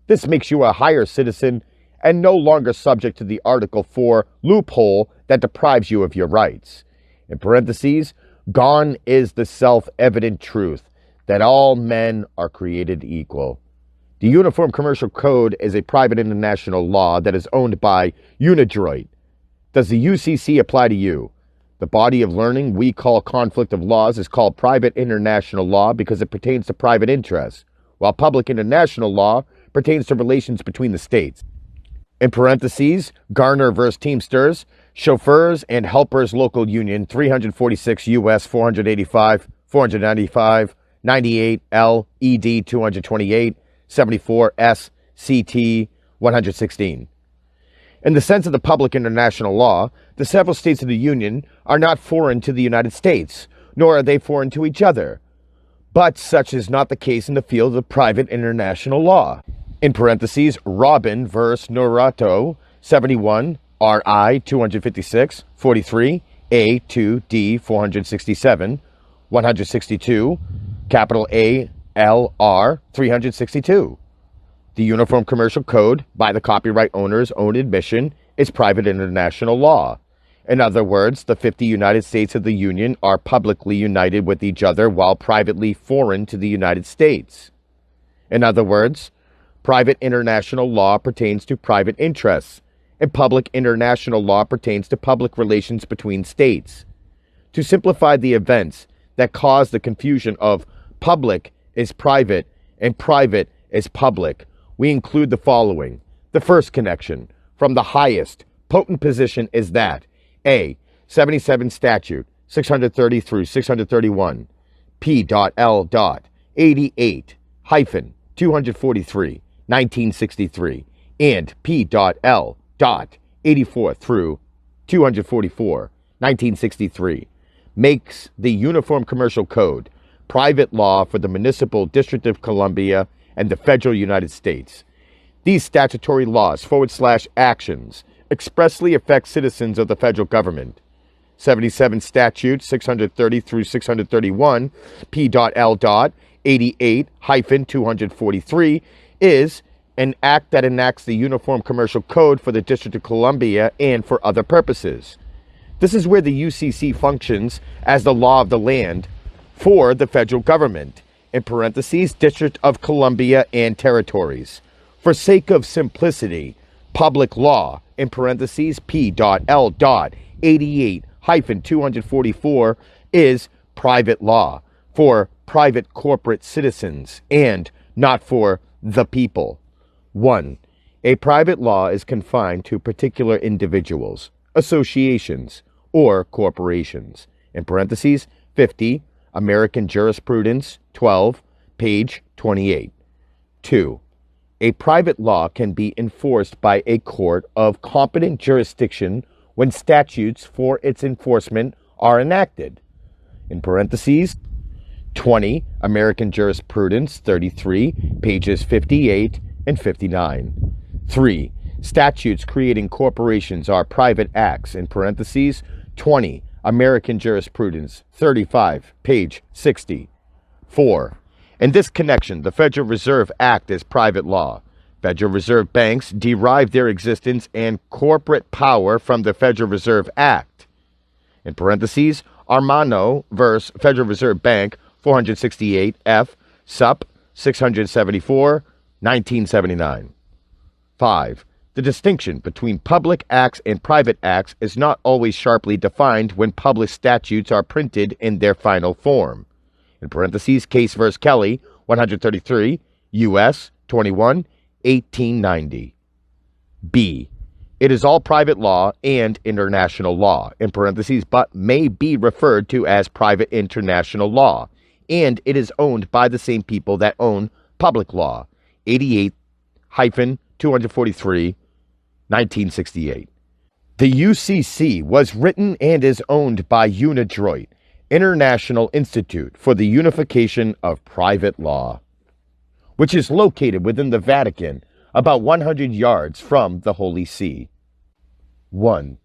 This makes you a higher citizen and no longer subject to the Article 4 loophole that deprives you of your rights. In parentheses, gone is the self-evident truth that all men are created equal. The Uniform Commercial Code is a private international law that is owned by Unidroit. Does the UCC apply to you? The body of learning we call conflict of laws is called private international law because it pertains to private interests, while public international law pertains to relations between the states. In parentheses, Garner v. Teamsters, Chauffeurs and Helpers Local Union, 346 U.S. 485, 495, 98 L. ED 228, 74 S. CT 116. In the sense of the public international law, the several states of the Union are not foreign to the United States, nor are they foreign to each other. But such is not the case in the field of private international law. In parentheses, Robin v. Norato, 71, RI 256, 43, A2D 467, 162, capital A L R 362. The Uniform Commercial Code, by the copyright owner's own admission, is private international law. In other words, the 50 United States of the Union are publicly united with each other while privately foreign to the United States. In other words, private international law pertains to private interests, and public international law pertains to public relations between states. To simplify the events that cause the confusion of public is private and private is public, we include the following. The first connection from the highest, potent position is that A. 77 Statute 630 through 631, P.L. 88 hyphen 243, 1963, and P.L. 84 through 244, 1963, makes the Uniform Commercial Code private law for the Municipal District of Columbia and the Federal United States. These statutory laws / actions expressly affect citizens of the federal government. 77 Statute 630 through 631, P.L. 88 hyphen 243 is an act that enacts the Uniform Commercial Code for the District of Columbia and for other purposes. This is where the UCC functions as the law of the land for the federal government, in parentheses, District of Columbia and Territories. For sake of simplicity, public law, in parentheses, P.L. 88 hyphen 244 is private law for private corporate citizens and not for the people. 1. A private law is confined to particular individuals, associations, or corporations. In parentheses, 50, American Jurisprudence, 12, page 28. 2. A private law can be enforced by a court of competent jurisdiction when statutes for its enforcement are enacted. In parentheses, 20, American Jurisprudence, 33, pages 58 and 59. 3. Statutes creating corporations are private acts, in parentheses, 20, American Jurisprudence, 35, page 60. 4. In this connection, the Federal Reserve Act is private law. Federal Reserve banks derive their existence and corporate power from the Federal Reserve Act. In parentheses, Armano vs. Federal Reserve Bank, 468 F. Sup. 674, 1979. 5. The distinction between public acts and private acts is not always sharply defined when published statutes are printed in their final form. In parentheses, Case v. Kelly, 133, U.S. 21, 1890. B. It is all private law and international law, in parentheses, but may be referred to as private international law, and it is owned by the same people that own public law. 88-243, 1968. The UCC was written and is owned by UNIDROIT, International Institute for the Unification of Private Law, which is located within the Vatican, about 100 yards from the Holy See. 1.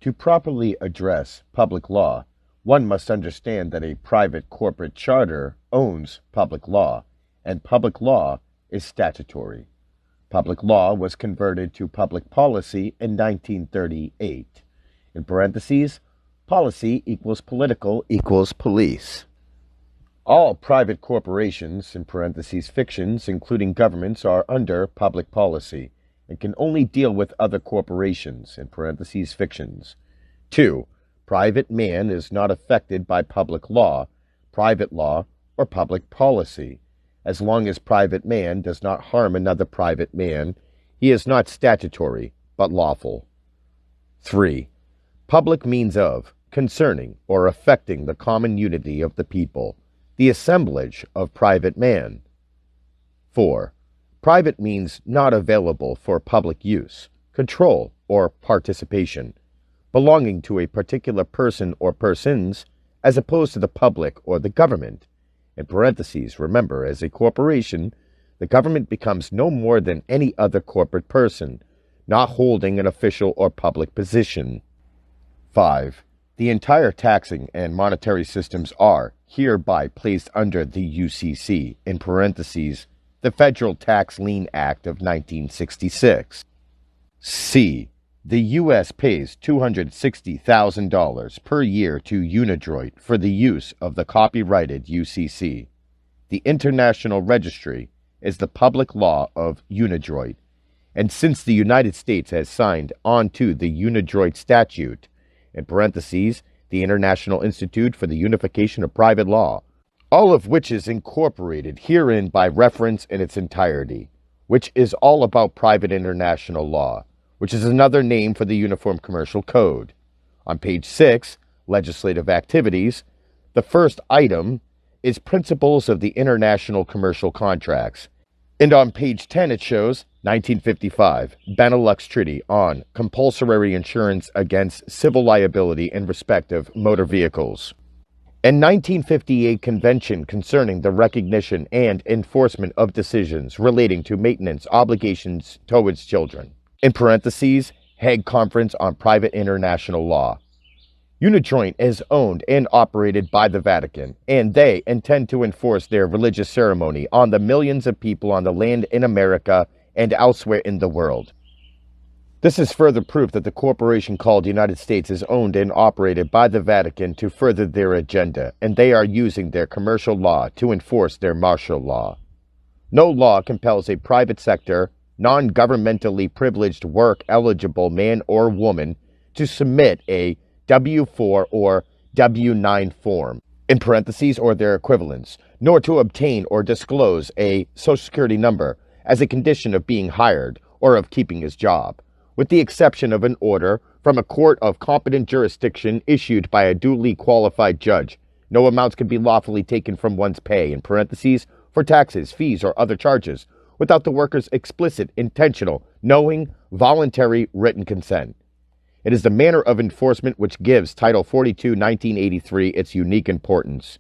To properly address public law, one must understand that a private corporate charter owns public law, and public law is statutory. Public law was converted to public policy in 1938. In parentheses, policy equals political equals police. All private corporations, in parentheses, fictions, including governments, are under public policy and can only deal with other corporations, in parentheses, fictions. 2. Private man is not affected by public law, private law, or public policy. As long as private man does not harm another private man, he is not statutory, but lawful. 3. Public means of, concerning, or affecting the common unity of the people, the assemblage of private man. 4. Private means not available for public use, control, or participation, belonging to a particular person or persons, as opposed to the public or the government. In parentheses, remember, as a corporation, the government becomes no more than any other corporate person, not holding an official or public position. 5. The entire taxing and monetary systems are hereby placed under the UCC, in parentheses, the Federal Tax Lien Act of 1966. C. The U.S. pays $260,000 per year to UNIDROIT for the use of the copyrighted UCC. The International Registry is the public law of UNIDROIT, and since the United States has signed on to the UNIDROIT statute, in parentheses, the International Institute for the Unification of Private Law, all of which is incorporated herein by reference in its entirety, which is all about private international law, which is another name for the Uniform Commercial Code. On page 6, Legislative Activities, the first item is Principles of the International Commercial Contracts. And on page 10, it shows 1955, Benelux Treaty on Compulsory Insurance Against Civil Liability in Respect of Motor Vehicles. And 1958 Convention concerning the recognition and enforcement of decisions relating to maintenance obligations towards children. In parentheses, Hague Conference on Private International Law. Unijoint is owned and operated by the Vatican, and they intend to enforce their religious ceremony on the millions of people on the land in America and elsewhere in the world. This is further proof that the corporation called United States is owned and operated by the Vatican to further their agenda, and they are using their commercial law to enforce their martial law. No law compels a private sector, non-governmentally privileged work-eligible man or woman to submit a W-4 or W-9 form, in parentheses, or their equivalents, nor to obtain or disclose a Social Security number as a condition of being hired or of keeping his job, with the exception of an order from a court of competent jurisdiction issued by a duly qualified judge. No amounts can be lawfully taken from one's pay, in parentheses, for taxes, fees, or other charges, without the worker's explicit, intentional, knowing, voluntary, written consent. It is the manner of enforcement which gives Title 42, 1983 its unique importance.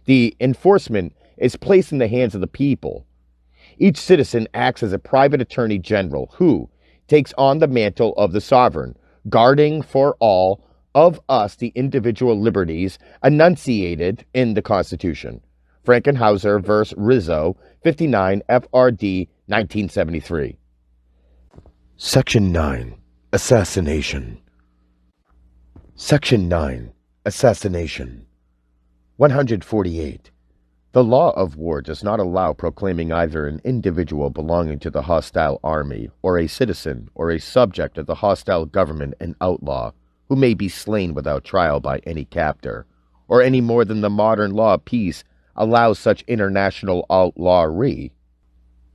The enforcement is placed in the hands of the people. Each citizen acts as a private attorney general who takes on the mantle of the sovereign, guarding for all of us the individual liberties enunciated in the Constitution. Frankenhauser v. Rizzo, 59 FRD 1973. Section 9. Assassination. Section 9. Assassination. 148. The law of war does not allow proclaiming either an individual belonging to the hostile army, or a citizen, or a subject of the hostile government an outlaw, who may be slain without trial by any captor, or any more than the modern law of peace allows such international outlawry.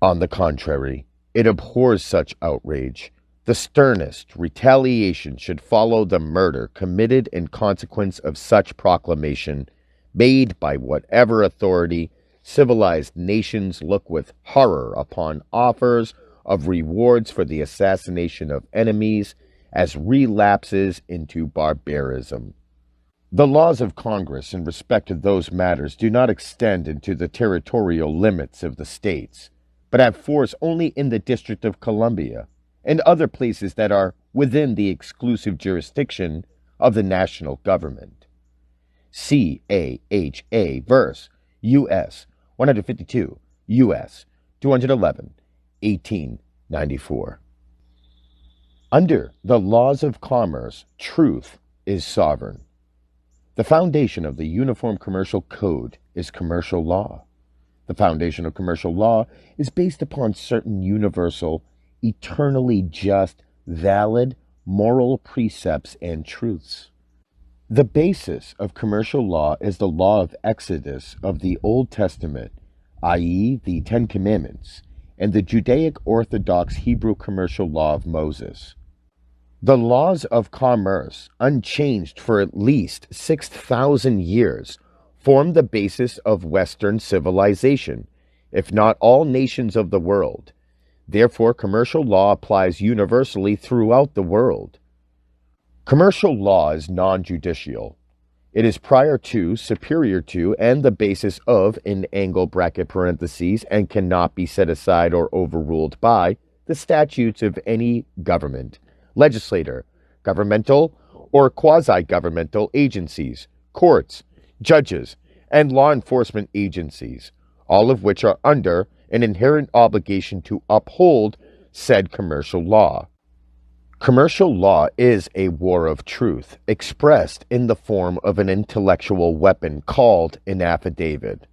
On the contrary, it abhors such outrage. The sternest retaliation should follow the murder committed in consequence of such proclamation, made by whatever authority civilized nations look with horror upon offers of rewards for the assassination of enemies as relapses into barbarism. The laws of Congress in respect to those matters do not extend into the territorial limits of the states, but have force only in the District of Columbia and other places that are within the exclusive jurisdiction of the national government. CAHA verse U.S. 152, U.S. 211, 1894. Under the laws of commerce, truth is sovereign. The foundation of the Uniform Commercial Code is commercial law. The foundation of commercial law is based upon certain universal, eternally just, valid, moral precepts and truths. The basis of commercial law is the law of Exodus of the Old Testament, i.e., the Ten Commandments, and the Judaic Orthodox Hebrew commercial law of Moses. The laws of commerce, unchanged for at least 6,000 years, form the basis of Western civilization, if not all nations of the world. Therefore, commercial law applies universally throughout the world. Commercial law is non-judicial. It is prior to, superior to, and the basis of, in angle bracket parentheses, and cannot be set aside or overruled by, the statutes of any government, legislator, governmental or quasi-governmental agencies, courts, judges, and law enforcement agencies, all of which are under an inherent obligation to uphold said commercial law. Commercial law is a war of truth, expressed in the form of an intellectual weapon called an affidavit.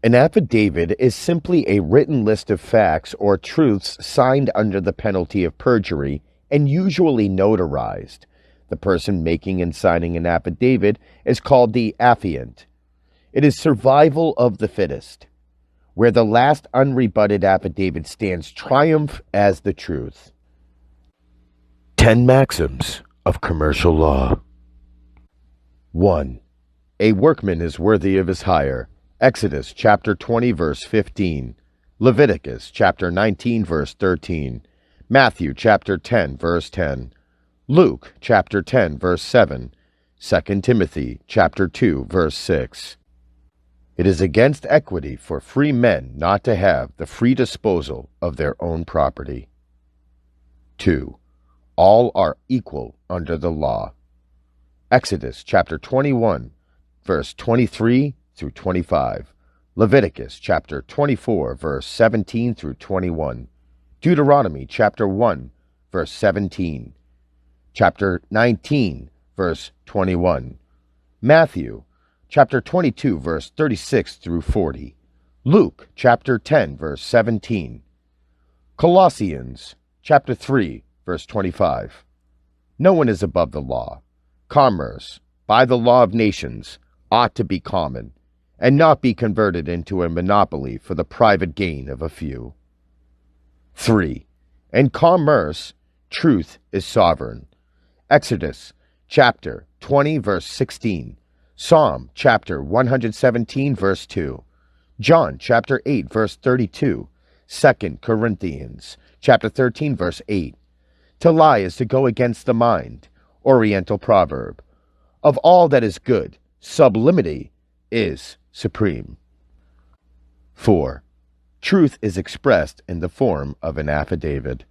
An affidavit is simply a written list of facts or truths signed under the penalty of perjury and usually notarized. The person making and signing an affidavit is called the affiant. It is survival of the fittest, where the last unrebutted affidavit stands triumph as the truth. 10 Maxims of Commercial Law. 1. A workman is worthy of his hire. Exodus chapter 20 verse 15. Leviticus chapter 19 verse 13. Matthew chapter 10 verse 10. Luke chapter 10 verse 7. 2 Timothy chapter 2 verse 6. It is against equity for free men not to have the free disposal of their own property. 2. All are equal under the law. Exodus chapter 21 verse 23 through 25. Leviticus chapter 24 verse 17 through 21. Deuteronomy chapter 1 verse 17. Chapter 19 verse 21. Matthew chapter 22 verse 36 through 40. Luke chapter 10 verse 17. Colossians chapter 3 verse 25. No one is above the law. Commerce, by the law of nations, ought to be common, and not be converted into a monopoly for the private gain of a few. 3. In commerce, truth is sovereign. Exodus chapter 20 verse 16. Psalm chapter 117 verse 2. John chapter 8 verse 32. 2 Corinthians chapter 13 verse 8. To lie is to go against the mind. Oriental proverb. Of all that is good, sublimity is supreme. 4. Truth is expressed in the form of an affidavit.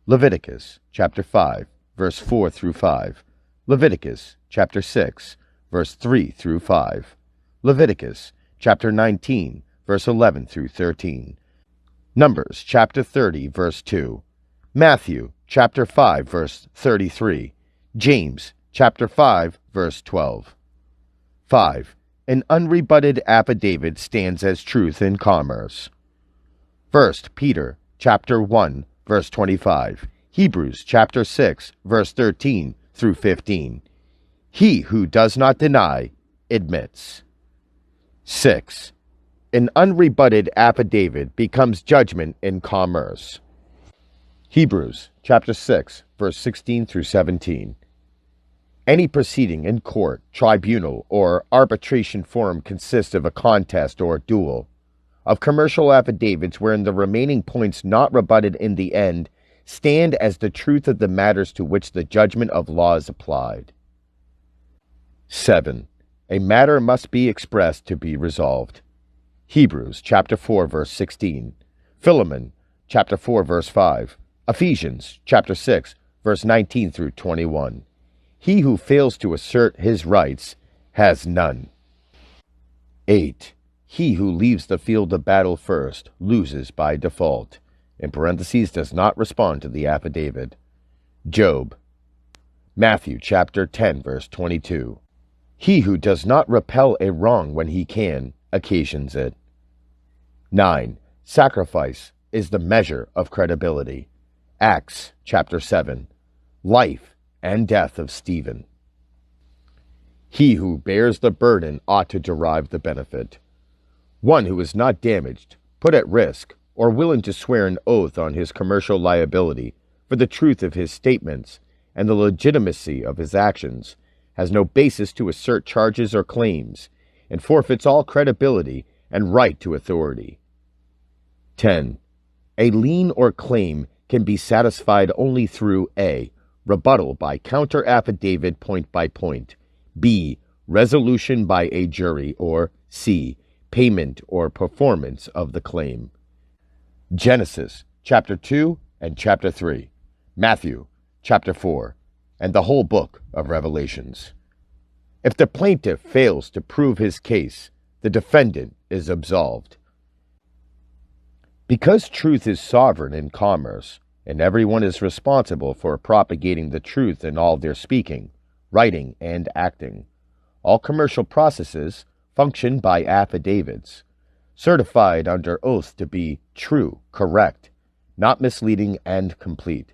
Leviticus chapter 5 verse 4 through 5. Leviticus chapter 6 verse 3 through 5. Leviticus chapter 19 verse 11 through 13. Numbers chapter 30 verse 2. Matthew chapter 5 verse 33. James chapter 5 verse 12. 5. An unrebutted affidavit stands as truth in commerce. 1 Peter chapter 1 verse 25. Hebrews chapter 6 verse 13 through 15. He who does not deny admits. 6. An unrebutted affidavit becomes judgment in commerce. Hebrews chapter 6 verse 16 through 17. Any proceeding in court, tribunal, or arbitration forum consists of a contest or duel, of commercial affidavits wherein the remaining points not rebutted in the end stand as the truth of the matters to which the judgment of law is applied. 7. A matter must be expressed to be resolved. Hebrews chapter 4 verse 16. Philemon chapter 4 verse 5. Ephesians chapter 6 verse 19 through 21. He who fails to assert his rights has none. 8. He who leaves the field of battle first loses by default. In parentheses, does not respond to the affidavit. Job. Matthew chapter 10 verse 22. He who does not repel a wrong when he can, occasions it. 9. Sacrifice is the measure of credibility. Acts chapter 7. Life and death of Stephen. He who bears the burden ought to derive the benefit. One who is not damaged, put at risk, or willing to swear an oath on his commercial liability for the truth of his statements and the legitimacy of his actions, has no basis to assert charges or claims, and forfeits all credibility and right to authority. 10. A lien or claim can be satisfied only through a. Rebuttal by counter-affidavit point by point, b. Resolution by a jury, or c. Payment or performance of the claim. Genesis chapter 2 and chapter 3, Matthew chapter 4, and the whole book of Revelations. If the plaintiff fails to prove his case, the defendant is absolved. Because truth is sovereign in commerce, and everyone is responsible for propagating the truth in all their speaking, writing, and acting, all commercial processes function by affidavits, certified under oath to be true, correct, not misleading, and complete.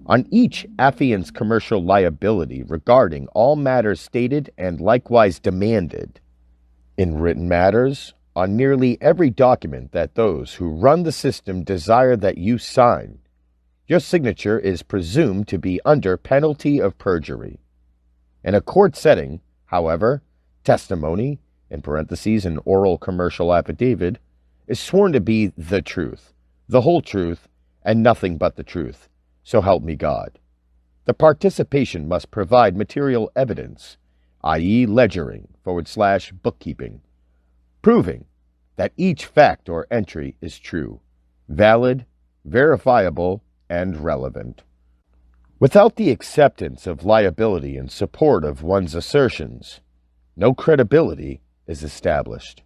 On each affiant's commercial liability regarding all matters stated and likewise demanded. In written matters, on nearly every document that those who run the system desire that you sign, your signature is presumed to be under penalty of perjury. In a court setting, However, testimony, in parentheses an oral commercial affidavit, is sworn to be the truth, the whole truth, and nothing but the truth. So help me God. The participation must provide material evidence, i.e. ledgering / bookkeeping, proving that each fact or entry is true, valid, verifiable, and relevant. Without the acceptance of liability in support of one's assertions, no credibility is established.